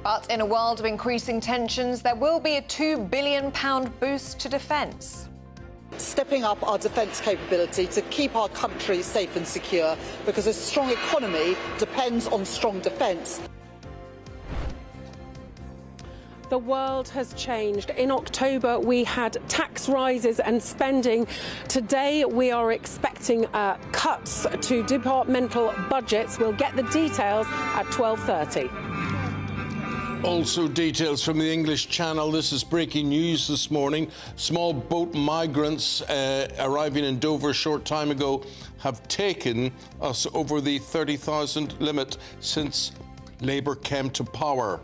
But in a world of increasing tensions, there will be a £2 billion boost to defence. Stepping up our defence capability to keep our country safe and secure, because a strong economy depends on strong defence. The world has changed. In October, we had tax rises and spending. Today, we are expecting cuts to departmental budgets. We'll get the details at 12:30. Also details from the English Channel. This is breaking news this morning. Small boat migrants arriving in Dover a short time ago have taken us over the 30,000 limit since Labour came to power.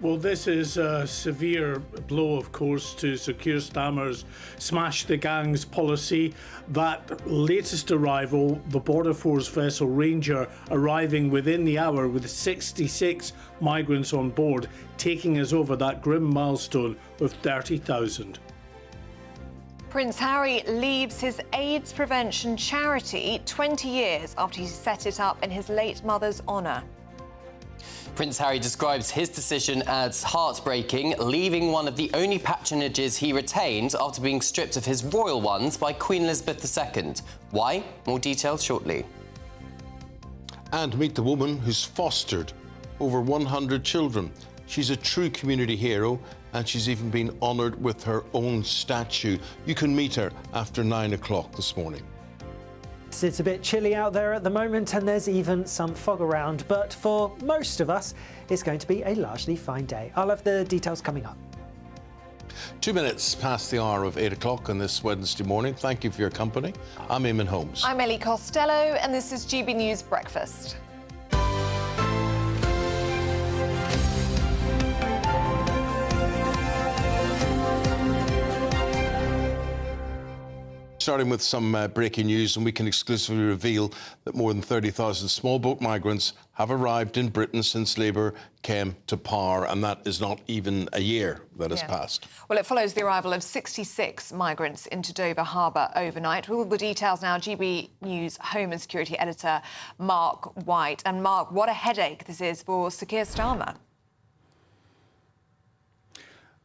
Well, this is a severe blow, of course, to Sir Keir Starmer's smash the gangs policy. That latest arrival, the Border Force vessel Ranger, arriving within the hour with 66 migrants on board, taking us over that grim milestone of 30,000. Prince Harry leaves his AIDS prevention charity 20 years after he set it up in his late mother's honour. Prince Harry describes his decision as heartbreaking, leaving one of the only patronages he retained after being stripped of his royal ones by Queen Elizabeth II. Why? More details shortly. And meet the woman who's fostered over 100 children. She's a true community hero, and she's even been honoured with her own statue. You can meet her after 9 o'clock this morning. It's a bit chilly out there at the moment and there's even some fog around, but for most of us it's going to be a largely fine day. I'll have the details coming up. 2 minutes past the hour of 8 o'clock on this Wednesday morning. Thank you for your company. I'm Eamonn Holmes. I'm Ellie Costello and this is GB News Breakfast. Starting with some breaking news, and we can exclusively reveal that more than 30,000 small boat migrants have arrived in Britain since Labour came to power, and that is not even a year that has passed. Well, it follows the arrival of 66 migrants into Dover Harbour overnight. With all the details now, GB News Home and Security Editor Mark White. And Mark, what a headache this is for Sir Keir Starmer.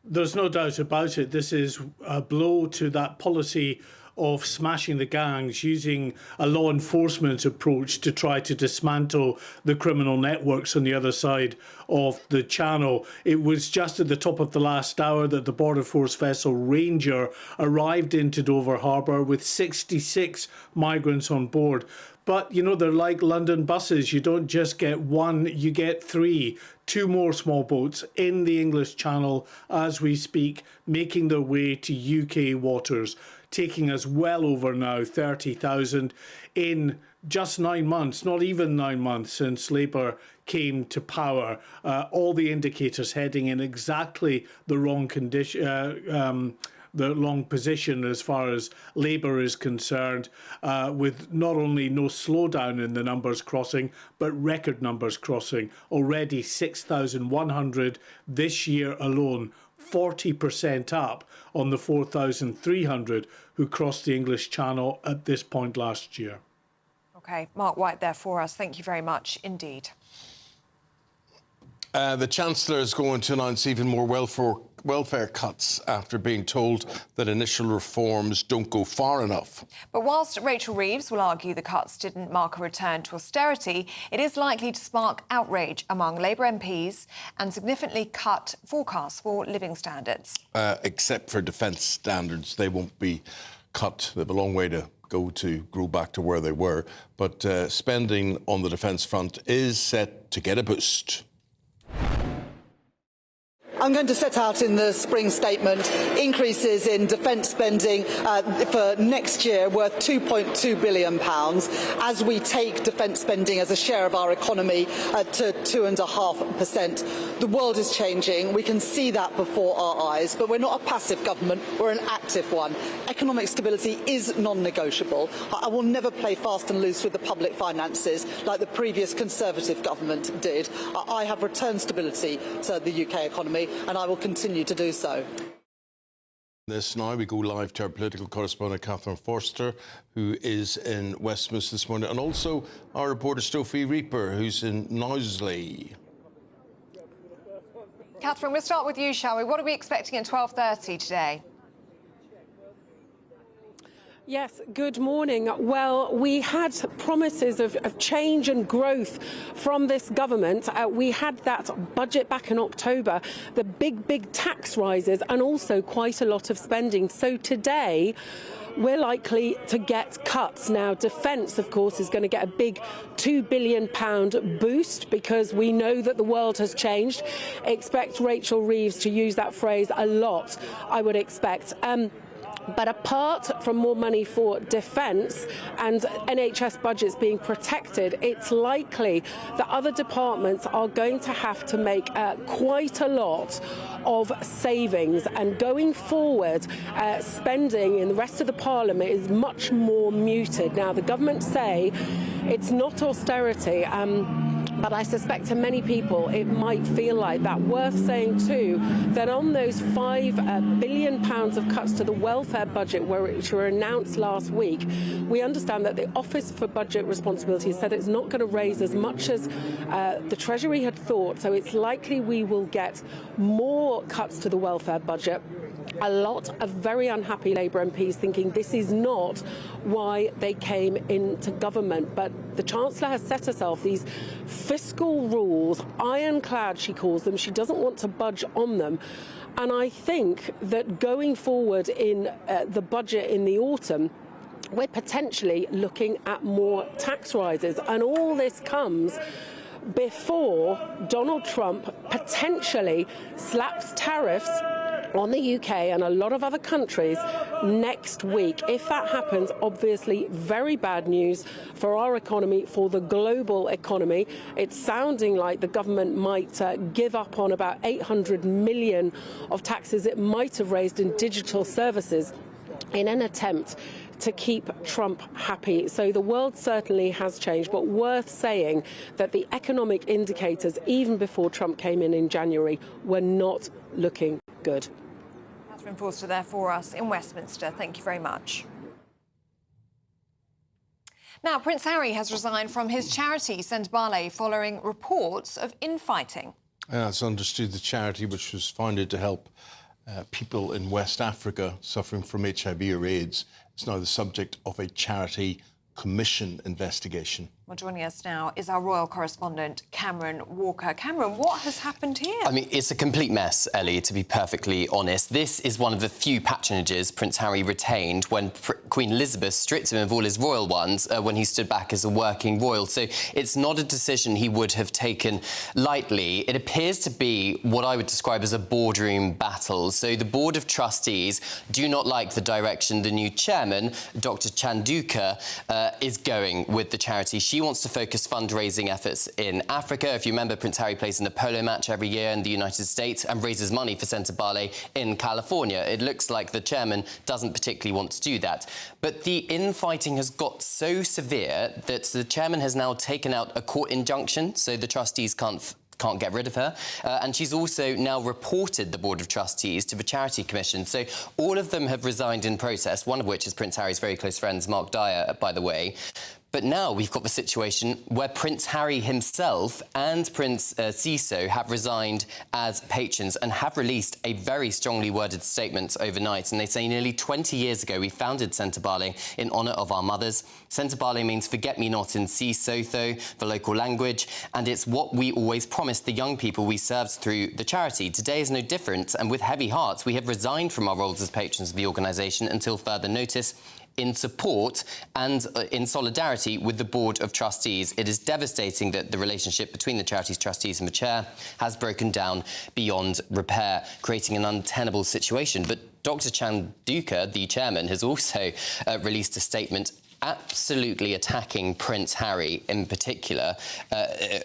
There's no doubt about it. This is a blow to that policy of smashing the gangs, using a law enforcement approach to try to dismantle the criminal networks on the other side of the channel. It was just at the top of the last hour that the Border Force vessel Ranger arrived into Dover Harbour with 66 migrants on board. But, you know, they're like London buses. You don't just get one, you get three. 2 more small boats in the English Channel as we speak, making their way to UK waters, taking us well over now 30,000 in just 9 months, not even 9 months since Labour came to power. All the indicators heading in exactly the wrong condition. The long position as far as Labour is concerned, with not only no slowdown in the numbers crossing, but record numbers crossing. Already 6,100 this year alone, 40% up on the 4,300 who crossed the English Channel at this point last year. OK, Mark White there for us. Thank you very much indeed. The Chancellor is going to announce even more welfare welfare cuts after being told that initial reforms don't go far enough. But whilst Rachel Reeves will argue the cuts didn't mark a return to austerity, it is likely to spark outrage among Labour MPs and significantly cut forecasts for living standards. Except for defence standards, they won't be cut. They have a long way to go to grow back to where they were. But spending on the defence front is set to get a boost. I'm going to set out in the spring statement increases in defence spending for next year worth £2.2 billion as we take defence spending as a share of our economy to 2.5%. The world is changing. We can see that before our eyes, but we're not a passive government. We're an active one. Economic stability is non-negotiable. I will never play fast and loose with the public finances like the previous Conservative government did. I have returned stability to the UK economy, and I will continue to do so. This now we go live to our political correspondent Catherine Forster, who is in Westminster this morning, and also our reporter Sophie Reaper, who's in Knowsley. Catherine, we'll start with you, shall we? What are we expecting at 12:30 today? Yes, good morning. Well, we had promises of change and growth from this government. We had that budget back in October, the big tax rises and also quite a lot of spending. So today, we're likely to get cuts. Now, defence, of course, is going to get a big £2 billion boost because we know that the world has changed. Expect Rachel Reeves to use that phrase a lot, I would expect. But apart from more money for defence and NHS budgets being protected, it's likely that other departments are going to have to make quite a lot of savings. And going forward, spending in the rest of the Parliament is much more muted. Now, the government say it's not austerity. But I suspect to many people it might feel like that. Worth saying too that on those £5 billion of cuts to the welfare budget which were announced last week, we understand that the Office for Budget Responsibility said it's not going to raise as much as the Treasury had thought. So it's likely we will get more cuts to the welfare budget. A lot of very unhappy Labour MPs thinking this is not why they came into government. But the Chancellor has set herself these fiscal rules, ironclad she calls them. She doesn't want to budge on them. And I think that going forward in the budget in the autumn, we're potentially looking at more tax rises. And all this comes before Donald Trump potentially slaps tariffs on the UK and a lot of other countries next week. If that happens, obviously very bad news for our economy, for the global economy. It's sounding like the government might give up on about 800 million of taxes it might have raised in digital services in an attempt to keep Trump happy. So the world certainly has changed, but worth saying that the economic indicators, even before Trump came in January, were not looking good. Catherine Forster there for us in Westminster. Thank you very much. Now, Prince Harry has resigned from his charity, St Barley, following reports of infighting. It's understood the charity, which was founded to help people in West Africa suffering from HIV or AIDS, is now the subject of a charity commission investigation. Well, joining us now is our royal correspondent, Cameron Walker. Cameron, what has happened here? I mean, it's a complete mess, Ellie, to be perfectly honest. This is one of the few patronages Prince Harry retained when Queen Elizabeth stripped him of all his royal ones when he stood back as a working royal. So it's not a decision he would have taken lightly. It appears to be what I would describe as a boardroom battle. So the Board of Trustees do not like the direction the new chairman, Dr Chanduka, is going with the charity. She wants to focus fundraising efforts in Africa. If you remember, Prince Harry plays in a polo match every year in the United States and raises money for St Barley in California. It looks like the chairman doesn't particularly want to do that. But the infighting has got so severe that the chairman has now taken out a court injunction, so the trustees can't get rid of her. And she's also now reported the Board of Trustees to the Charity Commission. So all of them have resigned in process, one of which is Prince Harry's very close friends, Mark Dyer, by the way. But now we've got the situation where Prince Harry himself and Prince Ciso have resigned as patrons and have released a very strongly worded statement overnight. And they say nearly 20 years ago we founded Sentebale in honour of our mothers. Sentebale means forget-me-not in Sesotho, the local language, and it's what we always promised the young people we served through the charity. Today is no different, and with heavy hearts we have resigned from our roles as patrons of the organisation until further notice, in support and in solidarity with the Board of Trustees. It is devastating that the relationship between the charity's trustees and the chair has broken down beyond repair, creating an untenable situation. But Dr. Chanduka, the chairman, has also released a statement absolutely attacking Prince Harry in particular,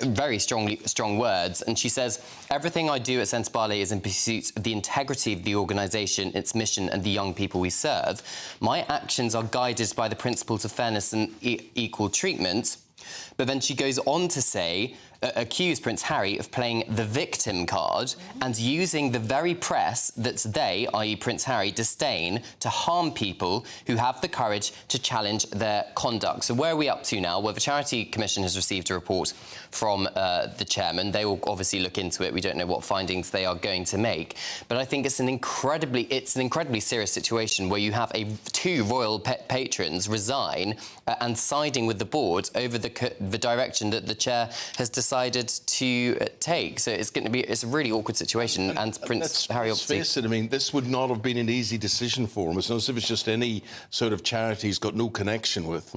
very strong words. And she says, everything I do at Sentebale is in pursuit of the integrity of the organisation, its mission and the young people we serve. My actions are guided by the principles of fairness and equal treatment. But then she goes on to say, accuse Prince Harry of playing the victim card and using the very press that they, i.e. Prince Harry, disdain to harm people who have the courage to challenge their conduct. So where are we up to now? Well, the Charity Commission has received a report from the chairman. They will obviously look into it. We don't know what findings they are going to make. But I think it's an incredibly serious situation where you have two royal patrons resign and siding with the board over the direction that the chair has decided to take. So it's a really awkward situation, and Prince Harry obviously... Let's face it, I mean, this would not have been an easy decision for him. It's not as if it's just any sort of charity he's got no connection with.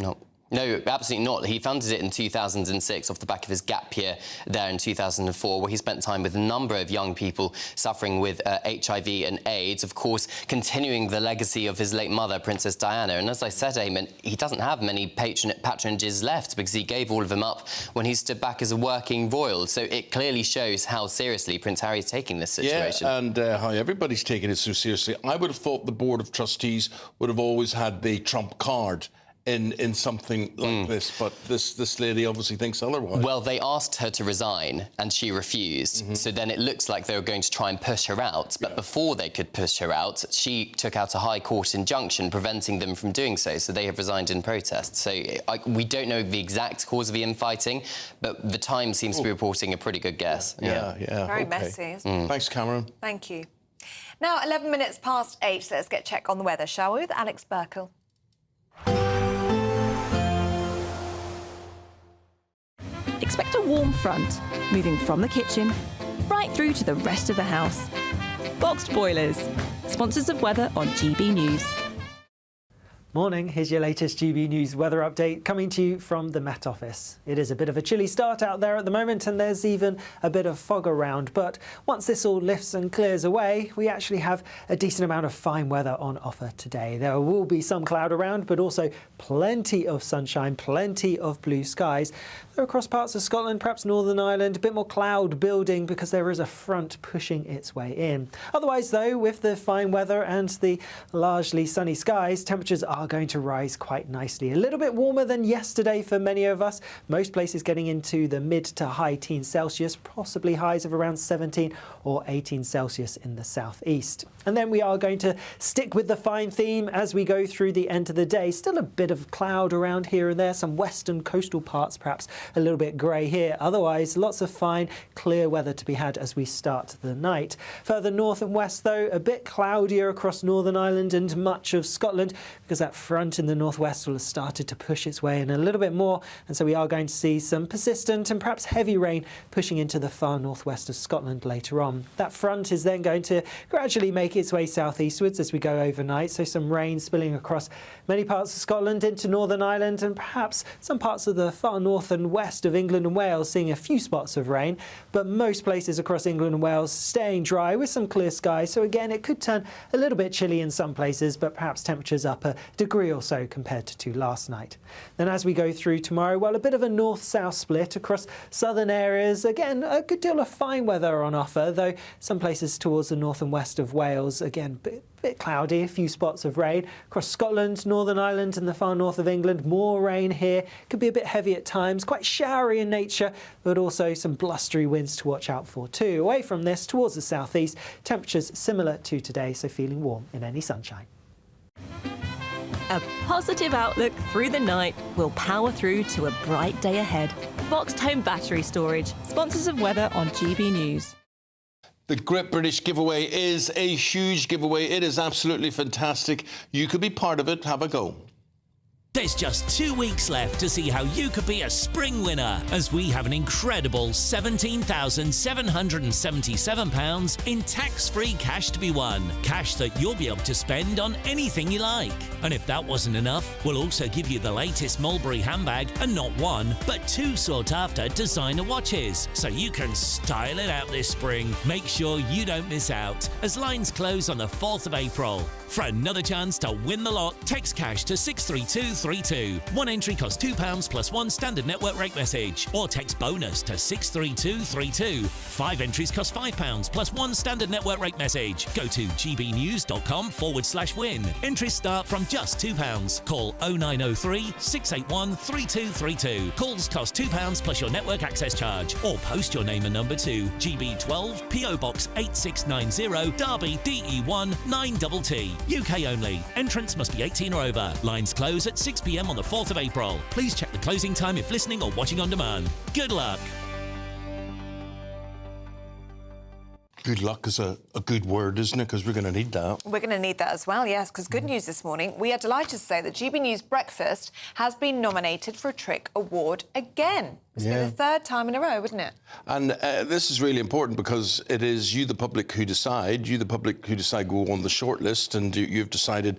No, absolutely not. He founded it in 2006 off the back of his gap year there in 2004, where he spent time with a number of young people suffering with HIV and AIDS, of course, continuing the legacy of his late mother, Princess Diana. And as I said, Eamonn, he doesn't have many patronages left because he gave all of them up when he stood back as a working royal. So it clearly shows how seriously Prince Harry is taking this situation. Yeah, and how everybody's taking it so seriously. I would have thought the Board of Trustees would have always had the trump card in something like this, but this lady obviously thinks otherwise. Well, they asked her to resign and she refused. So then it looks like they were going to try and push her out. But before they could push her out, she took out a High Court injunction preventing them from doing so. So they have resigned in protest. So we don't know the exact cause of the infighting, but the Times seems to be reporting a pretty good guess. Yeah. Very messy, isn't it? Thanks, Cameron. Thank you. Now, 11 minutes past 8, let's get a check on the weather, shall we, with Alex Burkle. Expect a warm front, moving from the kitchen right through to the rest of the house. Boxed Boilers, sponsors of weather on GB News. Morning, here's your latest GB News weather update coming to you from the Met Office. It is a bit of a chilly start out there at the moment and there's even a bit of fog around, but once this all lifts and clears away, we actually have a decent amount of fine weather on offer today. There will be some cloud around, but also plenty of sunshine, plenty of blue skies. Though across parts of Scotland, perhaps Northern Ireland, a bit more cloud building because there is a front pushing its way in. Otherwise though, with the fine weather and the largely sunny skies, temperatures are going to rise quite nicely. A little bit warmer than yesterday for many of us. Most places getting into the mid to high teens Celsius, possibly highs of around 17 or 18 Celsius in the southeast. And then we are going to stick with the fine theme as we go through the end of the day. Still a bit of cloud around here and there, some western coastal parts perhaps a little bit grey here. Otherwise, lots of fine, clear weather to be had as we start the night. Further north and west though, a bit cloudier across Northern Ireland and much of Scotland because that front in the northwest will have started to push its way in a little bit more, and so we are going to see some persistent and perhaps heavy rain pushing into the far northwest of Scotland later on. That front is then going to gradually make its way southeastwards as we go overnight, so some rain spilling across many parts of Scotland into Northern Ireland and perhaps some parts of the far north and west of England and Wales seeing a few spots of rain, but most places across England and Wales staying dry with some clear skies. So again, it could turn a little bit chilly in some places, but perhaps temperatures up a degree or so compared to last night. Then as we go through tomorrow, well, a bit of a north-south split across southern areas. Again, a good deal of fine weather on offer, though some places towards the north and west of Wales, again, bit cloudy, a few spots of rain. Across Scotland, Northern Ireland and the far north of England, more rain here. Could be a bit heavy at times, quite showery in nature, but also some blustery winds to watch out for too. Away from this, towards the southeast, temperatures similar to today, so feeling warm in any sunshine. A positive outlook through the night will power through to a bright day ahead. Boxed Home Battery Storage, sponsors of weather on GB News. The Great British giveaway is a huge giveaway. It is absolutely fantastic. You could be part of it. Have a go. There's just 2 weeks left to see how you could be a spring winner, as we have an incredible £17,777 in tax-free cash to be won. Cash that you'll be able to spend on anything you like. And if that wasn't enough, we'll also give you the latest Mulberry handbag and not one, but 2 sought-after designer watches, so you can style it out this spring. Make sure you don't miss out, as lines close on the 4th of April. For another chance to win the lot, text cash to 63232. One entry costs £2 plus 1 standard network rate message, or text bonus to 63232. 5 entries cost £5 plus 1 standard network rate message. Go to gbnews.com/win. Entries start from just £2. Call 0903 681 3232. Calls cost £2 plus your network access charge, or post your name and number to GB12 PO Box 8690 Derby DE1 9TT. UK only. Entrants must be 18 or over. Lines close at 6 p.m. on the 4th of April. Please check the closing time if listening or watching on demand. Good luck. Good luck is a good word, isn't it? Because we're going to need that. We're going to need that as well, yes, because good news this morning. We are delighted to say that GB News Breakfast has been nominated for a TRIC Award again. It's been the 3rd time in a row, wouldn't it? And this is really important because it is you, the public, who decide. You, the public, who decide go on the shortlist, and you've decided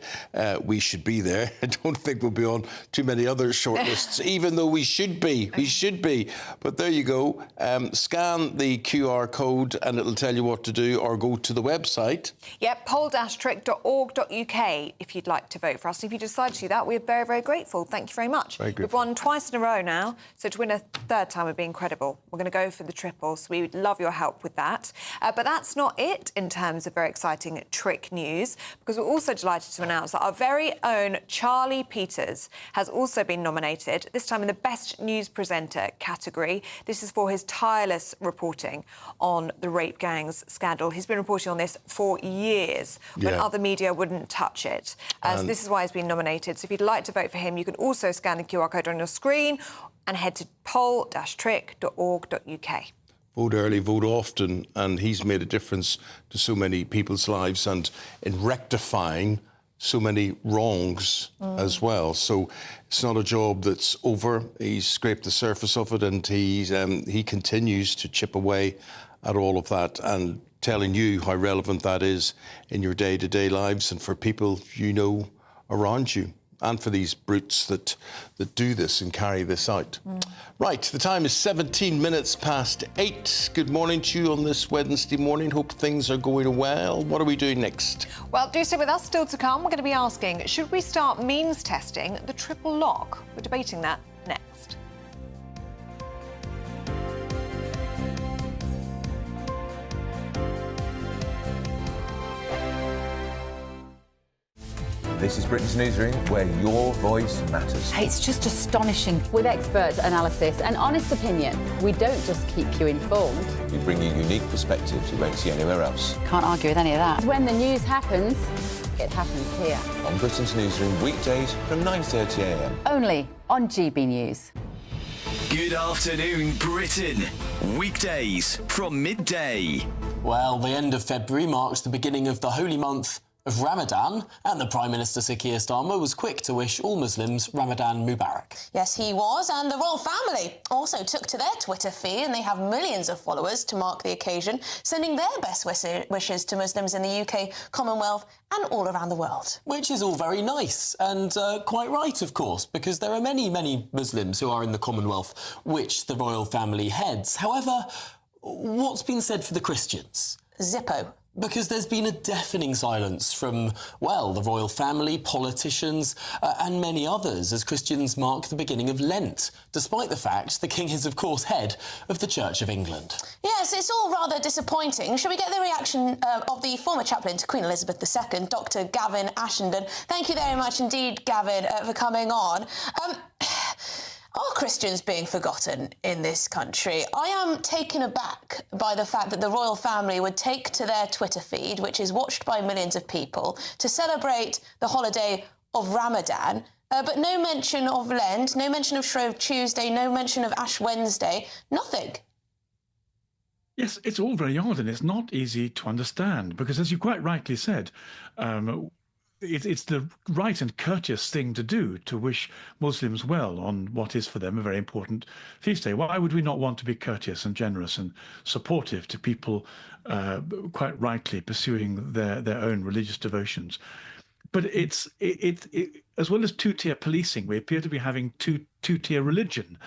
we should be there. I don't think we'll be on too many other shortlists, even though we should be. We should be. But there you go. Scan the QR code and it'll tell you what to do, or go to the website. Yep, poll-tric.org.uk if you'd like to vote for us. And if you decide to do that, we're very, very grateful. Thank you very much. Very We've won twice in a row now, so to win a 3rd time would be incredible. We're going to go for the triple, so we would love your help with that. But that's not it in terms of very exciting TRIC news, because we're also delighted to announce that our very own Charlie Peters has also been nominated, this time in the Best News Presenter category. This is for his tireless reporting on the rape gangs scandal. He's been reporting on this for years when other media wouldn't touch it. So this is why he's been nominated. So if you'd like to vote for him, you can also scan the QR code on your screen and head to poll-tric.org.uk. Vote early, vote often, and he's made a difference to so many people's lives and in rectifying so many wrongs as well. So it's not a job that's over. He's scraped the surface of it, and he continues to chip away at all of that and telling you how relevant that is in your day-to-day lives and for people you know around you, and for these brutes that do this and carry this out. Right, the time is 17 minutes past 8. Good morning to you on this Wednesday morning. Hope things are going well. What are we doing next? Well, do stay with us. Still to come, we're going to be asking, should we start means testing the triple lock? We're debating that next. This is Britain's Newsroom, where your voice matters. It's just astonishing. With expert analysis and honest opinion, we don't just keep you informed. We bring you unique perspectives you won't see anywhere else. Can't argue with any of that. When the news happens, it happens here. On Britain's Newsroom, weekdays from 9:30 a.m. Only on GB News. Good afternoon, Britain. Weekdays from midday. Well, the end of February marks the beginning of the holy month of Ramadan, and the Prime Minister Sir Keir Starmer was quick to wish all Muslims Ramadan Mubarak. Yes, he was, and the royal family also took to their Twitter feed, and they have millions of followers to mark the occasion, sending their best wishes to Muslims in the UK, Commonwealth and all around the world. Which is all very nice, and quite right, of course, because there are many, many Muslims who are in the Commonwealth, which the royal family heads. However, what's been said for the Christians? Zippo. Because there's been a deafening silence from, well, the royal family, politicians and many others as Christians mark the beginning of Lent, despite the fact the King is, of course, head of the Church of England. Yes, it's all rather disappointing. Shall we get the reaction of the former chaplain to Queen Elizabeth II, Dr Gavin Ashenden? Thank you very much indeed, Gavin, for coming on. Are Christians being forgotten in this country? I am taken aback by the fact that the royal family would take to their Twitter feed, which is watched by millions of people, to celebrate the holiday of Ramadan, but no mention of Lent, no mention of Shrove Tuesday, no mention of Ash Wednesday, nothing. Yes, it's all very odd, and it's not easy to understand because, as you quite rightly said, it's the right and courteous thing to do to wish Muslims well on what is for them a very important feast day. Why would we not want to be courteous and generous and supportive to people quite rightly pursuing their own religious devotions? But it's as well as two-tier policing, we appear to be having two-tier religion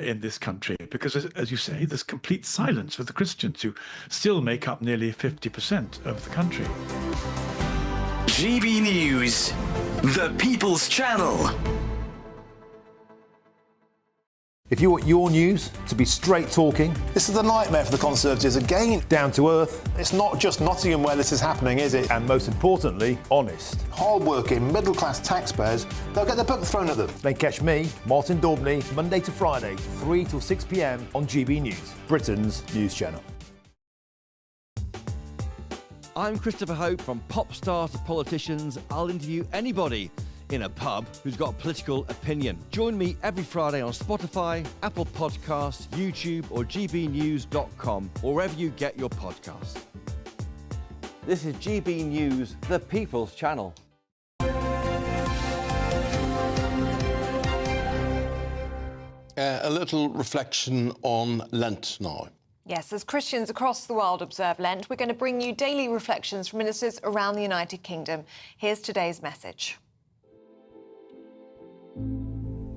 in this country because, as you say, there's complete silence for the Christians who still make up nearly 50% of the country. GB News, the People's Channel. If you want your news to be straight talking, This is a nightmare for the Conservatives again. down to earth, It's not just Nottingham where this is happening, is it? and most importantly, honest, Hard-working, middle-class taxpayers, they'll get the book thrown at them. then catch me, Martin Daubney, Monday to Friday, 3 till 6 p.m. on GB News, Britain's news channel. I'm Christopher Hope. From pop stars to politicians, I'll interview anybody in a pub who's got a political opinion. Join me every Friday on Spotify, Apple Podcasts, YouTube or gbnews.com, or wherever you get your podcasts. This is GB News, the People's Channel. A little reflection on Lent now. Yes, as Christians across the world observe Lent, we're going to bring you daily reflections from ministers around the United Kingdom. Here's today's message.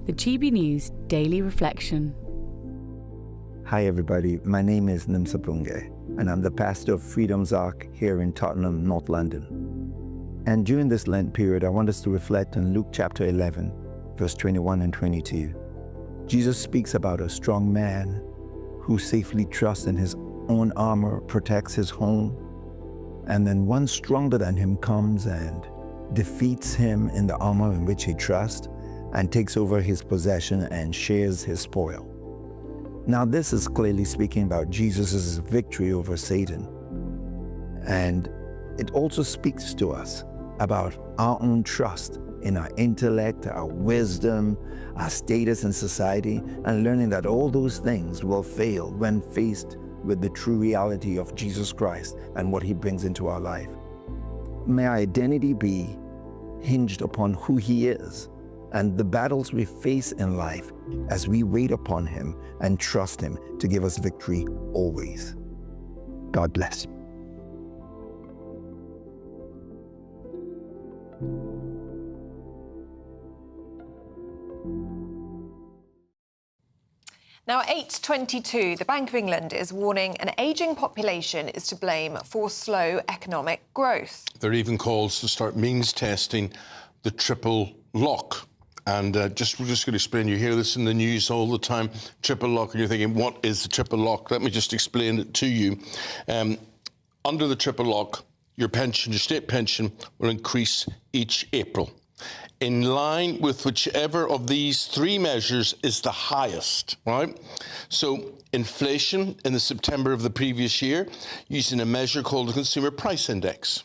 The GB News Daily Reflection. Hi everybody, my name is Nimsapunge and I'm the pastor of Freedom's Ark here in Tottenham, North London. And during this Lent period, I want us to reflect on Luke chapter 11, verse 21 and 22. Jesus speaks about a strong man who safely trusts in his own armor, protects his home, and then one stronger than him comes and defeats him in the armor in which he trusts and takes over his possession and shares his spoil. Now this is clearly speaking about Jesus' victory over Satan. And it also speaks to us about our own trust in our intellect, our wisdom, our status in society, and learning that all those things will fail when faced with the true reality of Jesus Christ and what he brings into our life. May our identity be hinged upon who he is and the battles we face in life as we wait upon him and trust him to give us victory always. God bless you. Now, at 8:22, the Bank of England is warning an ageing population is to blame for slow economic growth. There are even calls to start means testing the triple lock. And we're just going to explain, you hear this in the news all the time, triple lock, and you're thinking, what is the triple lock? Let me just explain it to you. Under the triple lock, your pension, your state pension, will increase each April, in line with whichever of these three measures is the highest, right? So inflation in the September of the previous year, using a measure called the Consumer Price Index.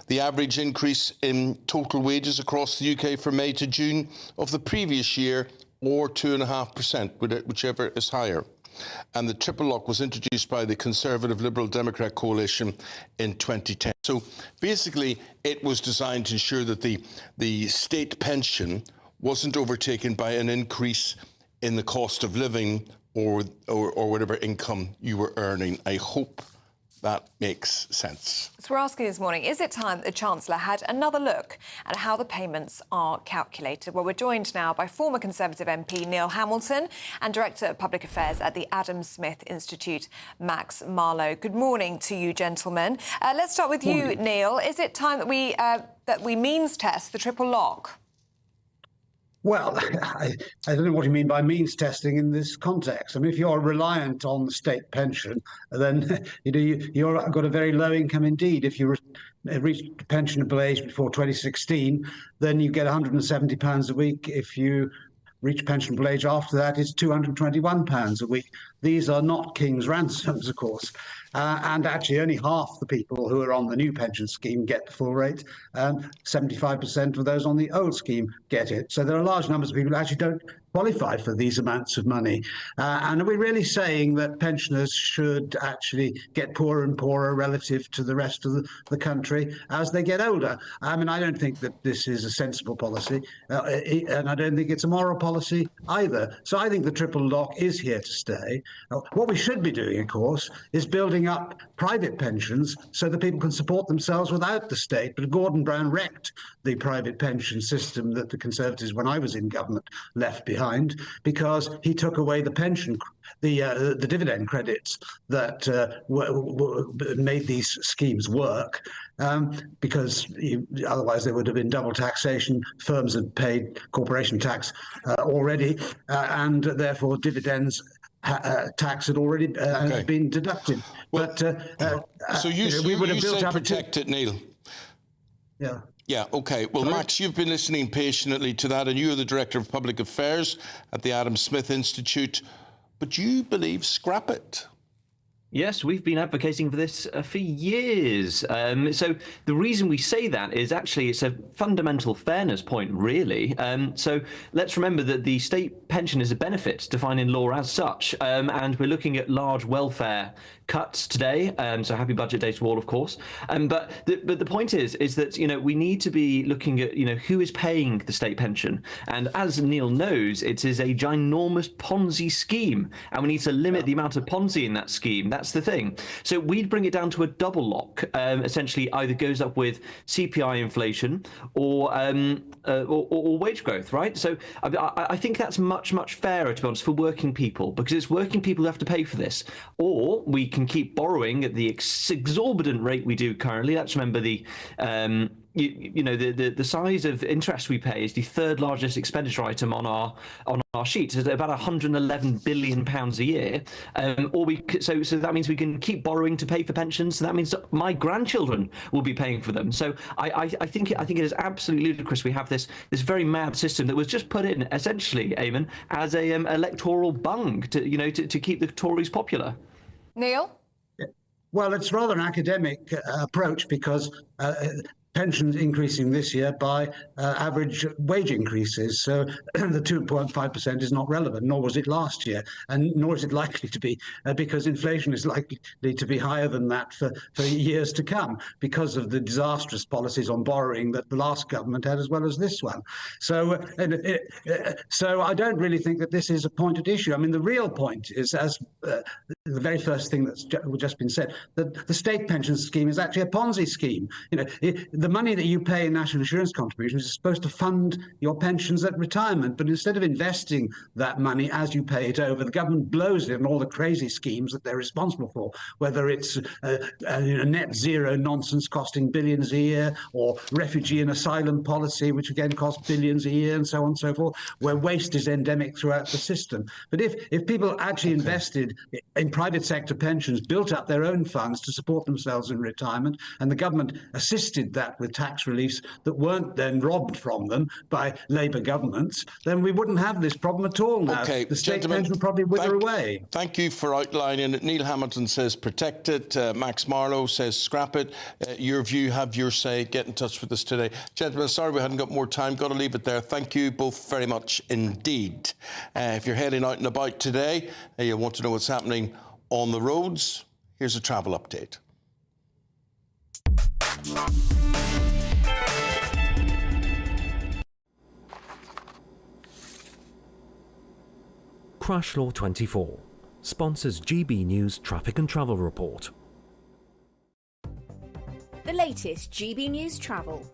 The average increase in total wages across the UK from May to June of the previous year, or 2.5%, whichever is higher. And the triple lock was introduced by the Conservative Liberal Democrat coalition in 2010. So basically, it was designed to ensure that the state pension wasn't overtaken by an increase in the cost of living or whatever income you were earning. I hope that makes sense. So we're asking this morning, is it time that the Chancellor had another look at how the payments are calculated? Well, we're joined now by former Conservative MP Neil Hamilton and Director of Public Affairs at the Adam Smith Institute, Max Marlowe. Good morning to you, gentlemen. Let's start with you, Neil. Is it time that we means test the triple lock? Well, I don't know what you mean by means testing in this context. I mean, if you're reliant on the state pension, then you've got a very low income indeed. If you reached pensionable age before 2016, then you get £170 a week. If you reach pensionable age after that, it's £221 a week. these are not king's ransoms, of course. And actually only half the people who are on the new pension scheme get the full rate. 75% of those on the old scheme get it. So there are large numbers of people who actually don't qualify for these amounts of money. And are we really saying that pensioners should actually get poorer and poorer relative to the rest of the country as they get older? I mean, I don't think that this is a sensible policy, and I don't think it's a moral policy either. So I think the triple lock is here to stay. What we should be doing, of course, is building up private pensions so that people can support themselves without the state. But Gordon Brown wrecked the private pension system that the Conservatives, when I was in government, left behind, because he took away the pension, the dividend credits that made these schemes work, because otherwise there would have been double taxation. Firms had paid corporation tax already, and therefore dividends tax had already been deducted. Well, but so we would have built say up protect it, Neil. Yeah. Yeah, okay. Well, Max, you've been listening patiently to that, and you're the Director of Public Affairs at the Adam Smith Institute. But you believe scrap it. Yes, we've been advocating for this for years. So the reason we say that is actually it's a fundamental fairness point, really. So let's remember that the state pension is a benefit defined in law as such, and we're looking at large welfare cuts today. So happy budget day to all, of course. But the point is that we need to be looking at who is paying the state pension, and as Neil knows, it is a ginormous Ponzi scheme, and we need to limit the amount of Ponzi in that scheme. That's the thing. So we'd bring it down to a double lock. Essentially, either goes up with CPI inflation or wage growth, right? So I think that's much fairer, to be honest, for working people, because it's working people who have to pay for this. Or we can keep borrowing at the exorbitant rate we do currently. Let's remember the size of interest we pay is the third largest expenditure item on our sheet. It's about 111 billion pounds a year. So that means we can keep borrowing to pay for pensions. So that means that my grandchildren will be paying for them. So I think it is absolutely ludicrous. We have this very mad system that was just put in essentially, Eamonn, as a electoral bung to keep the Tories popular. Neil? Well, it's rather an academic approach, because pensions increasing this year by average wage increases. So the 2.5% is not relevant, nor was it last year, and nor is it likely to be, because inflation is likely to be higher than that for years to come, because of the disastrous policies on borrowing that the last government had, as well as this one. So I don't really think that this is a pointed issue. I mean, the real point is, as the very first thing that's just been said, that the state pension scheme is actually a Ponzi scheme. The money that you pay in national insurance contributions is supposed to fund your pensions at retirement, but instead of investing that money as you pay it over, the government blows it in all the crazy schemes that they're responsible for, whether it's net zero nonsense costing billions a year, or refugee and asylum policy, which again costs billions a year, and so on and so forth, where waste is endemic throughout the system. But if people actually invested in private sector pensions, built up their own funds to support themselves in retirement, and the government assisted that with tax reliefs that weren't then robbed from them by Labour governments, then we wouldn't have this problem at all now. Okay, the state pension would probably wither away. Thank you for outlining it. Neil Hamilton says protect it. Max Marlowe says scrap it. Your view, have your say. Get in touch with us today. Gentlemen, sorry we hadn't got more time. Got to leave it there. Thank you both very much indeed. If you're heading out and about today and you want to know what's happening on the roads, here's a travel update. Crash Law 24 sponsors GB News Traffic and Travel Report. The latest GB News Travel.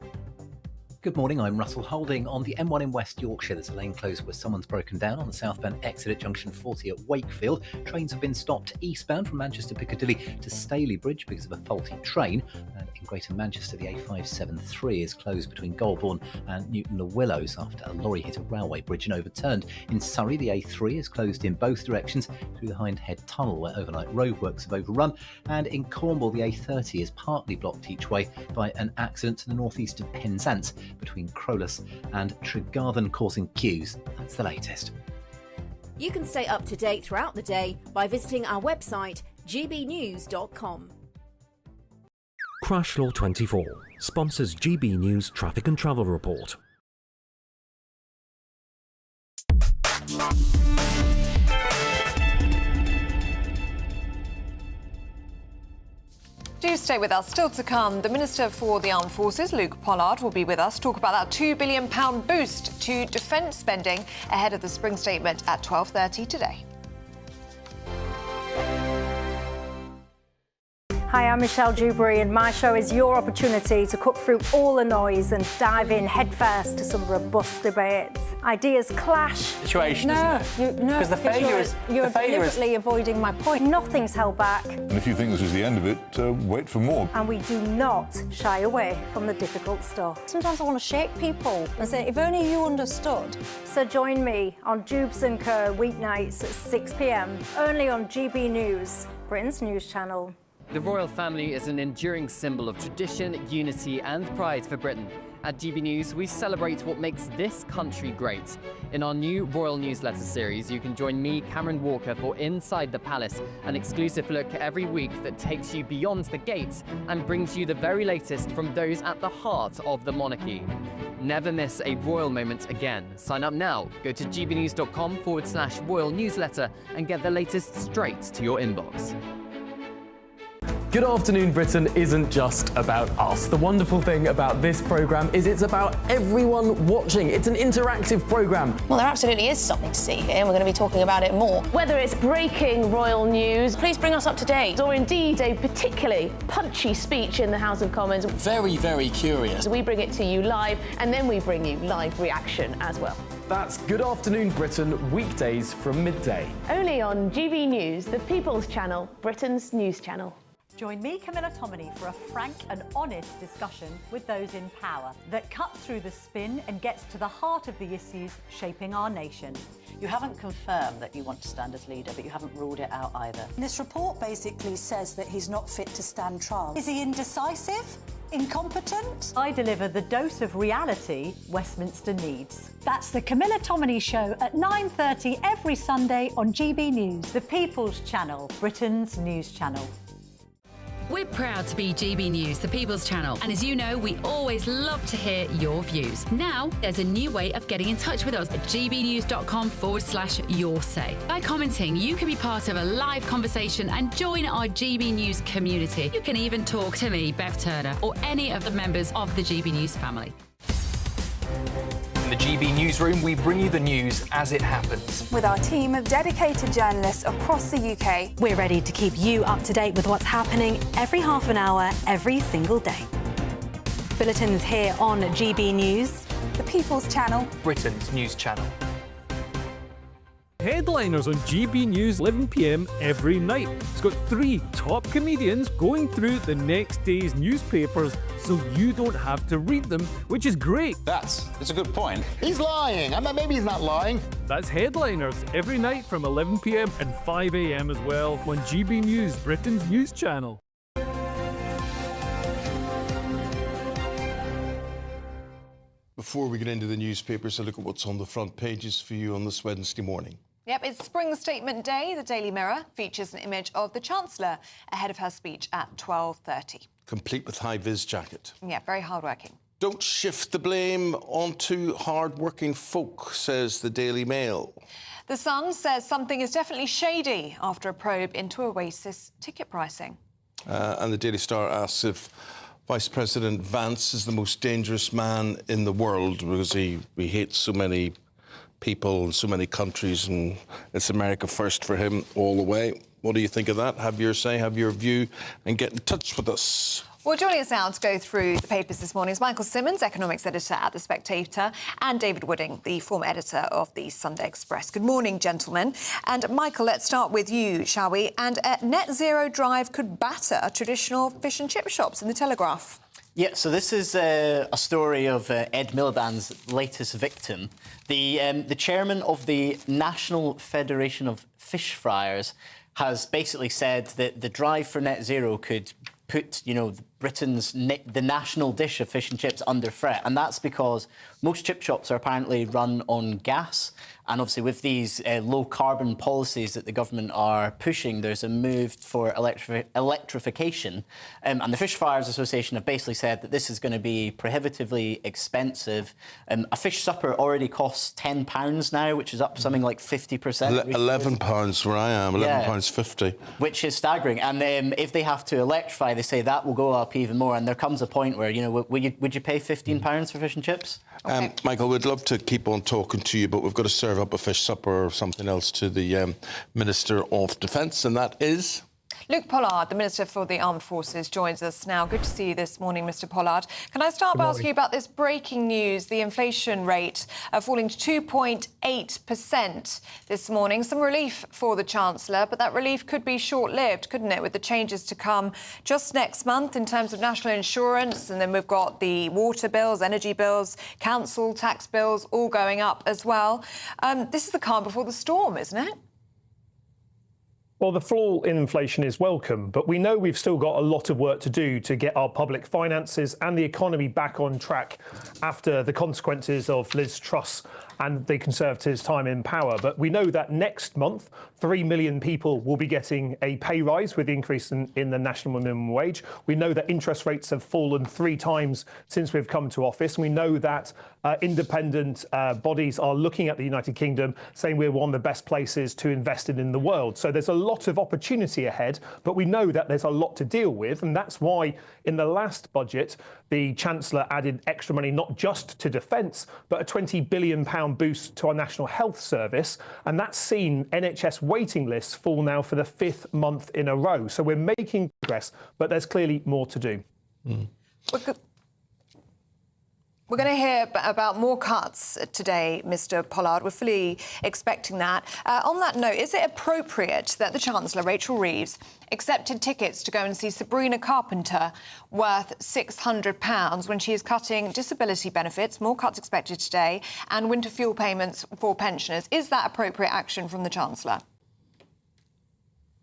Good morning, I'm Russell Holding. On the M1 in West Yorkshire, there's a lane closed where someone's broken down on the southbound exit at junction 40 at Wakefield. Trains have been stopped eastbound from Manchester Piccadilly to Staley Bridge because of a faulty train. And in Greater Manchester, the A573 is closed between Golborne and Newton Le Willows after a lorry hit a railway bridge and overturned. In Surrey, the A3 is closed in both directions through the Hindhead Tunnel where overnight roadworks have overrun. And in Cornwall, the A30 is partly blocked each way by an accident to the northeast of Penzance between Crowlus and Tregarthen, causing queues. That's the latest. You can stay up to date throughout the day by visiting our website, gbnews.com. Crash Law 24 sponsors GB News Traffic and Travel Report. Do stay with us. Still to come, the Minister for the Armed Forces, Luke Pollard, will be with us to talk about that £2 billion boost to defence spending ahead of the spring statement at 12:30 today. Hi, I'm Michelle Dewberry, and my show is your opportunity to cut through all the noise and dive in headfirst to some robust debates. Ideas clash. Situation, because the failure is You're deliberately avoiding my point. Nothing's held back. And if you think this is the end of it, wait for more. And we do not shy away from the difficult stuff. Sometimes I want to shake people and say, if only you understood. So join me on Jubes & Co. weeknights at 6 p.m, only on GB News, Britain's news channel. The royal family is an enduring symbol of tradition, unity and pride for Britain. At GB News, we celebrate what makes this country great. In our new royal newsletter series, you can join me, Cameron Walker, for Inside the Palace, an exclusive look every week that takes you beyond the gates and brings you the very latest from those at the heart of the monarchy. Never miss a royal moment again. Sign up now. Go to gbnews.com/royal newsletter and get the latest straight to your inbox. Good Afternoon Britain isn't just about us. The wonderful thing about this programme is it's about everyone watching. It's an interactive programme. Well, there absolutely is something to see here, and we're going to be talking about it more. Whether it's breaking royal news, please bring us up to date, or indeed a particularly punchy speech in the House of Commons. Very, very curious. We bring it to you live, and then we bring you live reaction as well. That's Good Afternoon Britain, weekdays from midday. Only on GB News, the People's Channel, Britain's news channel. Join me, Camilla Tominey, for a frank and honest discussion with those in power that cuts through the spin and gets to the heart of the issues shaping our nation. You haven't confirmed that you want to stand as leader, but you haven't ruled it out either. This report basically says that he's not fit to stand trial. Is he indecisive? Incompetent? I deliver the dose of reality Westminster needs. That's the Camilla Tominey Show at 9:30 every Sunday on GB News, the People's Channel, Britain's news channel. We're proud to be GB News, the People's Channel, and as you know, we always love to hear your views. Now, there's a new way of getting in touch with us at gbnews.com/your say. By commenting, you can be part of a live conversation and join our GB News community. You can even talk to me, Bev Turner, or any of the members of the GB News family. In the GB Newsroom, we bring you the news as it happens. With our team of dedicated journalists across the UK, we're ready to keep you up to date with what's happening every half an hour, every single day. Bulletins here on GB News, the People's Channel, Britain's news channel. Headliners on GB News 11 p.m. every night. It's got 3 top comedians going through the next day's newspapers so you don't have to read them, which is great. That's a good point. He's lying. Maybe he's not lying. That's Headliners every night from 11 p.m. and 5 a.m. as well on GB News, Britain's news channel. Before we get into the newspapers, a look at what's on the front pages for you on this Wednesday morning. Yep, it's Spring Statement Day. The Daily Mirror features an image of the Chancellor ahead of her speech at 12:30. Complete with high-vis jacket. Yeah, very hard-working. Don't shift the blame onto hard-working folk, says the Daily Mail. The Sun says something is definitely shady after a probe into Oasis ticket pricing. And the Daily Star asks if Vice President Vance is the most dangerous man in the world because he hates so many people in so many countries, and it's America first for him all the way. What do you think of that? Have your say, have your view, and get in touch with us. Well, joining us now to go through the papers this morning is Michael Simmons, economics editor at The Spectator, and David Wooding, the former editor of the Sunday Express. Good morning, gentlemen. And Michael, let's start with you, shall we? And net zero drive could batter traditional fish and chip shops in the Telegraph. Yeah, so this is a story of Ed Miliband's latest victim. The chairman of the National Federation of Fish Fryers has basically said that the drive for net zero could put, Britain's the national dish of fish and chips under threat, and that's because most chip shops are apparently run on gas. And obviously, with these low-carbon policies that the government are pushing, there's a move for electrification. And the Fish Fryers Association have basically said that this is going to be prohibitively expensive. A fish supper already costs £10 now, which is up something like 50%. £11 where I am, £11.50. Which is staggering. And if they have to electrify, they say that will go up even more. And there comes a point where, you know, would you pay £15 for fish and chips? Okay. Michael, we'd love to keep on talking to you, but we've got to serve up a fish supper or something else to the Minister of Defence, and that is... Luke Pollard, the Minister for the Armed Forces, joins us now. Good to see you this morning, Mr Pollard. Can I start by asking you about this breaking news, the inflation rate falling to 2.8% this morning? Some relief for the Chancellor, but that relief could be short-lived, couldn't it, with the changes to come just next month in terms of national insurance, and then we've got the water bills, energy bills, council tax bills, all going up as well. This is the calm before the storm, isn't it? Well, the fall in inflation is welcome, but we know we've still got a lot of work to do to get our public finances and the economy back on track after the consequences of Liz Truss and the Conservatives' time in power. But we know that next month, 3 million people will be getting a pay rise with the increase in the national minimum wage. We know that interest rates have fallen 3 times since we've come to office. We know that independent bodies are looking at the United Kingdom, saying we're one of the best places to invest in the world. So there's a lot of opportunity ahead, but we know that there's a lot to deal with. And that's why in the last budget, the Chancellor added extra money, not just to defence, but a £20 billion boost to our National Health Service. And that's seen NHS waiting lists fall now for the 5th month in a row. So we're making progress, but there's clearly more to do. We're going to hear about more cuts today, Mr Pollard. We're fully expecting that. On that note, is it appropriate that the Chancellor, Rachel Reeves, accepted tickets to go and see Sabrina Carpenter worth £600 when she is cutting disability benefits, more cuts expected today, and winter fuel payments for pensioners? Is that appropriate action from the Chancellor?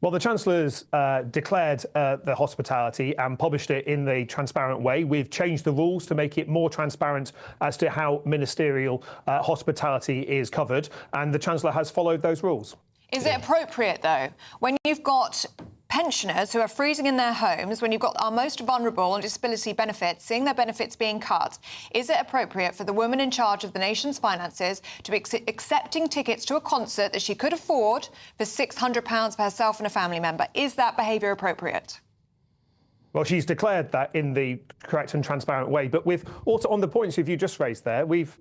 Well, the Chancellor's declared the hospitality and published it in the transparent way. We've changed the rules to make it more transparent as to how ministerial hospitality is covered, and the Chancellor has followed those rules. Is it appropriate, though, when you've got pensioners who are freezing in their homes, when you've got our most vulnerable on disability benefits, seeing their benefits being cut, is it appropriate for the woman in charge of the nation's finances to be accepting tickets to a concert that she could afford for £600 for herself and a family member? Is that behaviour appropriate? Well, she's declared that in the correct and transparent way. But with also on the points you just raised there, we've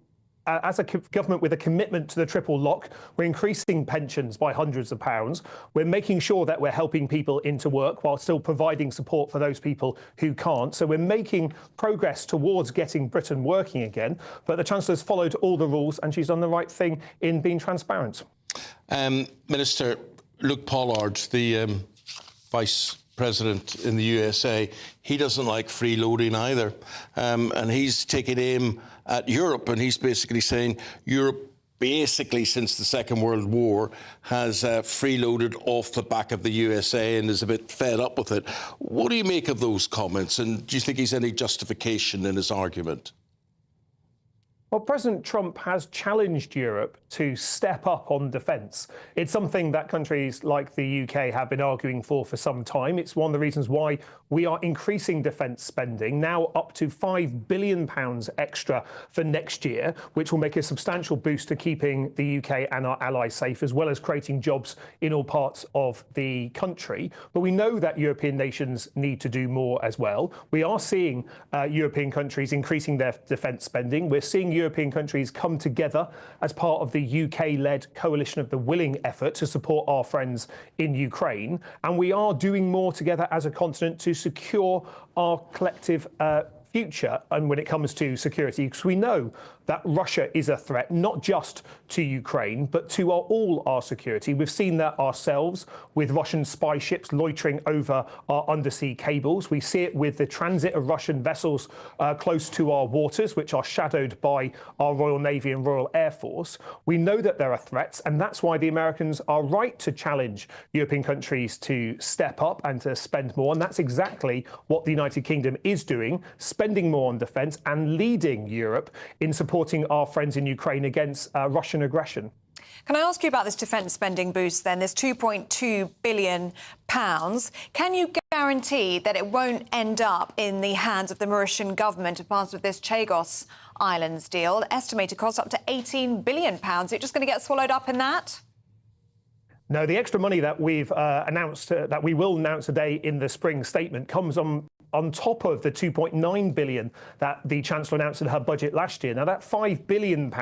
as a government with a commitment to the triple lock, we're increasing pensions by hundreds of pounds. We're making sure that we're helping people into work while still providing support for those people who can't. So we're making progress towards getting Britain working again. But the Chancellor's followed all the rules and she's done the right thing in being transparent. Minister, Luke Pollard, the Vice President in the USA, he doesn't like freeloading either. And he's taking aim at Europe, and he's basically saying Europe, basically since the Second World War, has freeloaded off the back of the USA and is a bit fed up with it. What do you make of those comments, and do you think he's any justification in his argument? Well, President Trump has challenged Europe to step up on defence. It's something that countries like the UK have been arguing for some time. It's one of the reasons why we are increasing defence spending, now up to £5 billion extra for next year, which will make a substantial boost to keeping the UK and our allies safe, as well as creating jobs in all parts of the country. But we know that European nations need to do more as well. We are seeing European countries increasing their defence spending. We're seeing European countries come together as part of the UK-led Coalition of the Willing effort to support our friends in Ukraine. And we are doing more together as a continent to secure our collective future and when it comes to security, because we know that Russia is a threat, not just to Ukraine, but to all our security. We've seen that ourselves with Russian spy ships loitering over our undersea cables. We see it with the transit of Russian vessels close to our waters, which are shadowed by our Royal Navy and Royal Air Force. We know that there are threats, and that's why the Americans are right to challenge European countries to step up and to spend more. And that's exactly what the United Kingdom is doing, spending more on defence and leading Europe in supporting our friends in Ukraine against Russian aggression. Can I ask you about this defence spending boost then, this £2.2 billion? Can you guarantee that it won't end up in the hands of the Mauritian government as part of this Chagos Islands deal? Estimated cost up to £18 billion. Is it just going to get swallowed up in that? No, the extra money that we've announced, that we will announce today in the spring statement, comes on top of the £2.9 billion that the Chancellor announced in her budget last year. Now, that £5 billion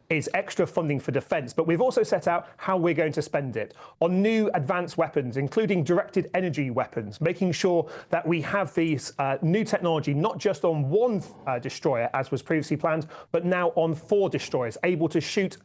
is extra funding for defence, but we've also set out how we're going to spend it on new advanced weapons, including directed energy weapons, making sure that we have these new technology, not just on one destroyer, as was previously planned, but now on 4 destroyers, able to shoot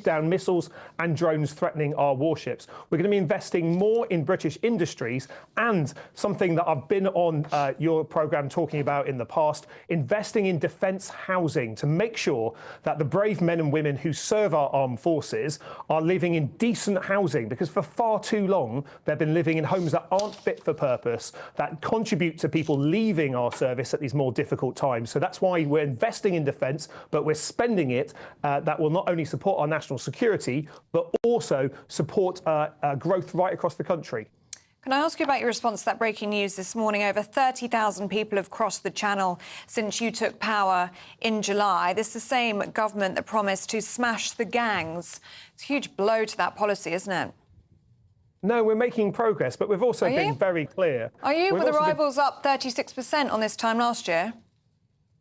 down missiles and drones threatening our warships. We're going to be investing more in British industries, and something that I've been on your programme talking about in the past, investing in defence housing to make sure that the brave men and women who serve our armed forces are living in decent housing, because for far too long they've been living in homes that aren't fit for purpose, that contribute to people leaving our service at these more difficult times. So that's why we're investing in defence, but we're spending it that will not only support our national security, but also support growth right across the country. Can I ask you about your response to that breaking news this morning? Over 30,000 people have crossed the Channel since you took power in July. This is the same government that promised to smash the gangs. It's a huge blow to that policy, isn't it? No, we're making progress, but we've also been very clear. Are you? Were the rivals up 36% on this time last year?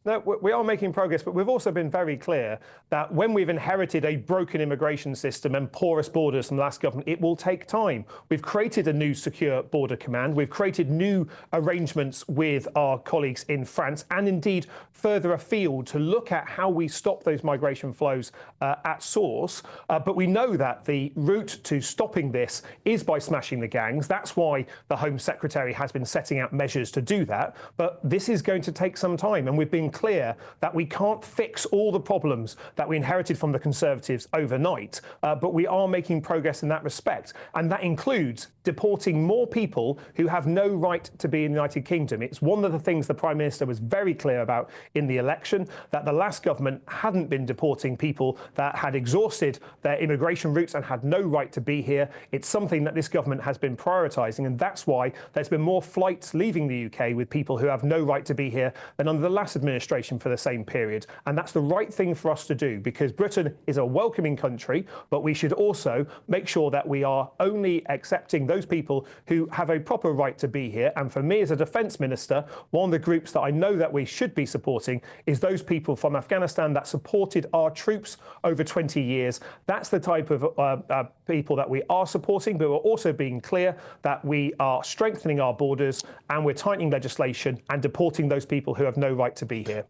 No, we are making progress, but we've also been very clear that when we've inherited a broken immigration system and porous borders from the last government, it will take time. We've created a new secure border command. We've created new arrangements with our colleagues in France and indeed further afield to look at how we stop those migration flows at source. But we know that the route to stopping this is by smashing the gangs. That's why the Home Secretary has been setting out measures to do that. But this is going to take some time, and we've been clear that we can't fix all the problems that we inherited from the Conservatives overnight, but we are making progress in that respect. And that includes deporting more people who have no right to be in the United Kingdom. It's one of the things the Prime Minister was very clear about in the election, that the last government hadn't been deporting people that had exhausted their immigration routes and had no right to be here. It's something that this government has been prioritising, and that's why there's been more flights leaving the UK with people who have no right to be here than under the last administration for the same period. And that's the right thing for us to do, because Britain is a welcoming country, but we should also make sure that we are only accepting those people who have a proper right to be here. And for me as a defence minister, one of the groups that I know that we should be supporting is those people from Afghanistan that supported our troops over 20 years. That's the type of people that we are supporting, but we're also being clear that we are strengthening our borders and we're tightening legislation and deporting those people who have no right to be here.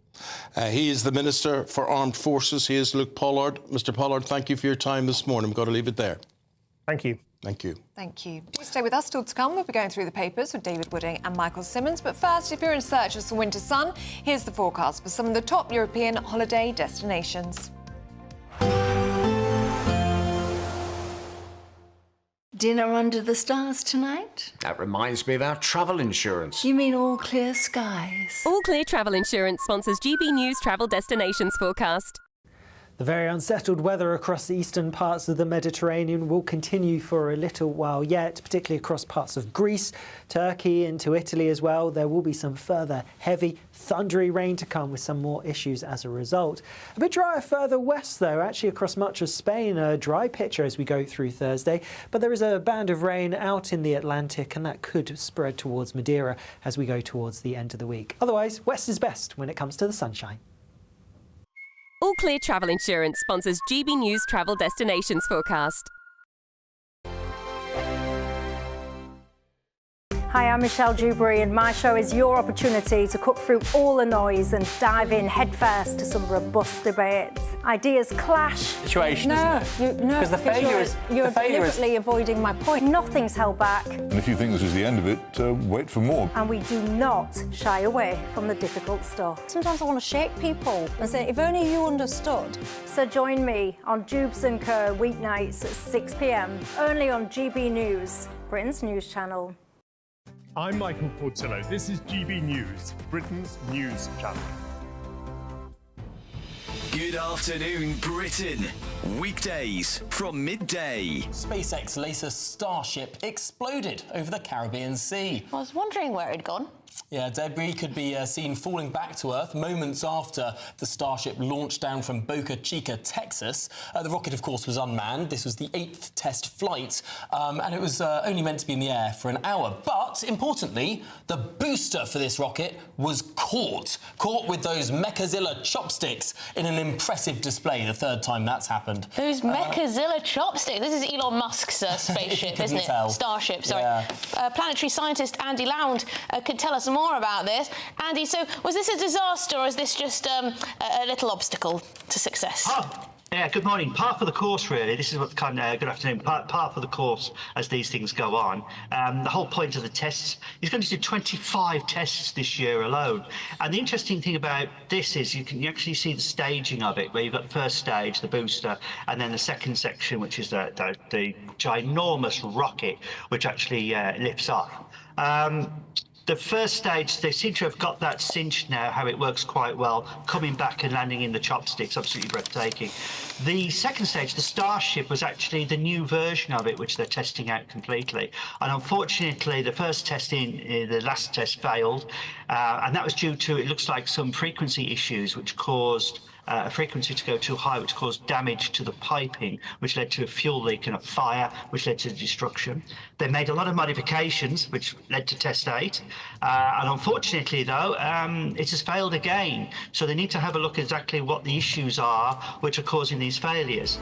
He is the Minister for Armed Forces. He is Luke Pollard. Mr. Pollard, thank you for your time this morning. We've got to leave it there. Thank you. Thank you. Thank you. Do stay with us. Still to come, we'll be going through the papers with David Wooding and Michael Simmons. But first, if you're in search of some winter sun, here's the forecast for some of the top European holiday destinations. Dinner under the stars tonight? That reminds me of our travel insurance. You mean all clear skies? All Clear Travel Insurance sponsors GB News Travel Destinations forecast. The very unsettled weather across the eastern parts of the Mediterranean will continue for a little while yet, particularly across parts of Greece, Turkey, into Italy as well. There will be some further heavy, thundery rain to come with some more issues as a result. A bit drier further west, though, actually across much of Spain. A dry picture as we go through Thursday, but there is a band of rain out in the Atlantic, and that could spread towards Madeira as we go towards the end of the week. Otherwise, west is best when it comes to the sunshine. All Clear Travel Insurance sponsors GB News Travel Destinations forecast. Hi, I'm Michelle Dewberry, and my show is your opportunity to cut through all the noise and dive in headfirst to some robust debates. Ideas clash. Situation, isn't it? Because the failure is you're deliberately avoiding my point. Nothing's held back, And if you think this is the end of it, wait for more. and we do not shy away from the difficult stuff. Sometimes I want to shake people and say, if only you understood. So join me on Jubes and Co weeknights at 6 p.m. only on GB News, Britain's news channel. I'm Michael Portillo. This is GB News, Britain's news channel. Good afternoon, Britain. Weekdays from midday. SpaceX latest Starship exploded over the Caribbean Sea. I was wondering where it'd gone. Yeah, debris could be seen falling back to Earth moments after the Starship launched down from Boca Chica, Texas. The rocket, of course, was unmanned. This was the 8th test flight, and it was only meant to be in the air for an hour. But, importantly, the booster for this rocket was caught with those Mechazilla chopsticks in an impressive display, the 3rd time that's happened. Those Mechazilla chopsticks. This is Elon Musk's spaceship, isn't it? Tell. Starship, sorry. Yeah. Planetary scientist Andy Lound could tell us more about this. Andy, so was this a disaster, or is this just a little obstacle to success? Yeah, good morning. Par for the course, really. This is what kind of, good afternoon, par for the course as these things go on. The whole point of the tests, he's going to do 25 tests this year alone. And the interesting thing about this is you actually see the staging of it, where you've got the first stage, the booster, and then the second section, which is the ginormous rocket, which actually lifts off. The first stage, they seem to have got that cinched now, how it works quite well, coming back and landing in the chopsticks, absolutely breathtaking. The second stage, the Starship, was actually the new version of it, which they're testing out completely. And unfortunately, the first testing, the last test failed, and that was due to, it looks like, some frequency issues, which caused a frequency to go too high, which caused damage to the piping, which led to a fuel leak and a fire, which led to destruction. They made a lot of modifications, which led to test 8. And unfortunately, though, it has failed again. So they need to have a look at exactly what the issues are which are causing these failures.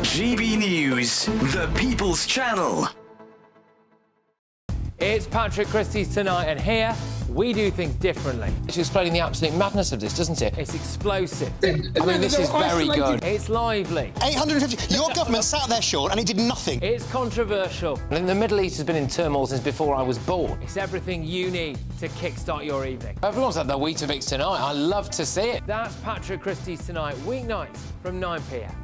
GB News, the People's Channel. It's Patrick Christie's Tonight, and here we do things differently. It's explaining the absolute madness of this, doesn't it? It's explosive. I mean, this is very good. It's lively. 850. Your government sat there, Sean, and it did nothing. It's controversial. And the Middle East has been in turmoil since before I was born. It's everything you need to kickstart your evening. Everyone's had their Weetabix tonight. I love to see it. That's Patrick Christie's Tonight, weeknights from 9 p.m.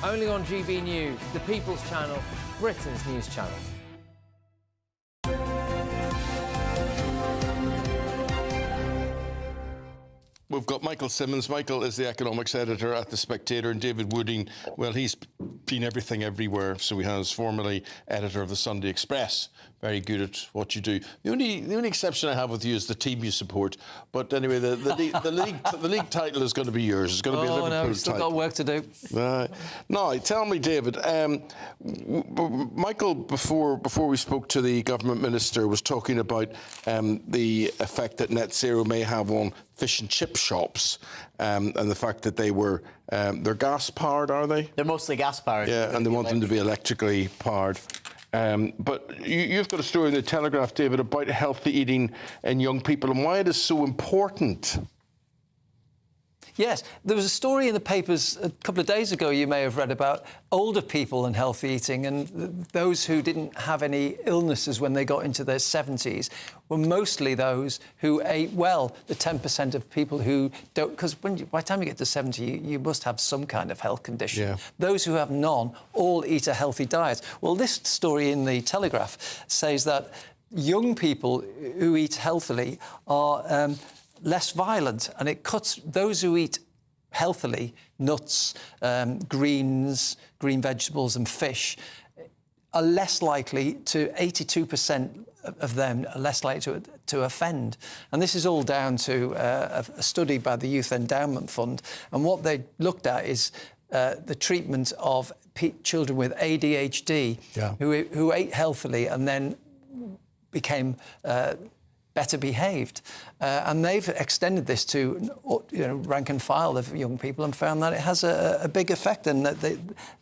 Only on GB News, the People's Channel, Britain's news channel. We've got Michael Simmons. Michael is the economics editor at The Spectator, and David Wooding, well, he's been everything everywhere, so he has formerly editor of the Sunday Express. Very good at what you do. The only exception I have with you is the team you support. But anyway, the league title is going to be yours. It's going to be a Liverpool title. We've still got work to do. Now, tell me, David, Michael, before we spoke to the government minister, was talking about the effect that net zero may have on fish and chip shops, and the fact that they're gas-powered, are they? They're mostly gas-powered. Yeah, and they want them to be electrically powered. But you've got a story in the Telegraph, David, about healthy eating in young people and why it is so important. Yes, there was a story in the papers a couple of days ago you may have read about older people and healthy eating, and those who didn't have any illnesses when they got into their 70s were mostly those who ate well, the 10% of people who don't, because by the time you get to 70, you must have some kind of health condition. Yeah. Those who have none all eat a healthy diet. Well, this story in the Telegraph says that young people who eat healthily are less violent, and it cuts those who eat healthily, nuts, greens, green vegetables and fish, are less likely to, 82% of them are less likely to offend. And this is all down to a study by the Youth Endowment Fund, and what they looked at is the treatment of children with ADHD who ate healthily and then became better behaved. And they've extended this to rank and file of young people and found that it has a big effect. And that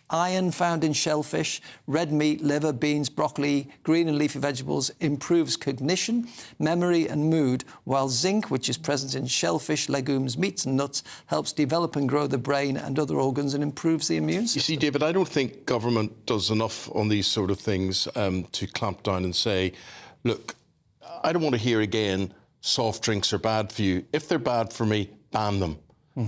iron found in shellfish, red meat, liver, beans, broccoli, green and leafy vegetables improves cognition, memory and mood, while zinc, which is present in shellfish, legumes, meats and nuts, helps develop and grow the brain and other organs and improves the immune system. You see, David, I don't think government does enough on these sort of things to clamp down and say, look, I don't want to hear again soft drinks are bad for you. If they're bad for me, ban them.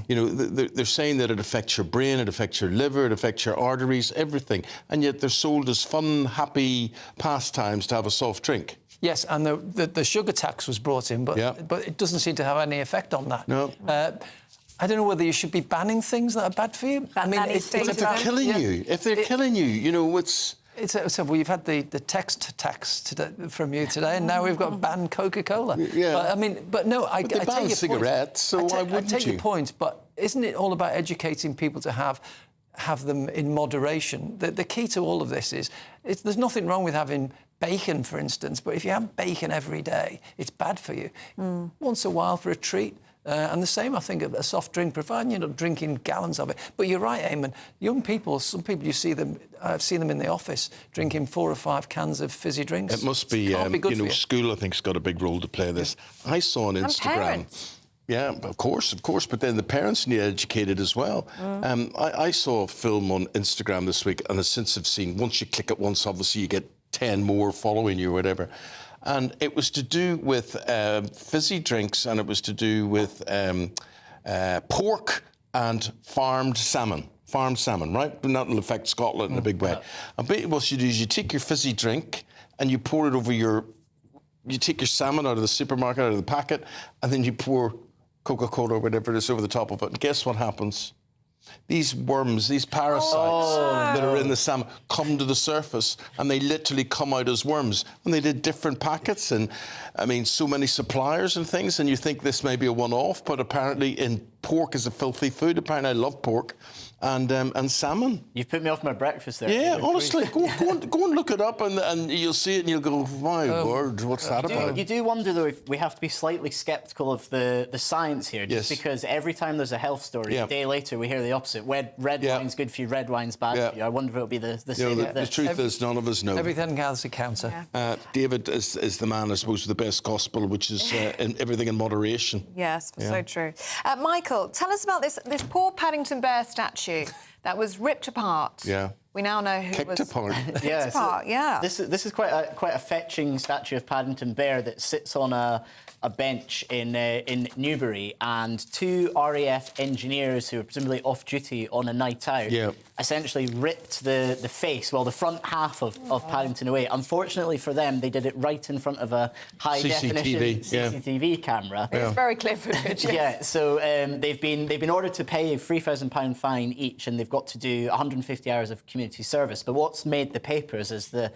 You know, they're saying that it affects your brain, it affects your liver, it affects your arteries, everything. And yet they're sold as fun, happy pastimes to have a soft drink. Yes, and the sugar tax was brought in, but it doesn't seem to have any effect on that. No. I don't know whether you should be banning things that are bad for you. I mean, if they're killing you, you know, it's... So we've had the text tax from you today, and now we've got banned Coca-Cola. Yeah. But no, I take your cigarettes, point. so why wouldn't you? I take your point, but isn't it all about educating people to have them in moderation? The key to all of this is there's nothing wrong with having bacon, for instance, but if you have bacon every day, it's bad for you. Once a while for a treat. And the same, I think, of a soft drink, providing you're not drinking gallons of it. But you're right, Eamonn. Young people, some people you see them, I've seen them in the office drinking 4 or 5 cans of fizzy drinks. It must be, school, I think, has got a big role to play this. I saw on Instagram. And parents. Yeah, of course, but then the parents need educated as well. I saw a film on Instagram this week, and since I've seen, once you click it once, obviously you get 10 more following you or whatever. And it was to do with fizzy drinks, and it was to do with pork and farmed salmon, right? But that will affect Scotland in a big way. And what you do is you take your fizzy drink and you pour it over you take your salmon out of the supermarket, out of the packet, and then you pour Coca-Cola or whatever it is over the top of it. And guess what happens? These worms, these parasites that are in the salmon come to the surface, and they literally come out as worms. And they did different packets, and I mean, so many suppliers and things, and you think this may be a one-off, but apparently pork is a filthy food. Apparently I love pork. And salmon. You've put me off my breakfast there. Yeah, honestly, go and look it up, and you'll see it, and you'll go, my word, what's that about? You do wonder, though, if we have to be slightly sceptical of the science here, just because every time there's a health story, a day later we hear the opposite. Red wine's good for you, red wine's bad for you. I wonder if it'll be the same with this. The truth is, none of us know. Everything has a counter. David is the man, I suppose, with the best gospel, which is everything in moderation. Yes, so true. Michael, tell us about this poor Paddington Bear statue that was ripped apart. Yeah. We now know who Kicked apart. Yeah, apart, yeah. This is quite a fetching statue of Paddington Bear that sits on a bench in Newbury, and 2 RAF engineers who were presumably off duty on a night out essentially ripped the face, the front half of Paddington away. Unfortunately for them, they did it right in front of a high-definition CCTV camera. It's very clear footage. So they've been ordered to pay a £3,000 fine each, and they've got to do 150 hours of community service. But what's made the papers is the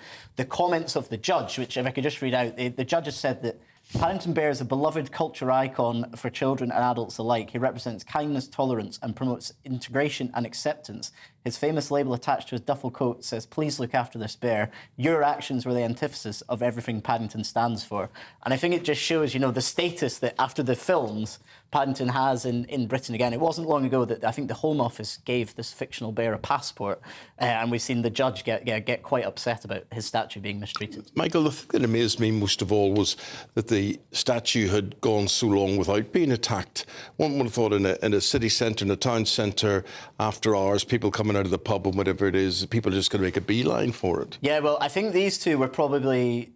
comments of the judge, which, if I could just read out, the judge has said that Paddington Bear is a beloved culture icon for children and adults alike. He represents kindness, tolerance, and promotes integration and acceptance. His famous label attached to his duffel coat says, "Please look after this bear. Your actions were the antithesis of everything Paddington stands for." And I think it just shows, the status that after the films, Paddington has in Britain again. It wasn't long ago that I think the Home Office gave this fictional bear a passport, and we've seen the judge get quite upset about his statue being mistreated. Michael, the thing that amazed me most of all was that the statue had gone so long without being attacked. One would have thought in a city centre, in a town centre, after hours, people coming out of the pub and whatever it is, people are just going to make a beeline for it. Yeah, well, I think these two were probably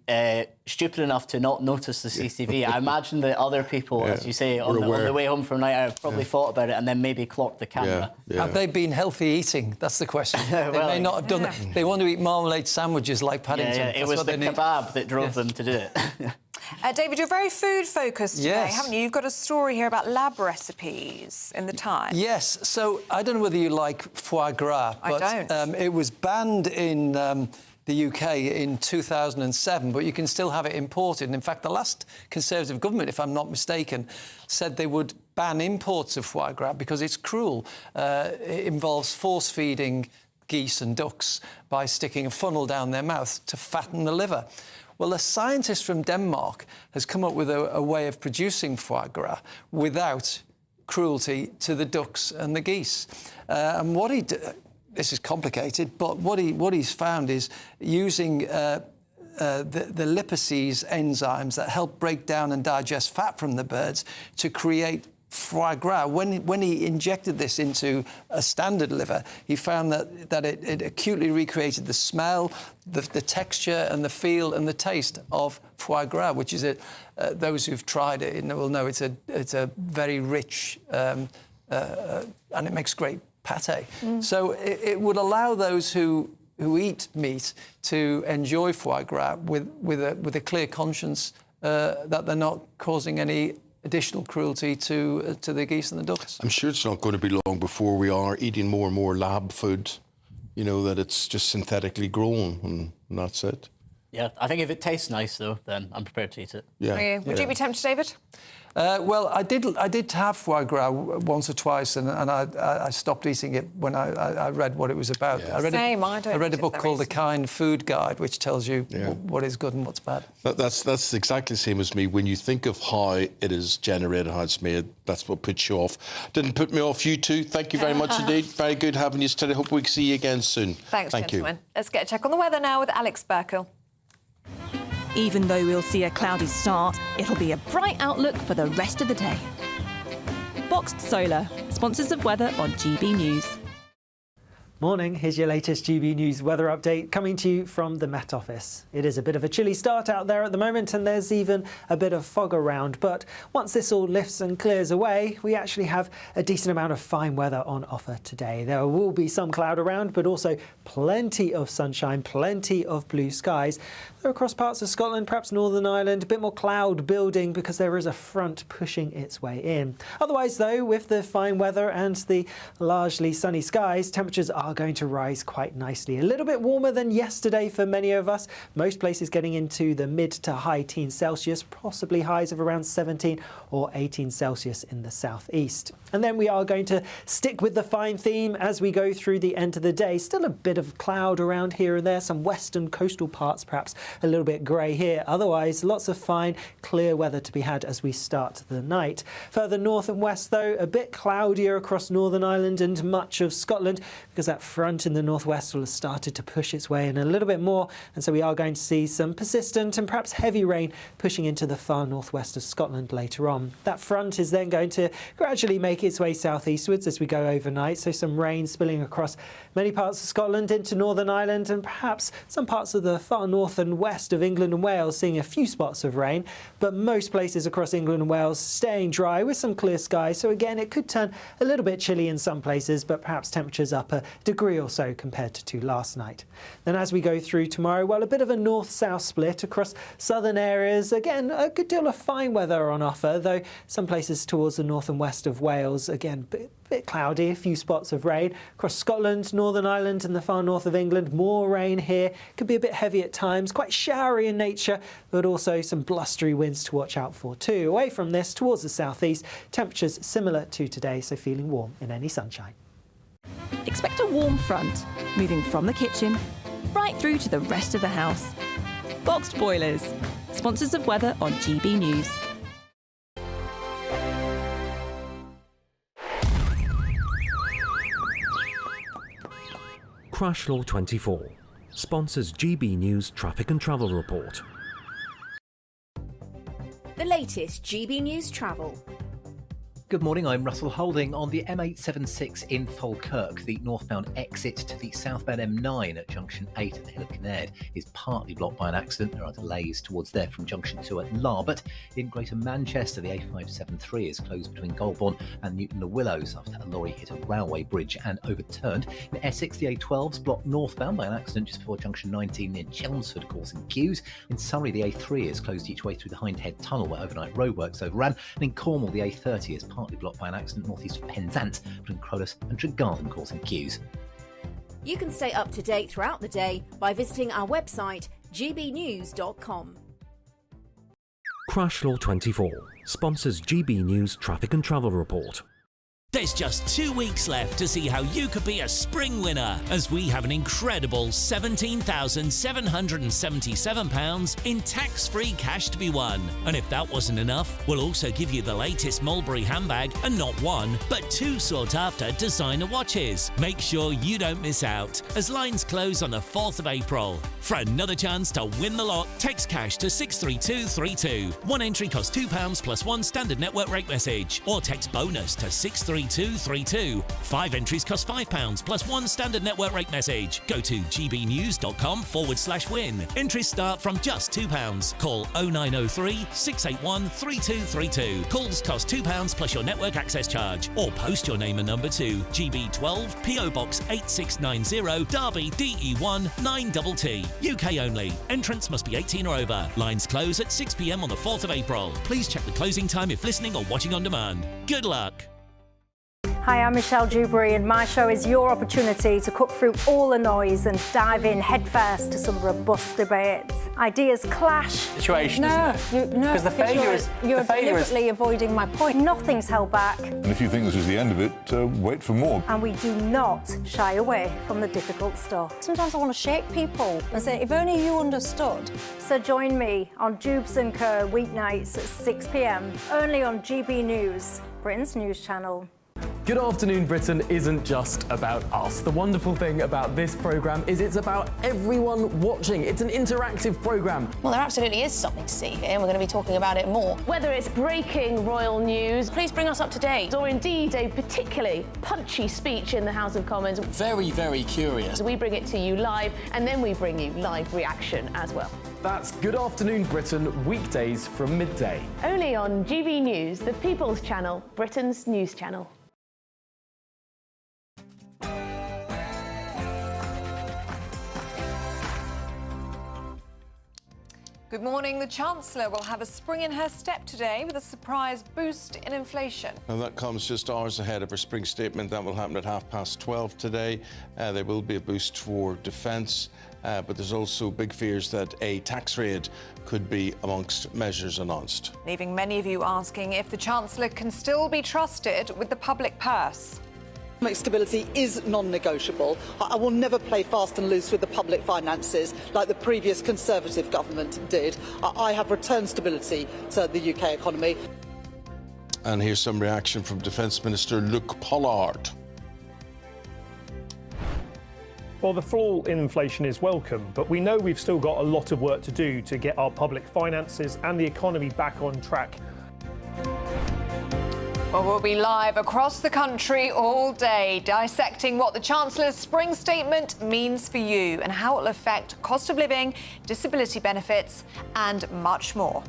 stupid enough to not notice the CCTV. I imagine that other people, as you say, on the way home from night out have probably thought about it and then maybe clocked the camera. Have they been healthy eating? That's the question. They may not have done that. They want to eat marmalade sandwiches like Paddington. It was the kebab that drove them to do it. David, you're very food-focused today, Yes. haven't you? You've got a story here about lab recipes in the Times. Yes. So I don't know whether you like foie gras, but I don't. It was banned in the UK in 2007, but you can still have it imported. And in fact, the last Conservative government, if I'm not mistaken, said they would ban imports of foie gras because it's cruel. It involves force-feeding geese and ducks by sticking a funnel down their mouth to fatten the liver. Well, a scientist from Denmark has come up with a way of producing foie gras without cruelty to the ducks and the geese. And what this is complicated, but what he's found is using the lipase enzymes that help break down and digest fat from the birds to create foie gras. When he injected this into a standard liver, he found that it acutely recreated the smell, the texture and the feel and the taste of foie gras, which is those who've tried it will know it's a very rich and it makes great pate. So it would allow those who eat meat to enjoy foie gras with a clear conscience that they're not causing any additional cruelty to the geese and the ducks. I'm sure it's not going to be long before we are eating more and more lab food, that it's just synthetically grown, and that's it. Yeah, I think if it tastes nice, though, then I'm prepared to eat it. Yeah. Would you be tempted, David? Well, I did have foie gras once or twice, and I stopped eating it when I read what it was about. Yeah. I read a book called The Kind Food Guide, which tells you what is good and what's bad. That's exactly the same as me. When you think of how it is generated, how it's made, that's what puts you off. Didn't put me off, you two. Thank you very much indeed. Very good having you today. Hope we can see you again soon. Thanks, Thank gentlemen. Let's get a check on the weather now with Alex Burkle. Even though we'll see a cloudy start, it'll be a bright outlook for the rest of the day. Boxed Solar, sponsors of weather on GB News. Morning, here's your latest GB News weather update coming to you from the Met Office. It is a bit of a chilly start out there at the moment, and there's even a bit of fog around, but once this all lifts and clears away, we actually have a decent amount of fine weather on offer today. There will be some cloud around, but also plenty of sunshine, plenty of blue skies. Though across parts of Scotland, perhaps Northern Ireland, a bit more cloud building because there is a front pushing its way in. Otherwise, though, with the fine weather and the largely sunny skies, temperatures are going to rise quite nicely. A little bit warmer than yesterday for many of us. Most places getting into the mid to high teens Celsius, possibly highs of around 17 or 18 Celsius in the southeast. And then we are going to stick with the fine theme as we go through the end of the day. Still a bit of cloud around here and there, some western coastal parts perhaps a little bit grey here. Otherwise, lots of fine, clear weather to be had as we start the night. Further north and west, though, a bit cloudier across Northern Ireland and much of Scotland because that front in the northwest will have started to push its way in a little bit more. And so we are going to see some persistent and perhaps heavy rain pushing into the far northwest of Scotland later on. That front is then going to gradually make its way southeastwards as we go overnight. So some rain spilling across many parts of Scotland into Northern Ireland and perhaps some parts of the far north and west of England and Wales seeing a few spots of rain, but most places across England and Wales staying dry with some clear skies. So again, it could turn a little bit chilly in some places, but perhaps temperatures up a degree or so compared to last night. Then as we go through tomorrow, well, a bit of a north-south split across southern areas. Again, a good deal of fine weather on offer, though some places towards the north and west of Wales, again, a bit cloudy, a few spots of rain. Across Scotland, Northern Ireland and the far north of England, more rain here. Could be a bit heavy at times, quite showery in nature, but also some blustery winds to watch out for too. Away from this, towards the southeast, temperatures similar to today, so feeling warm in any sunshine. Expect a warm front, moving from the kitchen right through to the rest of the house. Boxed Boilers, sponsors of weather on GB News. Crash Law 24 sponsors GB News Traffic and Travel Report. The latest GB News Travel. Good morning, I'm Russell Holding. On the M876 in Falkirk, the northbound exit to the southbound M9 at junction 8 at the Hill of Kinnaird is partly blocked by an accident. There are delays towards there from junction 2 at Larbert. In Greater Manchester, the A573 is closed between Golborne and Newton Le Willows after a lorry hit a railway bridge and overturned. In Essex, the A12's blocked northbound by an accident just before junction 19 near Chelmsford, causing queues. In Surrey, the A3 is closed each way through the Hindhead Tunnel where overnight roadworks overran. And in Cornwall, the A30 is partly blocked by an accident northeast of Penzance between Crowlus and Tregarthen, causing queues. You can stay up to date throughout the day by visiting our website gbnews.com. Crash Law 24 sponsors GB News Traffic and Travel Report. There's just 2 weeks left to see how you could be a spring winner, as we have an incredible £17,777 in tax-free cash to be won. And if that wasn't enough, we'll also give you the latest Mulberry handbag and not 1, but 2 sought-after designer watches. Make sure you don't miss out, as lines close on the 4th of April. For another chance to win the lot, text cash to 63232. One entry costs £2 plus 1 standard network rate message, or text bonus to 63232. 5 entries cost £5 plus 1 standard network rate message. Go to gbnews.com/win. Entries start from just £2. Call 0903 681 3232. Calls cost £2 plus your network access charge, or post your name and number to GB12 PO Box 8690 Derby DE1 9TT. UK only. Entrants must be 18 or over. Lines close at 6 p.m. on the 4th of April. Please check the closing time if listening or watching on demand. Good luck. Hi, I'm Michelle Dewberry, and my show is your opportunity to cut through all the noise and dive in headfirst to some robust debates. Ideas clash. Situation, isn't it? Because the failure is... You're deliberately avoiding my point. Nothing's held back. And if you think this is the end of it, wait for more. And we do not shy away from the difficult stuff. Sometimes I want to shake people and say, if only you understood. So join me on Jubes & Co. weeknights at 6 p.m, only on GB News, Britain's news channel. Good Afternoon Britain isn't just about us. The wonderful thing about this programme is it's about everyone watching. It's an interactive programme. Well, there absolutely is something to see here, and we're going to be talking about it more. Whether it's breaking royal news, please bring us up to date, or indeed a particularly punchy speech in the House of Commons. Very, very curious. We bring it to you live, and then we bring you live reaction as well. That's Good Afternoon Britain, weekdays from midday. Only on GB News, the People's Channel, Britain's news channel. Good morning. The Chancellor will have a spring in her step today with a surprise boost in inflation. And that comes just hours ahead of her spring statement. That will happen at 12:30 today. There will be a boost for defence, but there's also big fears that a tax raid could be amongst measures announced. Leaving many of you asking if the Chancellor can still be trusted with the public purse. Economic stability is non-negotiable. I will never play fast and loose with the public finances like the previous Conservative government did. I have returned stability to the UK economy. And here's some reaction from Defence Minister Luke Pollard. Well, the fall in inflation is welcome, but we know we've still got a lot of work to do to get our public finances and the economy back on track. Well, we'll be live across the country all day, dissecting what the Chancellor's spring statement means for you and how it'll affect cost of living, disability benefits and much more.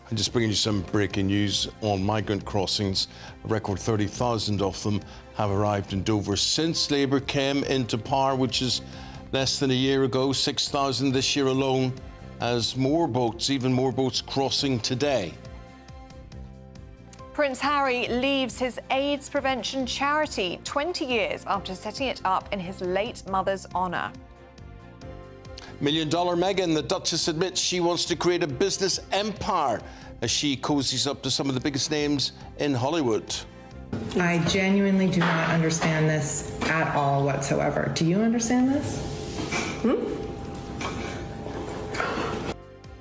And just bringing you some breaking news on migrant crossings. A record 30,000 of them have arrived in Dover since Labour came into power, which is less than a year ago. 6,000 this year alone, as more boats, even more boats crossing today. Prince Harry leaves his AIDS prevention charity 20 years after setting it up in his late mother's honour. $1 Million Meghan, the Duchess admits she wants to create a business empire as she cozies up to some of the biggest names in Hollywood. I genuinely do not understand this at all whatsoever. Do you understand this?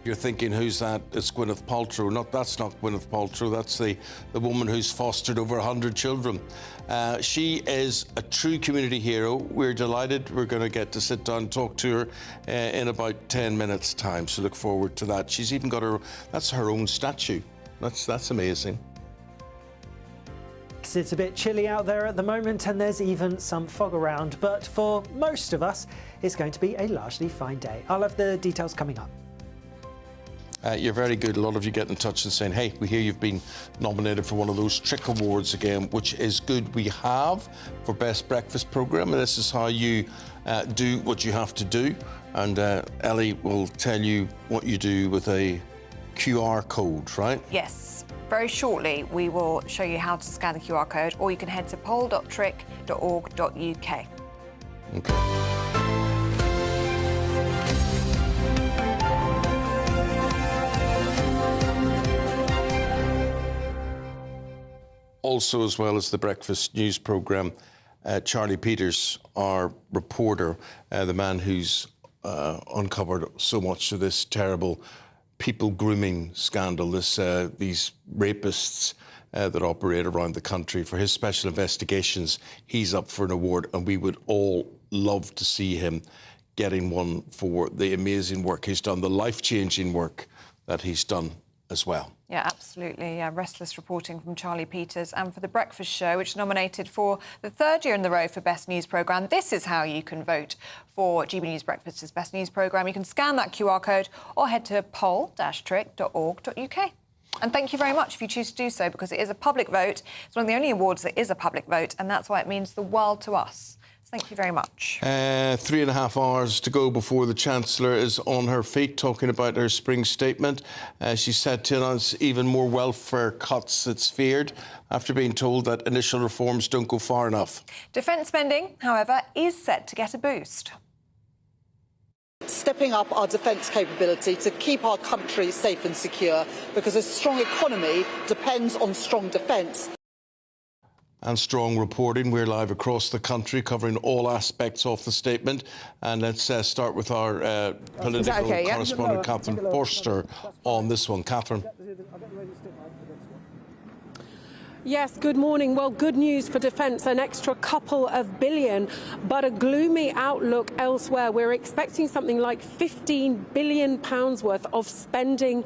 You're thinking, who's that? It's Gwyneth Paltrow. That's not Gwyneth Paltrow. That's the woman who's fostered over 100 children. She is a true community hero. We're delighted. We're going to get to sit down and talk to her in about 10 minutes' time. So look forward to that. She's even got that's her own statue. That's amazing. It's a bit chilly out there at the moment, and there's even some fog around. But for most of us, it's going to be a largely fine day. I'll have the details coming up. You're very good. A lot of you get in touch and saying, hey, we hear you've been nominated for one of those TRIC Awards again, which is good. We have for Best Breakfast Programme, and this is how you do what you have to do. And Ellie will tell you what you do with a QR code, right? Yes. Very shortly, we will show you how to scan the QR code, or you can head to poll.tric.org.uk. Okay. also, as well as the breakfast news programme, Charlie Peters, our reporter, the man who's uncovered so much of this terrible people grooming scandal, these rapists that operate around the country. For his special investigations, he's up for an award, and we would all love to see him getting one for the amazing work he's done, the life-changing work that he's done as well. Yeah, absolutely. Restless reporting from Charlie Peters. And for The Breakfast Show, which is nominated for the third year in the row for Best News Programme, this is how you can vote for GB News Breakfast's Best News Programme. You can scan that QR code or head to poll-tric.org.uk. And thank you very much if you choose to do so, because it is a public vote. It's one of the only awards that is a public vote, and that's why it means the world to us. Thank you very much. 3.5 hours to go before the Chancellor is on her feet talking about her spring statement. She said to us even more welfare cuts, it's feared, after being told that initial reforms don't go far enough. Defence spending, however, is set to get a boost. Stepping up our defence capability to keep our country safe and secure, because a strong economy depends on strong defence. And strong reporting. We're live across the country covering all aspects of the statement. And let's start with our political correspondent, Catherine Forster, on this one. Catherine. Yes, good morning. Well, good news for defence, an extra couple of billion, but a gloomy outlook elsewhere. We're expecting something like £15 billion worth of spending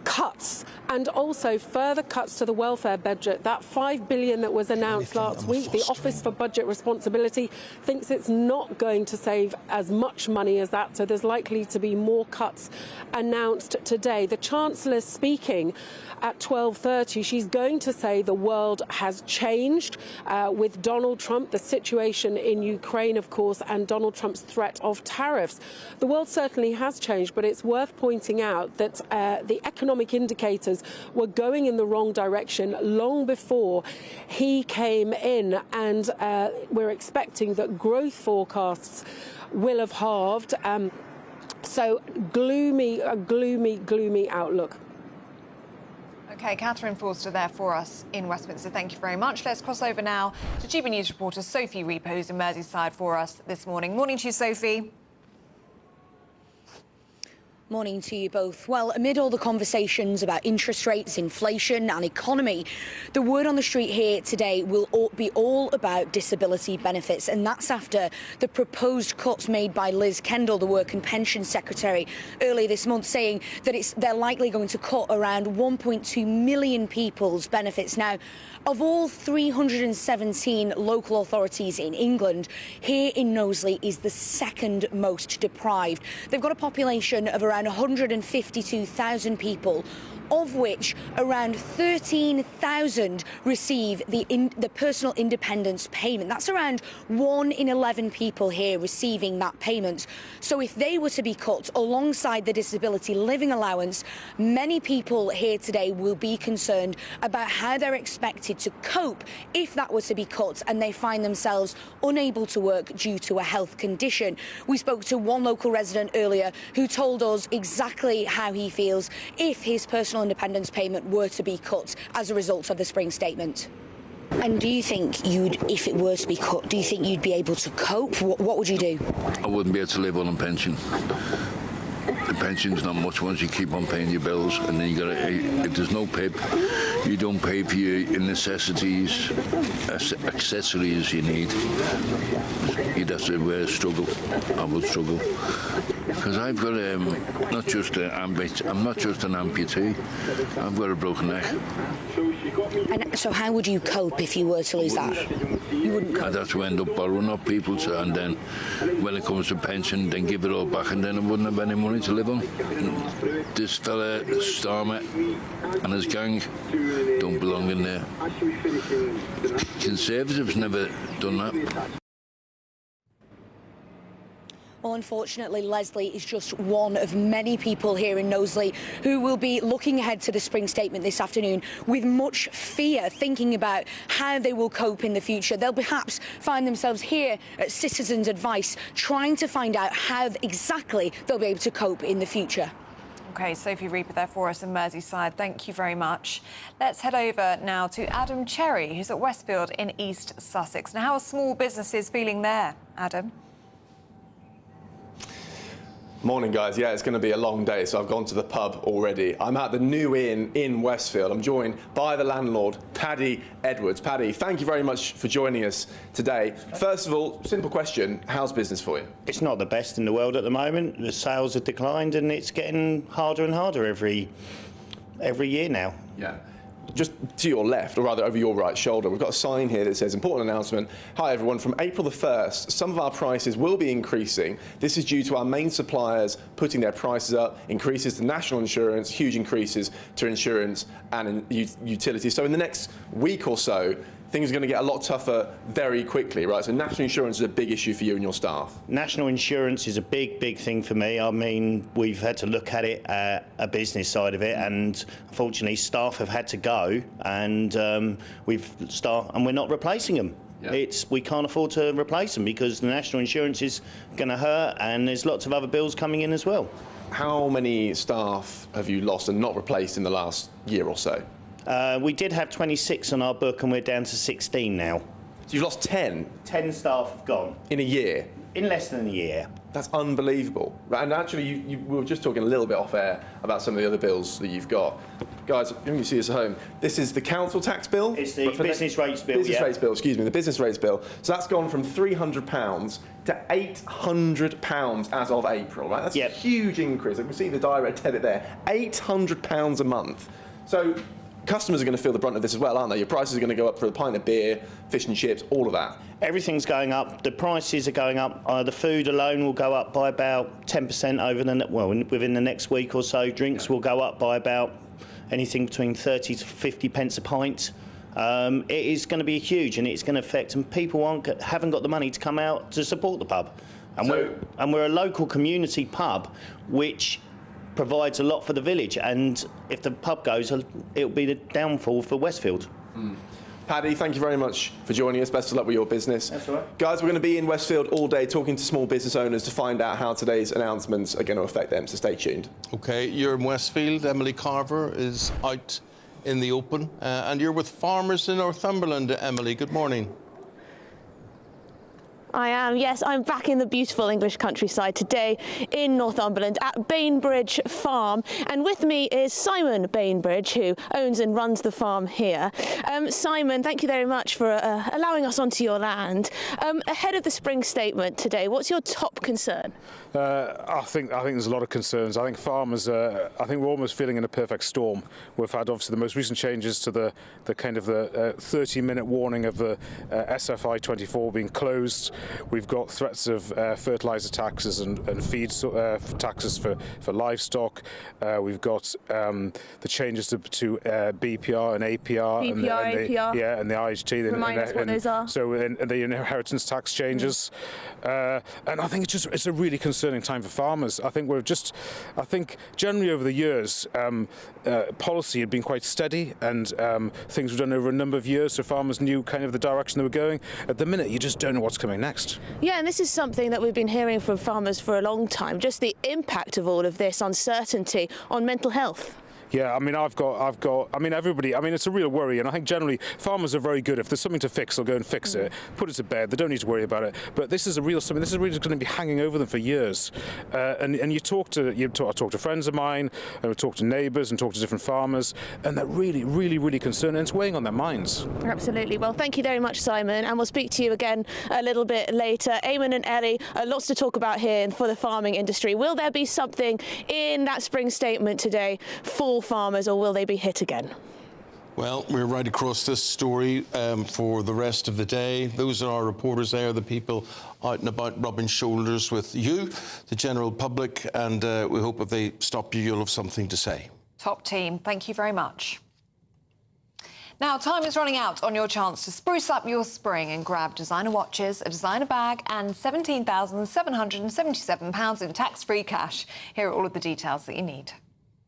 cuts, and also further cuts to the welfare budget. That £5 billion that was announced last week, the Office for Budget Responsibility thinks it's not going to save as much money as that, so there's likely to be more cuts announced today. The Chancellor speaking at 12:30. She's going to say the world has changed with Donald Trump, the situation in Ukraine, of course, and Donald Trump's threat of tariffs. The world certainly has changed, but it's worth pointing out that the economic indicators were going in the wrong direction long before he came in, and we're expecting that growth forecasts will have halved. So a gloomy outlook. OK, Catherine Forster there for us in Westminster. Thank you very much. Let's cross over now to GB News reporter Sophie Repo, who's in Merseyside for us this morning. Morning to you, Sophie. Morning to you both. Well, amid all the conversations about interest rates, inflation and economy, the word on the street here today will be all about disability benefits, and that's after the proposed cuts made by Liz Kendall, the Work and Pension Secretary, earlier this month, saying that they're likely going to cut around 1.2 million people's benefits. Now, of all 317 local authorities in England, here in Knowsley is the second most deprived. They've got a population of around 152,000 people, of which around 13,000 receive the personal independence payment. That's around 1 in 11 people here receiving that payment. So if they were to be cut alongside the disability living allowance, many people here today will be concerned about how they're expected to cope if that were to be cut and they find themselves unable to work due to a health condition. We spoke to one local resident earlier who told us exactly how he feels if his personal independence payment were to be cut as a result of the spring statement. And do you think if it were to be cut, do you think you'd be able to cope? What would you do? I wouldn't be able to live on a pension. The pension's not much once you keep on paying your bills, and then if there's no PIP, you don't pay for your necessities, accessories you need. You'd have to struggle. I would struggle. Because I've got not just I'm not just an amputee, I've got a broken neck. And so how would you cope if you were to lose that? You wouldn't cope? I'd have to end up borrowing off people, and then when it comes to pension, then give it all back, and then I wouldn't have any money to live on. This fella, Starmer, and his gang don't belong in there. Conservatives never done that. Well, unfortunately, Leslie is just one of many people here in Knowsley who will be looking ahead to the spring statement this afternoon with much fear, thinking about how they will cope in the future. They'll perhaps find themselves here at Citizens Advice trying to find out how exactly they'll be able to cope in the future. OK, Sophie Reaper there for us in Merseyside. Thank you very much. Let's head over now to Adam Cherry, who's at Westfield in East Sussex. Now, how are small businesses feeling there, Adam? Morning, guys. Yeah, it's going to be a long day, so I've gone to the pub already. I'm at the New Inn in Westfield. I'm joined by the landlord, Paddy Edwards. Paddy, thank you very much for joining us today. First of all, simple question, how's business for you? It's not the best in the world at the moment. The sales have declined and it's getting harder and harder every year now. Yeah. Just to your left, or rather over your right shoulder, we've got a sign here that says, important announcement. Hi everyone, from April the 1st, some of our prices will be increasing. This is due to our main suppliers putting their prices up, increases to national insurance, huge increases to insurance and utilities. So in the next week or so, things are going to get a lot tougher very quickly, right? So national insurance is a big issue for you and your staff. National insurance is a big thing for me. I mean, we've had to look at it, a business side of it, and unfortunately staff have had to go, and we're not replacing them. Yeah. We can't afford to replace them because the national insurance is going to hurt, and there's lots of other bills coming in as well. How many staff have you lost and not replaced in the last year or so? We did have 26 on our book and we're down to 16 now. So you've lost 10? 10 staff have gone. In a year? In less than a year. That's unbelievable. And actually, we were just talking a little bit off air about some of the other bills that you've got. Guys, when you see this at home, this is the council tax bill? It's the business rates bill, Business rates bill, excuse me, the business rates bill. So that's gone from £300 to £800 as of April, right? That's a huge increase. Like we see the direct debit there, £800 a month. So customers are going to feel the brunt of this as well, aren't they? Your prices are going to go up for a pint of beer, fish and chips, all of that. Everything's going up. The prices are going up. The food alone will go up by about 10% within the next week or so. Drinks will go up by about anything between 30 to 50 pence a pint. It is going to be huge, and it's going to affect. And people haven't got the money to come out to support the pub. And we're a local community pub, which provides a lot for the village, and if the pub goes, it'll be the downfall for Westfield. Paddy, thank you very much for joining us. Best of luck with your business. That's all right. Guys, we're going to be in Westfield all day talking to small business owners to find out how today's announcements are going to affect them, so stay tuned. OK, you're in Westfield. Emily Carver is out in the open, and you're with farmers in Northumberland. Emily, good morning. I am, yes. I'm back in the beautiful English countryside today in Northumberland at Bainbridge Farm. And with me is Simon Bainbridge, who owns and runs the farm here. Simon, thank you very much for allowing us onto your land. Ahead of the spring statement today, what's your top concern? I think there's a lot of concerns. I think farmers, I think we're almost feeling in a perfect storm. We've had obviously the most recent changes to the 30-minute warning of the SFI 24 being closed. We've got threats of fertiliser taxes and feed taxes for livestock. We've got the changes to BPR and APR. APR. And the IHT. Remind us what those are. So and the inheritance tax changes. And I think it's a really concerning time for farmers. I think generally over the years, policy had been quite steady, and things were done over a number of years, so farmers knew kind of the direction they were going. At the minute, you just don't know what's coming next. Yeah, and this is something that we've been hearing from farmers for a long time, just the impact of all of this uncertainty on mental health. Yeah, I mean, everybody, it's a real worry, and I think generally farmers are very good. If there's something to fix, they'll go and fix it, put it to bed. They don't need to worry about it. But this is really going to be hanging over them for years. And I talk to friends of mine, and we talk to neighbours, and talk to different farmers, and they're really, really, really concerned, and it's weighing on their minds. Absolutely. Well, thank you very much, Simon, and we'll speak to you again a little bit later. Eamonn and Ellie, lots to talk about here for the farming industry. Will there be something in that spring statement today for farmers, or will they be hit again? Well, we're right across this story for the rest of the day. Those are our reporters there, the people out and about rubbing shoulders with you, the general public, and we hope if they stop you, you'll have something to say. Top team, thank you very much. Now, time is running out on your chance to spruce up your spring and grab designer watches, a designer bag and £17,777 in tax-free cash. Here are all of the details that you need.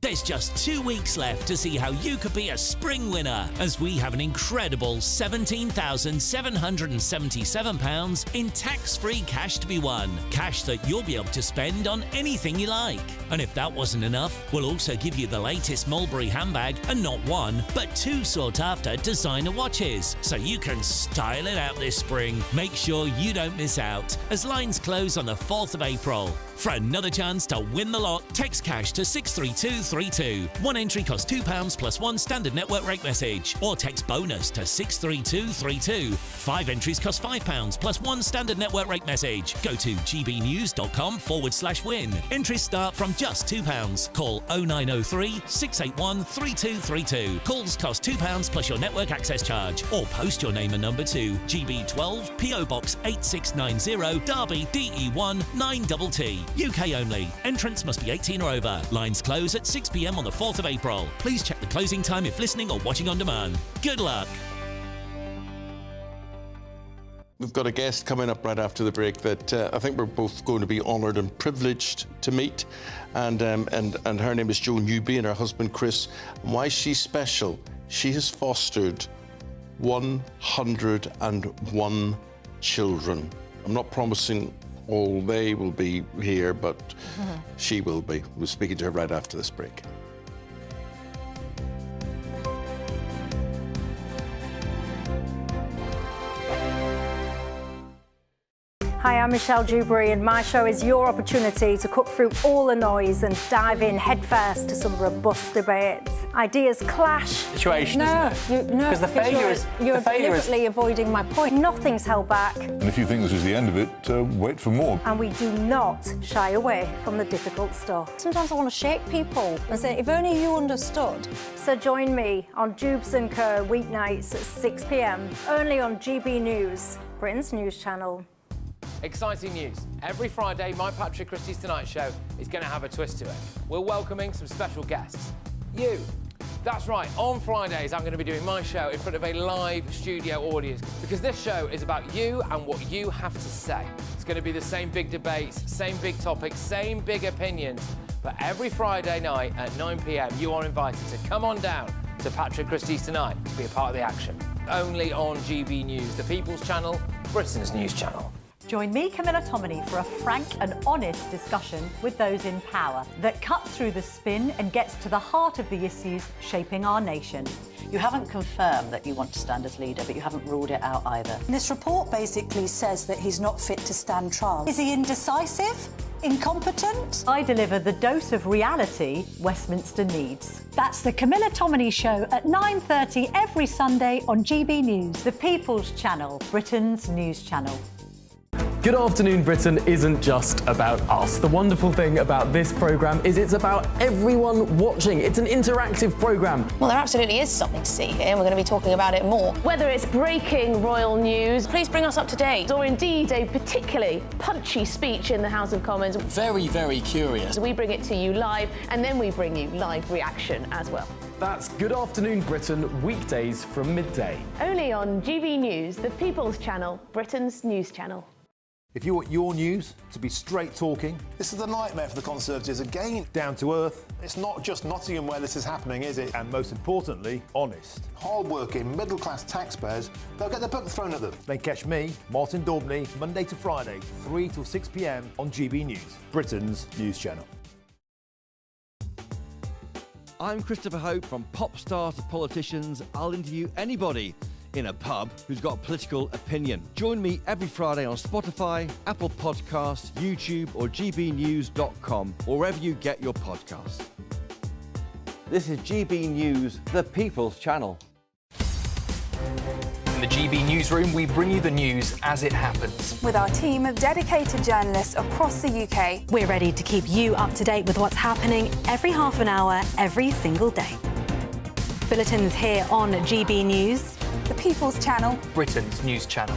There's just 2 weeks left to see how you could be a spring winner, as we have an incredible £17,777 in tax-free cash to be won. Cash that you'll be able to spend on anything you like. And if that wasn't enough, we'll also give you the latest Mulberry handbag and not one, but 2 sought-after designer watches, so you can style it out this spring. Make sure you don't miss out, as lines close on the 4th of April. For another chance to win the lot, text cash to 63232. One entry costs £2 plus 1 standard network rate message, or text bonus to 63232. 5 entries cost £5 plus 1 standard network rate message. Go to gbnews.com/win. Entries start from just £2. Call 0903 681 3232. Calls cost £2 plus your network access charge, or post your name and number to GB12 PO Box 8690 Derby DE1 9TT. UK only. Entrants must be 18 or over. Lines close at 6 p.m. on the 4th of April. Please check the closing time if listening or watching on demand. Good luck. We've got a guest coming up right after the break that I think we're both going to be honoured and privileged to meet. And her name is Jo Newby, and her husband Chris. And why she's special? She has fostered 101 children. I'm not promising all they will be here, but she will be. We're speaking to her right after this break. Hi, I'm Michelle Dewberry, and my show is your opportunity to cut through all the noise and dive in headfirst to some robust debates. Ideas clash. Situation, isn't it? Because the failure is you're deliberately avoiding my point. Nothing's held back. And if you think this is the end of it, wait for more. And we do not shy away from the difficult stuff. Sometimes I want to shake people and say, if only you understood. So join me on Jubes and Co weeknights at 6 p.m, only on GB News, Britain's news channel. Exciting news. Every Friday, my Patrick Christie's Tonight Show is going to have a twist to it. We're welcoming some special guests. You. That's right, on Fridays I'm going to be doing my show in front of a live studio audience, because this show is about you and what you have to say. It's going to be the same big debates, same big topics, same big opinions, but every Friday night at 9 p.m. you are invited to come on down to Patrick Christie's Tonight to be a part of the action. Only on GB News, the People's Channel, Britain's news channel. Join me, Camilla Tominey, for a frank and honest discussion with those in power that cuts through the spin and gets to the heart of the issues shaping our nation. You haven't confirmed that you want to stand as leader, but you haven't ruled it out either. This report basically says that he's not fit to stand trial. Is he indecisive? Incompetent? I deliver the dose of reality Westminster needs. That's the Camilla Tominey Show at 9:30 every Sunday on GB News, the People's Channel, Britain's news channel. Good Afternoon Britain isn't just about us. The wonderful thing about this programme is it's about everyone watching. It's an interactive programme. Well, there absolutely is something to see here, and we're going to be talking about it more. Whether it's breaking royal news, please bring us up to date, or indeed a particularly punchy speech in the House of Commons. Very, very curious. We bring it to you live, and then we bring you live reaction as well. That's Good Afternoon Britain, weekdays from midday. Only on GB News, the People's Channel, Britain's news channel. If you want your news to be straight talking... This is the nightmare for the Conservatives again. Down to earth. It's not just Nottingham where this is happening, is it? And most importantly, honest. Hard-working, middle-class taxpayers, they'll get their book thrown at them. Then catch me, Martin Daubney, Monday to Friday, 3 till 6 p.m. on GB News, Britain's news channel. I'm Christopher Hope. From pop stars to politicians, I'll interview anybody in a pub who's got a political opinion. Join me every Friday on Spotify, Apple Podcasts, YouTube or gbnews.com, or wherever you get your podcasts. This is GB News, the People's Channel. In the GB Newsroom, we bring you the news as it happens. With our team of dedicated journalists across the UK, we're ready to keep you up to date with what's happening every half an hour, every single day. Bulletins here on GB News, the People's Channel, Britain's news channel.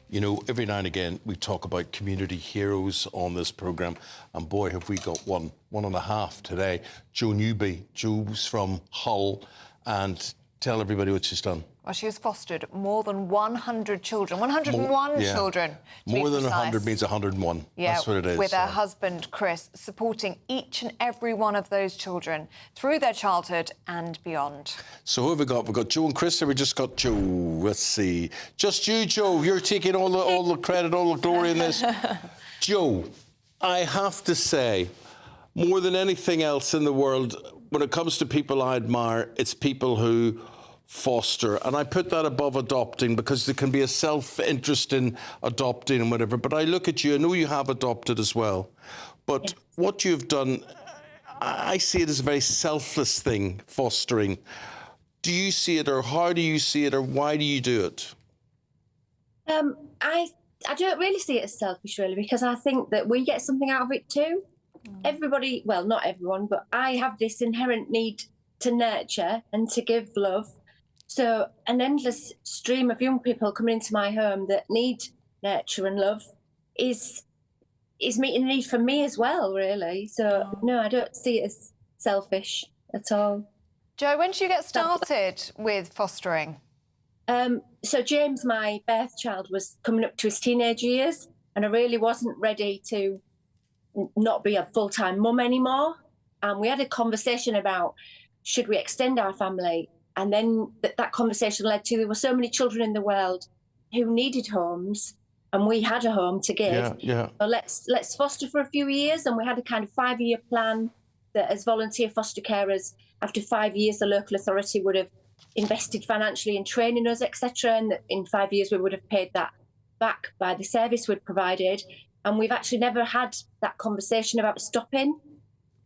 You know, every now and again we talk about community heroes on this programme, and boy have we got one and a half today. Jo Newby. Jo's from Hull, and tell everybody what she's done. Well, she has fostered more than 100 children, 101 children. More than 100 means 101. Yeah, that's what it is. with her husband, Chris, supporting each and every one of those children through their childhood and beyond. So who have we got? We've got Joe and Chris, or we just got Joe? Let's see. Just you, Joe. You're taking all the credit, all the glory in this. Joe, I have to say, more than anything else in the world, when it comes to people I admire, it's people who foster, and I put that above adopting because there can be a self-interest in adopting and whatever, but I look at you, I know you have adopted as well, but what you've done, I see it as a very selfless thing, fostering. Do you see it, or how do you see it, or why do you do it? I don't really see it as selfish, really, because I think that we get something out of it too. Everybody, well, not everyone, but I have this inherent need to nurture and to give love. So an endless stream of young people coming into my home that need nurture and love is meeting a need for me as well, really. So no, I don't see it as selfish at all. Joe, when did you get started with fostering? So James, my birth child, was coming up to his teenage years, and I really wasn't ready to not be a full-time mum anymore. And we had a conversation about, should we extend our family? And then that conversation led to, there were so many children in the world who needed homes, and we had a home to give. Yeah. So let's foster for a few years. And we had a kind of 5-year plan that as volunteer foster carers, after 5 years, the local authority would have invested financially in training us, etc. And that in 5 years, we would have paid that back by the service we'd provided. And we've actually never had that conversation about stopping.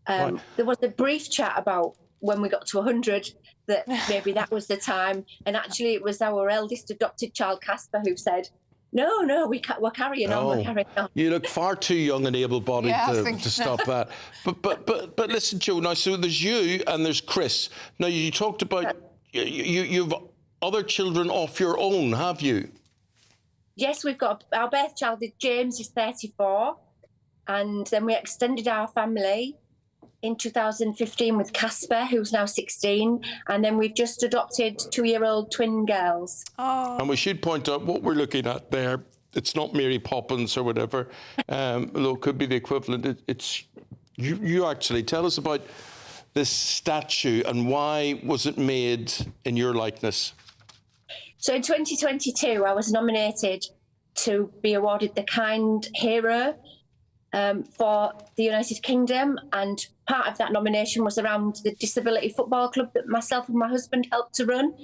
There was a brief chat about when we got to 100, that maybe that was the time. And actually, it was our eldest adopted child, Casper, who said, no, we're carrying on, we're carrying on. You look far too young and able-bodied to stop that. But listen, Joe, now, so there's you and there's Chris. Now, you talked about you've other children off your own, have you? Yes, we've got our birth child, James, is 34. And then we extended our family in 2015 with Casper, who's now 16, and then we've just adopted 2-year-old twin girls. And we should point out what we're looking at there. It's not Mary Poppins or whatever, although it could be the equivalent. It's you actually. Tell us about this statue and why was it made in your likeness? So in 2022, I was nominated to be awarded the Kind Hero for the United Kingdom, and part of that nomination was around the disability football club that myself and my husband helped to run.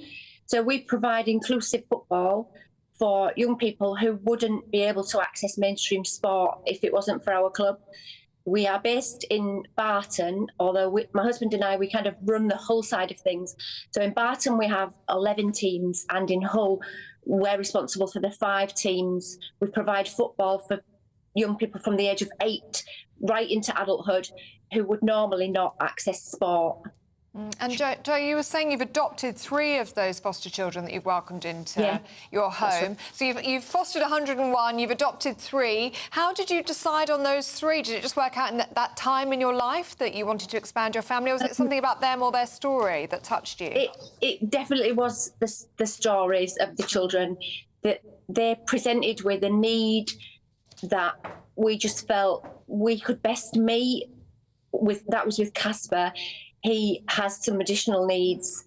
So we provide inclusive football for young people who wouldn't be able to access mainstream sport if it wasn't for our club. We are based in Barton, although my husband and I, we kind of run the Hull side of things. So in Barton, we have 11 teams, and in Hull, we're responsible for the 5 teams. We provide football for young people from the age of 8 right into adulthood who would normally not access sport. And Joe, you were saying you've adopted 3 of those foster children that you've welcomed into your home. Right. So you've fostered 101, you've adopted 3. How did you decide on those 3? Did it just work out in that time in your life that you wanted to expand your family, or was it something about them or their story that touched you? It definitely was the stories of the children, that they presented with a need that we just felt we could best meet. That was with Casper. He has some additional needs,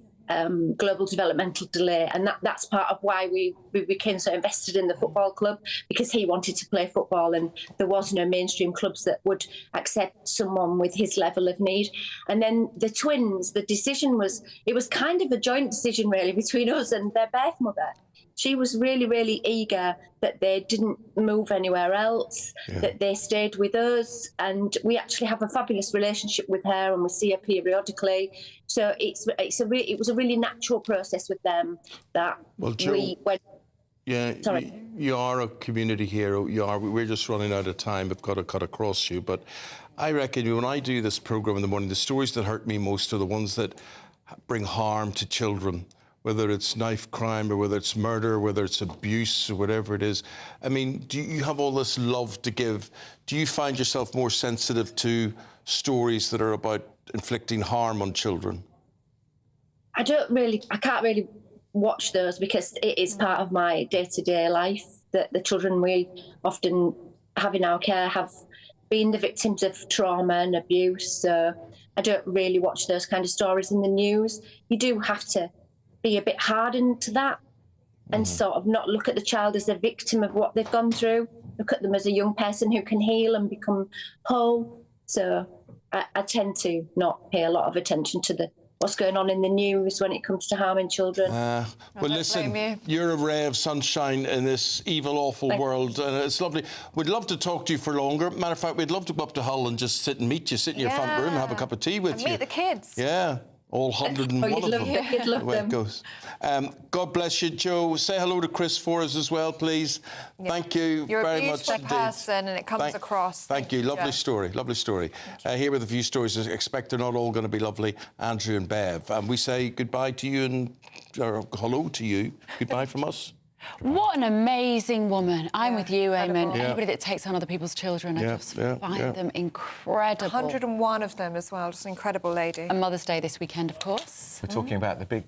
global developmental delay, and that's part of why we became so invested in the football club, because he wanted to play football and there was no mainstream clubs that would accept someone with his level of need. And then the twins, the decision was kind of a joint decision really between us and their birth mother. She was really, really eager that they didn't move anywhere else, that they stayed with us. And we actually have a fabulous relationship with her, and we see her periodically. So it was a really natural process with them that we went. Yeah, you are a community hero. You are. We're just running out of time. We've got to cut across you. But I reckon when I do this programme in the morning, the stories that hurt me most are the ones that bring harm to children, whether it's knife crime or whether it's murder, whether it's abuse or whatever it is. I mean, do you have all this love to give? Do you find yourself more sensitive to stories that are about inflicting harm on children? I can't really watch those because it is part of my day-to-day life, that the children we often have in our care have been the victims of trauma and abuse. So I don't really watch those kind of stories in the news. You do have to be a bit hardened to that and sort of not look at the child as a victim of what they've gone through. Look at them as a young person who can heal and become whole. So I tend to not pay a lot of attention to what's going on in the news when it comes to harming children. Well, listen, you're a ray of sunshine in this evil, awful world, and it's lovely. We'd love to talk to you for longer. Matter of fact, we'd love to go up to Hull and just sit and meet you, sit in your front room and have a cup of tea with you. Meet the kids. Yeah. All 101 of them. You'd love the way them. it goes. God bless you, Joe. Say hello to Chris for us as well, please. Yeah. Thank you You're very a much beautiful indeed. person, and it comes across. Thank you. Lovely Joe. story. Lovely story. Here with a few stories. I expect they're not all going to be lovely. Andrew and Bev. And we say goodbye to you and hello to you. Goodbye from us. What an amazing woman. I'm with you, Eamonn. Yeah. Anybody that takes on other people's children, I just find them incredible. 101 of them as well, just an incredible lady. And Mother's Day this weekend, of course. We're talking about the Big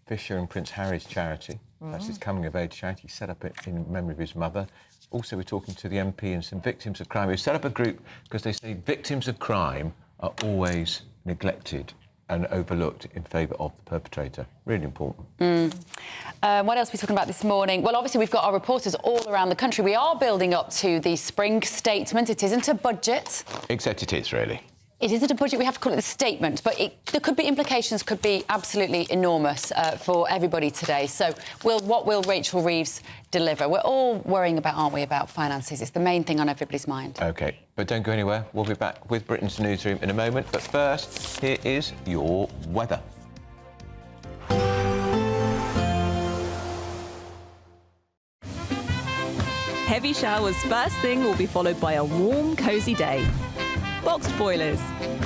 Fisher and Prince Harry's charity. That's his coming-of-age charity. He set up it in memory of his mother. Also, we're talking to the MP and some victims of crime. We've set up a group because they say victims of crime are always neglected and overlooked in favour of the perpetrator. Really important. What else are we talking about this morning? Well, obviously, we've got our reporters all around the country. We are building up to the spring statement. It isn't a budget. Except it is, really. It isn't a budget, we have to call it the statement, but there could be implications, could be absolutely enormous for everybody today. So what will Rachel Reeves deliver? We're all worrying about, aren't we, about finances? It's the main thing on everybody's mind. OK, but don't go anywhere. We'll be back with Britain's Newsroom in a moment. But first, here is your weather. Heavy showers first thing will be followed by a warm, cosy day. Boxed boilers,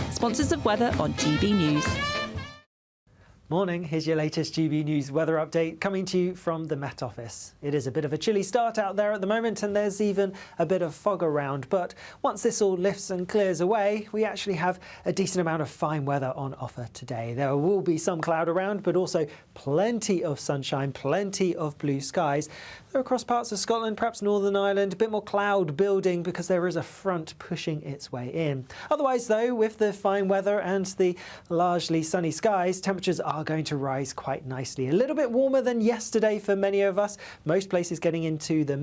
sponsors of weather on GB News. Morning, here's your latest GB News weather update coming to you from the Met Office. It is a bit of a chilly start out there at the moment and there's even a bit of fog around, but once this all lifts and clears away, we actually have a decent amount of fine weather on offer today. There will be some cloud around, but also plenty of sunshine, plenty of blue skies. Though across parts of Scotland, perhaps Northern Ireland, a bit more cloud building because there is a front pushing its way in. Otherwise, though, with the fine weather and the largely sunny skies, temperatures are going to rise quite nicely. A little bit warmer than yesterday for many of us. Most places getting into the mid